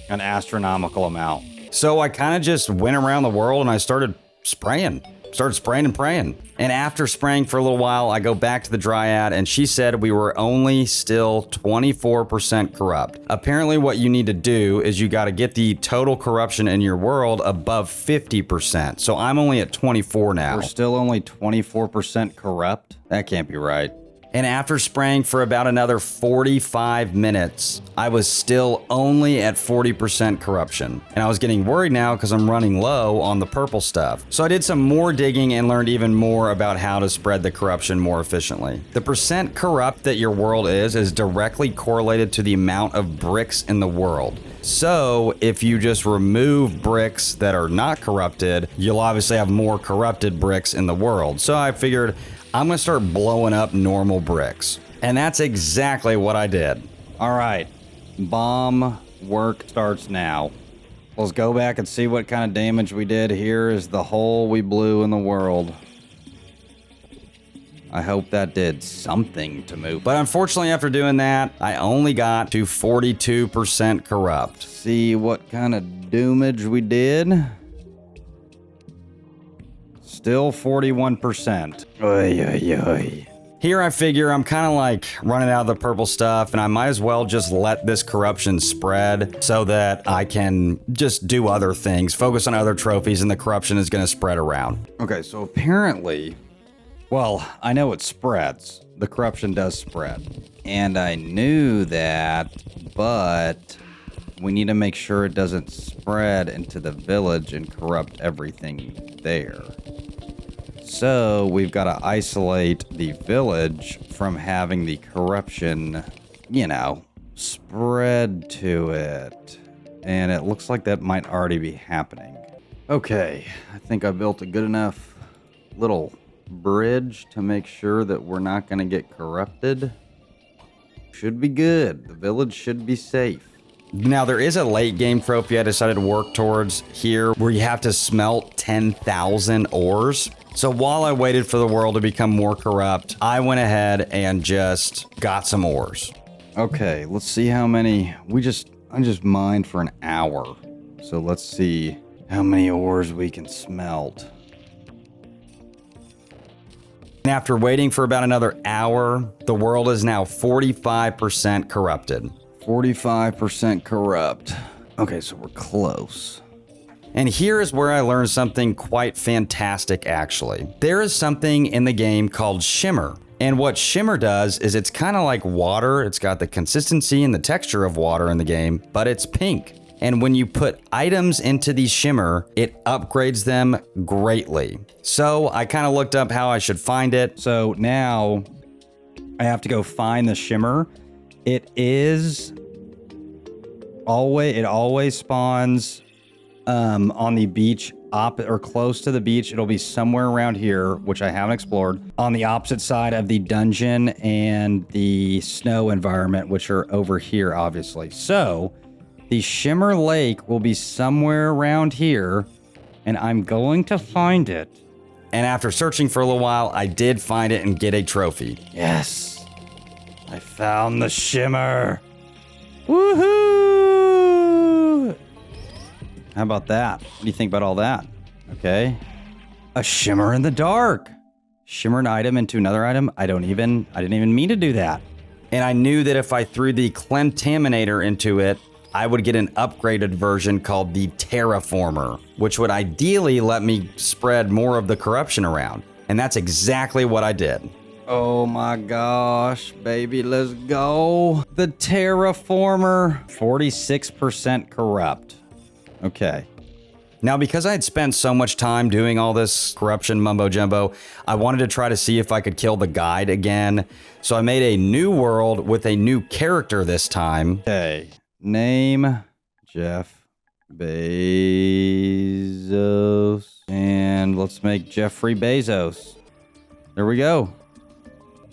an astronomical amount. So I kind of just went around the world and I started spraying and praying. And after spraying for a little while, I go back to the Dryad and she said we were only still 24% corrupt. Apparently what you need to do is you got to get the total corruption in your world above 50%. So I'm only at 24 now. We're still only 24% corrupt? That can't be right. And after spraying for about another 45 minutes, I was still only at 40% corruption. And I was getting worried now because I'm running low on the purple stuff. So I did some more digging and learned even more about how to spread the corruption more efficiently. The percent corrupt that your world is directly correlated to the amount of bricks in the world. So if you just remove bricks that are not corrupted, you'll obviously have more corrupted bricks in the world. So I figured I'm gonna start blowing up normal bricks. And that's exactly what I did. All right, bomb work starts now. Let's go back and see what kind of damage we did. Here is the hole we blew in the world. I hope that did something to move. But unfortunately, after doing that, I only got to 42% corrupt. See what kind of doomage we did. Still 41%. Oy, oy, oy. Here I figure I'm kind of like running out of the purple stuff and I might as well just let this corruption spread so that I can just do other things, focus on other trophies, and the corruption is going to spread around. Okay, so apparently, well, I know it spreads. The corruption does spread. And I knew that, but we need to make sure it doesn't spread into the village and corrupt everything there. So we've got to isolate the village from having the corruption, spread to it. And it looks like that might already be happening. Okay, I think I built a good enough little bridge to make sure that we're not going to get corrupted. Should be good. The village should be safe. Now, there is a late game trophy I decided to work towards here where you have to smelt 10,000 ores. So while I waited for the world to become more corrupt, I went ahead and just got some ores. Okay, let's see how many. I just mined for an hour. So let's see how many ores we can smelt. And after waiting for about another hour, the world is now 45% corrupted. 45% corrupt. Okay, so we're close. And here is where I learned something quite fantastic, actually. There is something in the game called shimmer. And what shimmer does is it's kind of like water. It's got the consistency and the texture of water in the game, but it's pink. And when you put items into the shimmer, it upgrades them greatly. So I kind of looked up how I should find it. So now I have to go find the shimmer. It always spawns on the beach or close to the beach. It'll be somewhere around here, which I haven't explored, on the opposite side of the dungeon and the snow environment, which are over here, obviously. So the Shimmer Lake will be somewhere around here, and I'm going to find it. And after searching for a little while, I did find it and get a trophy. Yes, I found the shimmer. Woohoo! How about that? What do you think about all that? Okay. A shimmer in the dark. Shimmer an item into another item. I didn't even mean to do that. And I knew that if I threw the Clentaminator into it, I would get an upgraded version called the Terraformer, which would ideally let me spread more of the corruption around. And that's exactly what I did. Oh my gosh, baby, let's go. The Terraformer, 46% corrupt. Okay. Now, because I had spent so much time doing all this corruption mumbo jumbo, I wanted to try to see if I could kill the guide again. So I made a new world with a new character this time. Okay. Name Jeff Bezos. And let's make Jeffrey Bezos. There we go.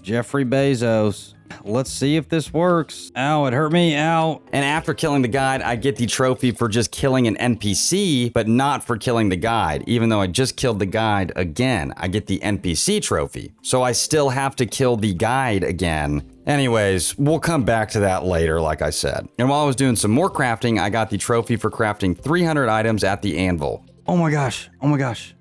Jeffrey Bezos. Let's see if this works. Ow, it hurt me. Ow. And after killing the guide, I get the trophy for just killing an NPC, but not for killing the guide. Even though I just killed the guide again, I get the NPC trophy. So I still have to kill the guide again. Anyways, we'll come back to that later, like I said. And while I was doing some more crafting, I got the trophy for crafting 300 items at the anvil. Oh my gosh. Oh my gosh.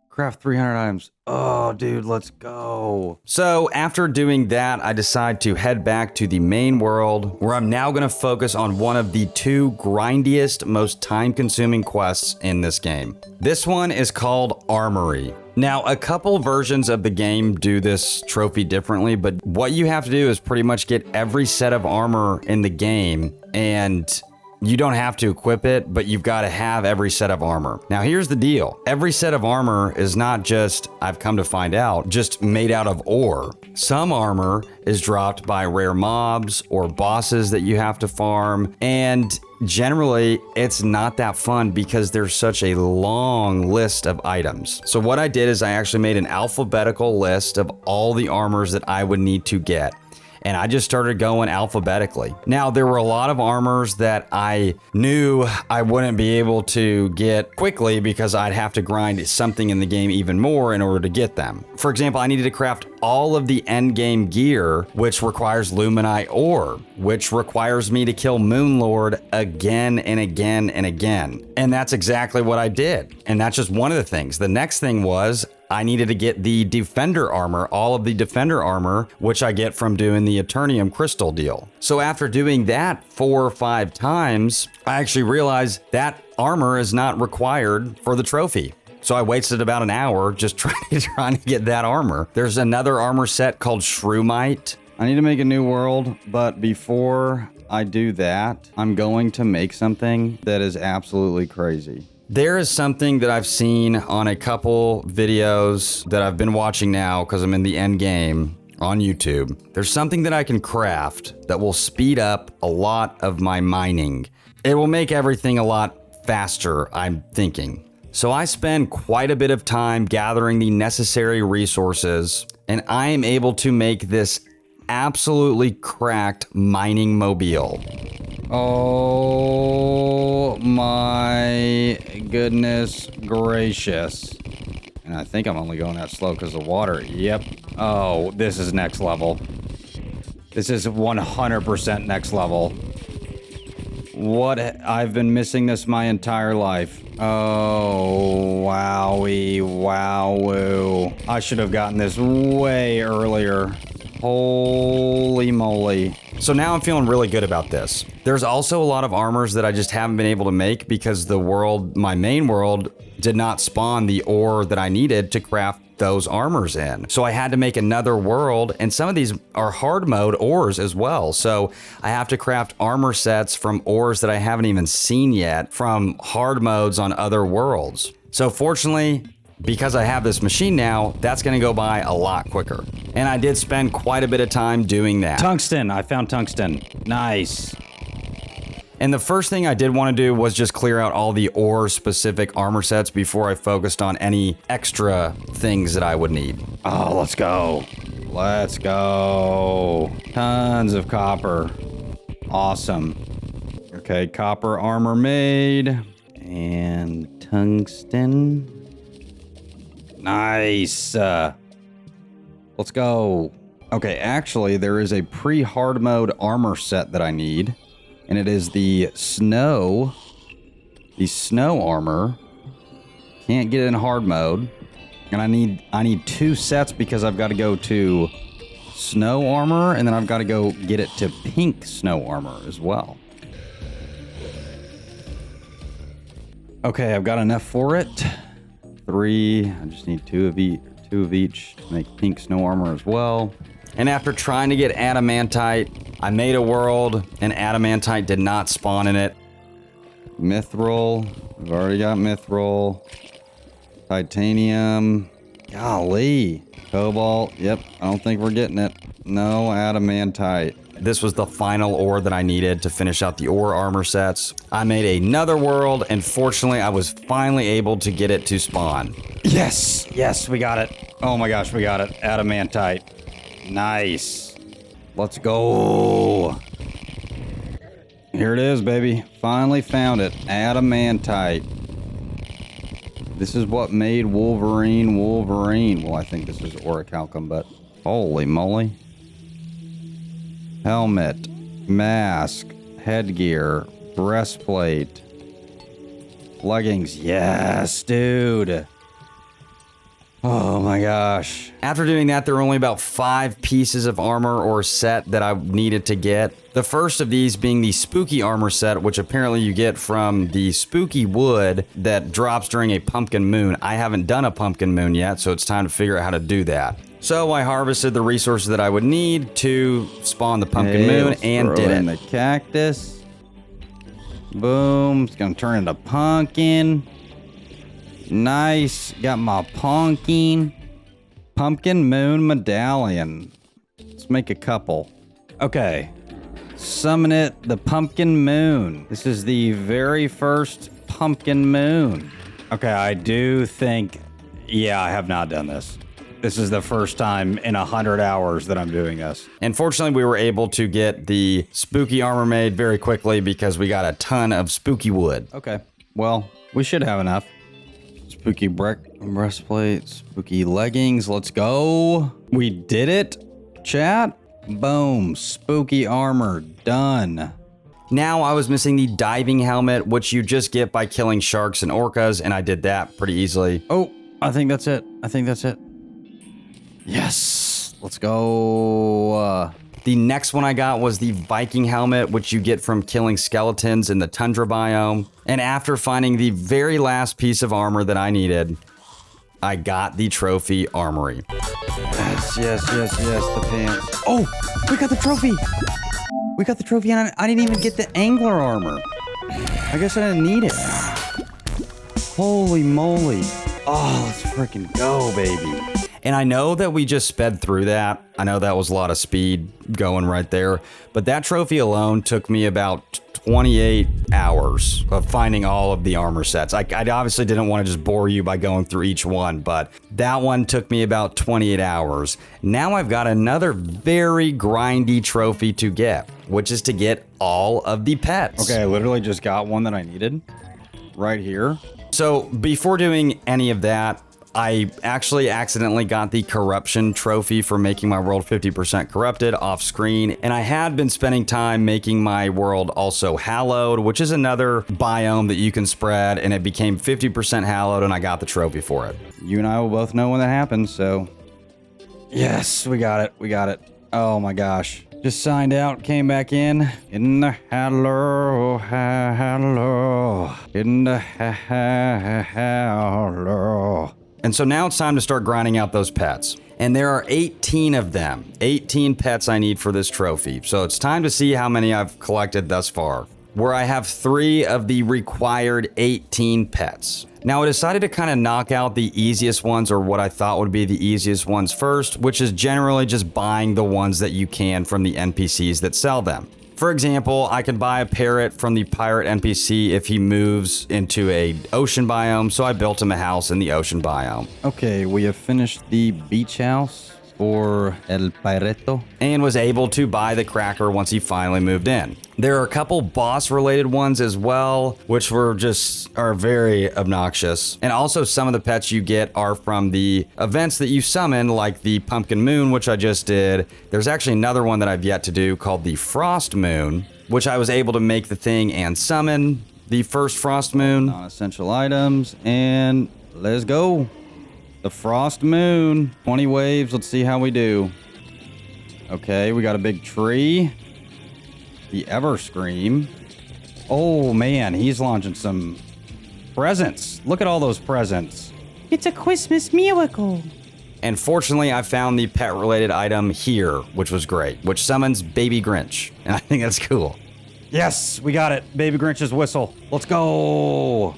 Craft 300 items. Oh, dude, let's go. So after doing that, I decide to head back to the main world, where I'm now going to focus on one of the two grindiest, most time-consuming quests in this game. This one is called Armory. Now, a couple versions of the game do this trophy differently, but what you have to do is pretty much get every set of armor in the game, and you don't have to equip it, but you've got to have every set of armor. Now, here's the deal. Every set of armor is not just, I've come to find out, just made out of ore. Some armor is dropped by rare mobs or bosses that you have to farm, and generally, it's not that fun because there's such a long list of items. So what I did is I actually made an alphabetical list of all the armors that I would need to get. And I just started going alphabetically. Now, there were a lot of armors that I knew I wouldn't be able to get quickly because I'd have to grind something in the game even more in order to get them. For example, I needed to craft all of the end game gear, which requires Luminite ore, which requires me to kill Moonlord again and again and again. And that's exactly what I did. And that's just one of the things. The next thing was I needed to get the Defender armor, all of the Defender armor, which I get from doing the Eternium crystal deal. So after doing that 4 or 5 times, I actually realized that armor is not required for the trophy. So I wasted about an hour just trying to get that armor. There's another armor set called Shroomite. I need to make a new world, but before I do that, I'm going to make something that is absolutely crazy. There is something that I've seen on a couple videos that I've been watching now because I'm in the end game on YouTube. There's something that I can craft that will speed up a lot of my mining. It will make everything a lot faster, I'm thinking. So I spend quite a bit of time gathering the necessary resources, and I am able to make this absolutely cracked mining mobile. Oh my goodness gracious. And I think I'm only going that slow because of the water. Yep. Oh, this is next level. This is 100% next level. What? I've been missing this my entire life. Oh, wowie, wow. I should have gotten this way earlier. Holy moly. So now I'm feeling really good about this. There's also a lot of armors that I just haven't been able to make because the world, my main world, did not spawn the ore that I needed to craft those armors in. So I had to make another world, and some of these are hard mode ores as well. So I have to craft armor sets from ores that I haven't even seen yet from hard modes on other worlds. So fortunately, because I have this machine now, that's gonna go by a lot quicker. And I did spend quite a bit of time doing that. Tungsten, I found tungsten. Nice. And the first thing I did want to do was just clear out all the ore-specific armor sets before I focused on any extra things that I would need. Oh, let's go. Let's go. Tons of copper. Awesome. Okay, copper armor made. And tungsten. Nice. Let's go. Okay, actually, there is a pre-hard mode armor set that I need. And it is the snow armor. Can't get it in hard mode. And I need 2 sets because I've got to go to snow armor and then I've got to go get it to pink snow armor as well. Okay, I've got enough for it. 3, I just need 2 of each to make pink snow armor as well. And after trying to get adamantite, I made a world and adamantite did not spawn in it. Mithril, we've already got mithril. Titanium, golly. Cobalt, yep, I don't think we're getting it. No adamantite. This was the final ore that I needed to finish out the ore armor sets. I made another world, and fortunately, I was finally able to get it to spawn. Yes, yes, we got it. Oh my gosh, we got it. Adamantite. Nice. Let's go. Here it is, baby. Finally found it. Adamantite. This is what made Wolverine. Well, I think this is orichalcum, but holy moly. Helmet, mask, headgear, breastplate, leggings. Yes, dude. Oh my gosh. After doing that, there were only about 5 pieces of armor or set that I needed to get. The first of these being the spooky armor set, which apparently you get from the spooky wood that drops during a pumpkin moon. I haven't done a pumpkin moon yet, so it's time to figure out how to do that. So I harvested the resources that I would need to spawn the pumpkin moon and did it. In the cactus. Boom. It's gonna turn into pumpkin. Nice. Got my pumpkin moon medallion. Let's make a couple. Okay. Summon it, the pumpkin moon. This is the very first pumpkin moon. Okay, I do think, yeah, I have not done this. This is the first time in 100 hours that I'm doing this. And fortunately, we were able to get the spooky armor made very quickly because we got a ton of spooky wood. Okay, well, we should have enough. Spooky breastplate, spooky leggings. Let's go. We did it, chat. Boom, spooky armor, done. Now I was missing the diving helmet, which you just get by killing sharks and orcas, and I did that pretty easily. Oh, I think that's it. Yes, let's go. The next one I got was the Viking helmet, which you get from killing skeletons in the tundra biome. And after finding the very last piece of armor that I needed, I got the trophy armory. Yes, the pants. Oh, we got the trophy. We got the trophy, and I didn't even get the angler armor. I guess I didn't need it. Holy moly. Oh, let's freaking go, baby. And I know that we just sped through that. I know that was a lot of speed going right there. But that trophy alone took me about 28 hours of finding all of the armor sets. I obviously didn't want to just bore you by going through each one, but that one took me about 28 hours. Now I've got another very grindy trophy to get, which is to get all of the pets. Okay, I literally just got one that I needed right here. So before doing any of that, I actually accidentally got the corruption trophy for making my world 50% corrupted off screen, and I had been spending time making my world also hallowed, which is another biome that you can spread, and it became 50% hallowed, and I got the trophy for it. You and I will both know when that happens, so... Yes, we got it. We got it. Oh my gosh. Just signed out, came back in the hello, in the hello. And so now it's time to start grinding out those pets. And there are 18 of them. 18 pets I need for this trophy. So it's time to see how many I've collected thus far, where I have 3 of the required 18 pets. Now I decided to kind of knock out the easiest ones, or what I thought would be the easiest ones first, which is generally just buying the ones that you can from the NPCs that sell them. For example, I can buy a parrot from the pirate NPC if he moves into a ocean biome, so I built him a house in the ocean biome. Okay, we have finished the beach house for El Pireto. And was able to buy the cracker once he finally moved in. There are a couple boss related ones as well, which are very obnoxious. And also some of the pets you get are from the events that you summon, like the Pumpkin Moon, which I just did. There's actually another one that I've yet to do called the Frost Moon, which I was able to make the thing and summon the first Frost Moon. Non-essential items, and let's go. The Frost Moon, 20 waves. Let's see how we do. Okay, we got a big tree. The Everscream. Oh man, he's launching some presents. Look at all those presents. It's a Christmas miracle. And fortunately, I found the pet-related item here, which was great, which summons Baby Grinch. And I think that's cool. Yes, we got it. Baby Grinch's whistle. Let's go.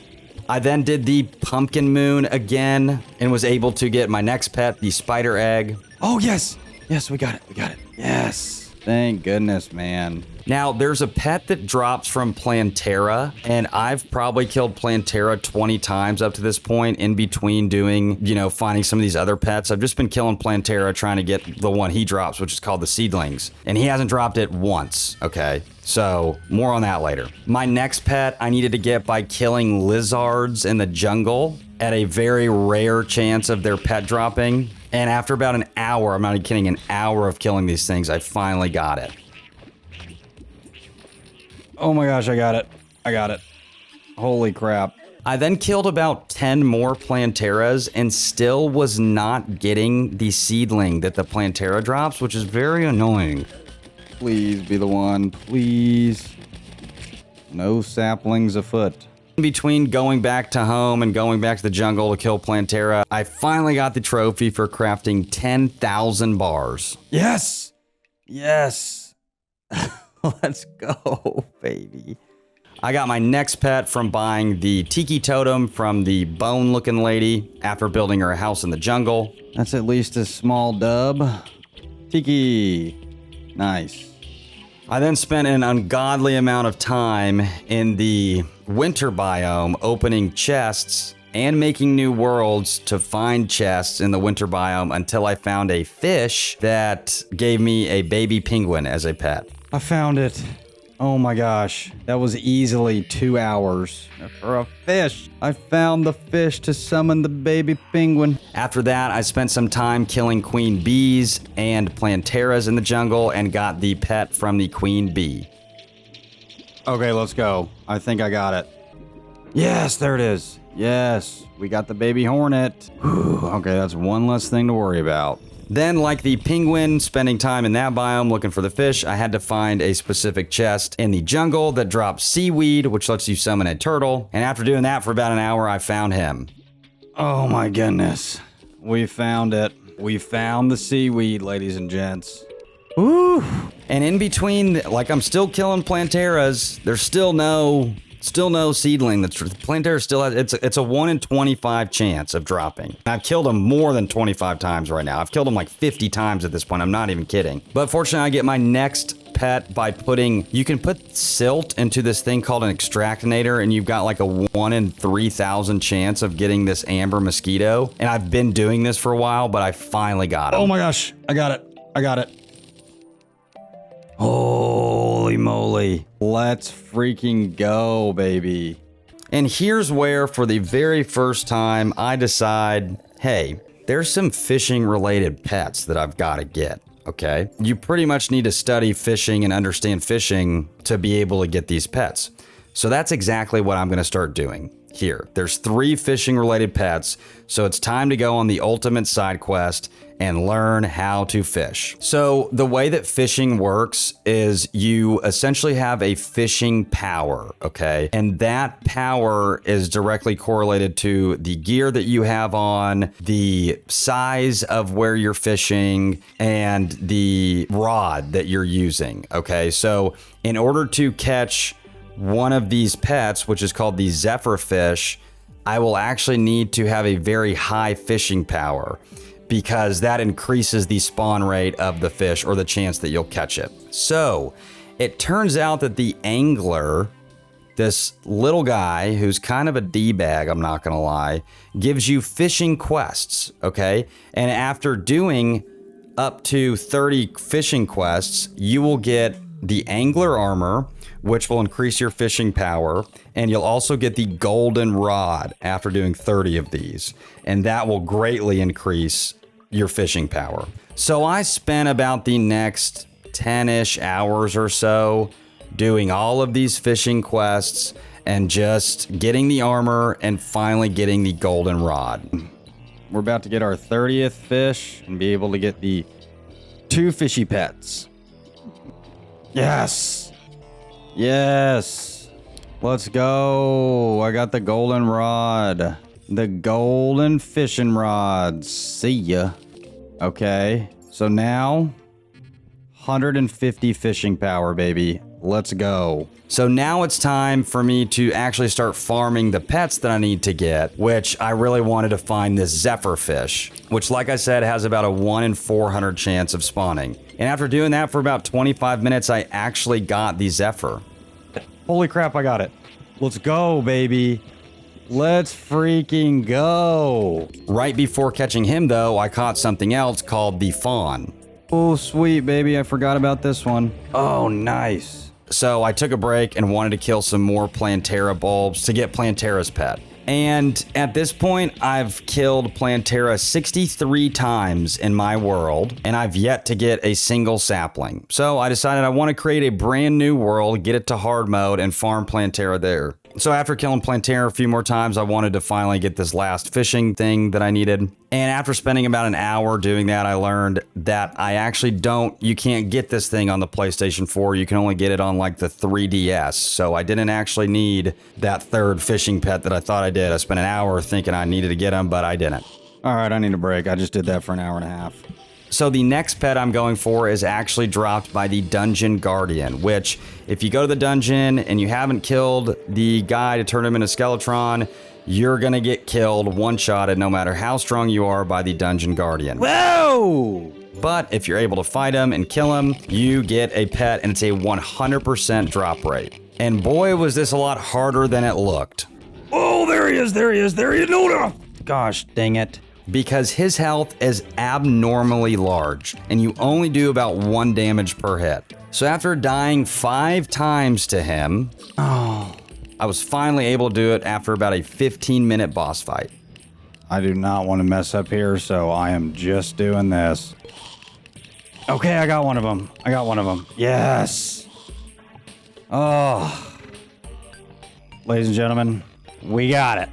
I then did the Pumpkin Moon again and was able to get my next pet, the Spider Egg. Oh, yes. Yes, we got it. We got it. Yes. Thank goodness, man. Now, there's a pet that drops from Plantera, and I've probably killed Plantera 20 times up to this point in between doing, finding some of these other pets. I've just been killing Plantera trying to get the one he drops, which is called the Seedlings. And he hasn't dropped it once, okay? So, more on that later. My next pet I needed to get by killing lizards in the jungle at a very rare chance of their pet dropping. And after about an hour, I'm not even kidding, an hour of killing these things, I finally got it. Oh my gosh, I got it. I got it. Holy crap. I then killed about 10 more Planteras and still was not getting the seedling that the Plantera drops, which is very annoying. Please be the one, please. No saplings afoot. In between going back to home and going back to the jungle to kill Plantera, I finally got the trophy for crafting 10,000 bars. Yes! Yes! Let's go, baby. I got my next pet from buying the Tiki Totem from the bone-looking lady after building her a house in the jungle. That's at least a small dub. Tiki. Nice. I then spent an ungodly amount of time in the winter biome opening chests and making new worlds to find chests in the winter biome until I found a fish that gave me a baby penguin as a pet. I found it. Oh my gosh. That was easily 2 hours for a fish. I found the fish to summon the baby penguin. After that, I spent some time killing queen bees and Planteras in the jungle and got the pet from the queen bee. Okay, let's go. I think I got it. Yes, there it is. Yes, we got the baby hornet. Whew, okay, that's one less thing to worry about. Then, like the penguin, spending time in that biome looking for the fish, I had to find a specific chest in the jungle that drops seaweed, which lets you summon a turtle. And after doing that for about an hour, I found him. Oh my goodness. We found it. We found the seaweed, ladies and gents. Woo! And in between, like I'm still killing Planteras, there's still no seedling. The Plantera still has, it's a 1 in 25 chance of dropping. I've killed them more than 25 times right now. I've killed them like 50 times at this point. I'm not even kidding. But fortunately, I get my next pet by you can put silt into this thing called an extractinator, and you've got like a 1 in 3,000 chance of getting this amber mosquito. And I've been doing this for a while, but I finally got it. Oh my gosh, I got it. I got it. Holy moly. Let's freaking go, baby. And here's where, for the very first time, I decide, hey, there's some fishing related pets that I've got to get. Okay. You pretty much need to study fishing and understand fishing to be able to get these pets. So that's exactly what I'm going to start doing here. There's 3 fishing related pets. So it's time to go on the ultimate side quest and learn how to fish. So the way that fishing works is you essentially have a fishing power, okay? And that power is directly correlated to the gear that you have on, the size of where you're fishing, and the rod that you're using, okay? So in order to catch one of these pets, which is called the zephyr fish, I will actually need to have a very high fishing power, because that increases the spawn rate of the fish or the chance that you'll catch it. So it turns out that the angler, this little guy who's kind of a D-bag, I'm not gonna lie, gives you fishing quests, okay? And after doing up to 30 fishing quests, you will get the angler armor, which will increase your fishing power, and you'll also get the golden rod after doing 30 of these, and that will greatly increase your fishing power. So I spent about the next 10-ish hours or so doing all of these fishing quests and just getting the armor and finally getting the golden rod. We're about to get our 30th fish and be able to get the 2 fishy pets. Yes. Yes. Let's go. I got the golden rod. The golden fishing rods. See ya. Okay. So now 150 fishing power, baby. Let's go. So now it's time for me to actually start farming the pets that I need to get, which I really wanted to find this zephyr fish, which, like I said, has about a 1 in 400 chance of spawning. And after doing that for about 25 minutes, I actually got the zephyr. Holy crap, I got it. Let's go, baby. Let's freaking go. Right before catching him, though, I caught something else called the fawn. Oh, sweet, baby. I forgot about this one. Oh, nice. So I took a break and wanted to kill some more Plantera bulbs to get Plantera's pet. And at this point, I've killed Plantera 63 times in my world, and I've yet to get a single sapling. So I decided I want to create a brand new world, get it to hard mode, and farm Plantera there. So after killing Plantera a few more times, I wanted to finally get this last fishing thing that I needed. And after spending about an hour doing that, I learned that you can't get this thing on the PlayStation 4. You can only get it on like the 3DS. So I didn't actually need that third fishing pet that I thought I did. I spent an hour thinking I needed to get him, but I didn't. All right, I need a break. I just did that for an hour and a half. So the next pet I'm going for is actually dropped by the Dungeon Guardian, which if you go to the dungeon and you haven't killed the guy to turn him into Skeletron, you're going to get killed, one-shotted, no matter how strong you are, by the Dungeon Guardian. Whoa! But if you're able to fight him and kill him, you get a pet, and it's a 100% drop rate. And boy, was this a lot harder than it looked. Oh, there he is, there he is, there he is. No. Gosh, dang it. Because his health is abnormally large, and you only do about 1 damage per hit. So after dying 5 times to him, I was finally able to do it after about a 15-minute boss fight. I do not want to mess up here, so I am just doing this. Okay, I got one of them. Yes. Oh. Ladies and gentlemen, we got it.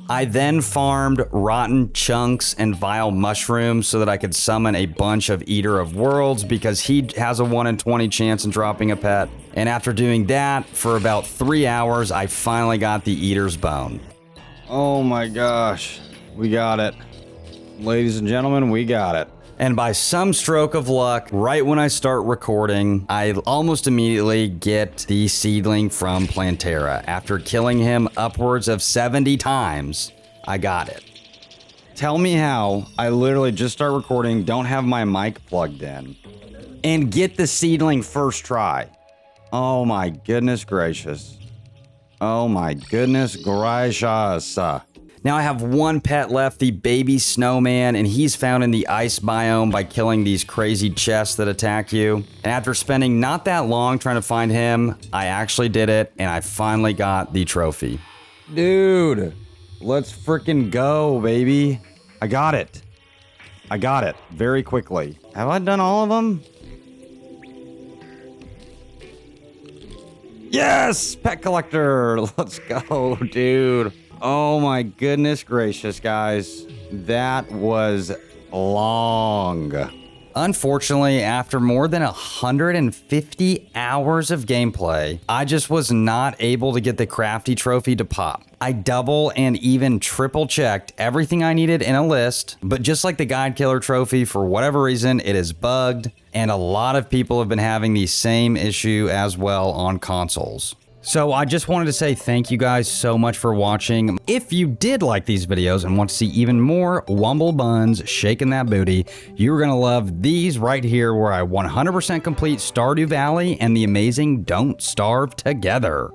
I then farmed rotten chunks and vile mushrooms so that I could summon a bunch of Eater of Worlds, because he has a 1 in 20 chance in dropping a pet. And after doing that for about 3 hours, I finally got the Eater's Bone. Oh my gosh. We got it. Ladies and gentlemen, we got it. And by some stroke of luck, right when I start recording, I almost immediately get the seedling from Plantera. After killing him upwards of 70 times, I got it. Tell me how I literally just start recording, don't have my mic plugged in, and get the seedling first try. Oh my goodness gracious. Oh my goodness gracious. Now I have 1 pet left, the baby snowman, and he's found in the ice biome by killing these crazy chests that attack you. And after spending not that long trying to find him, I actually did it, and I finally got the trophy. Dude, let's freaking go, baby. I got it. I got it very quickly. Have I done all of them? Yes! Pet collector! Let's go, dude. Oh my goodness gracious, guys. That was long. Unfortunately, after more than 150 hours of gameplay, I just was not able to get the crafty trophy to pop. I double and even triple checked everything I needed in a list, but just like the guide killer trophy, for whatever reason, it is bugged, and a lot of people have been having the same issue as well on consoles. So I just wanted to say thank you guys so much for watching. If you did like these videos and want to see even more Wumble Buns shaking that booty, you're going to love these right here where I 100% complete Stardew Valley and the amazing Don't Starve Together.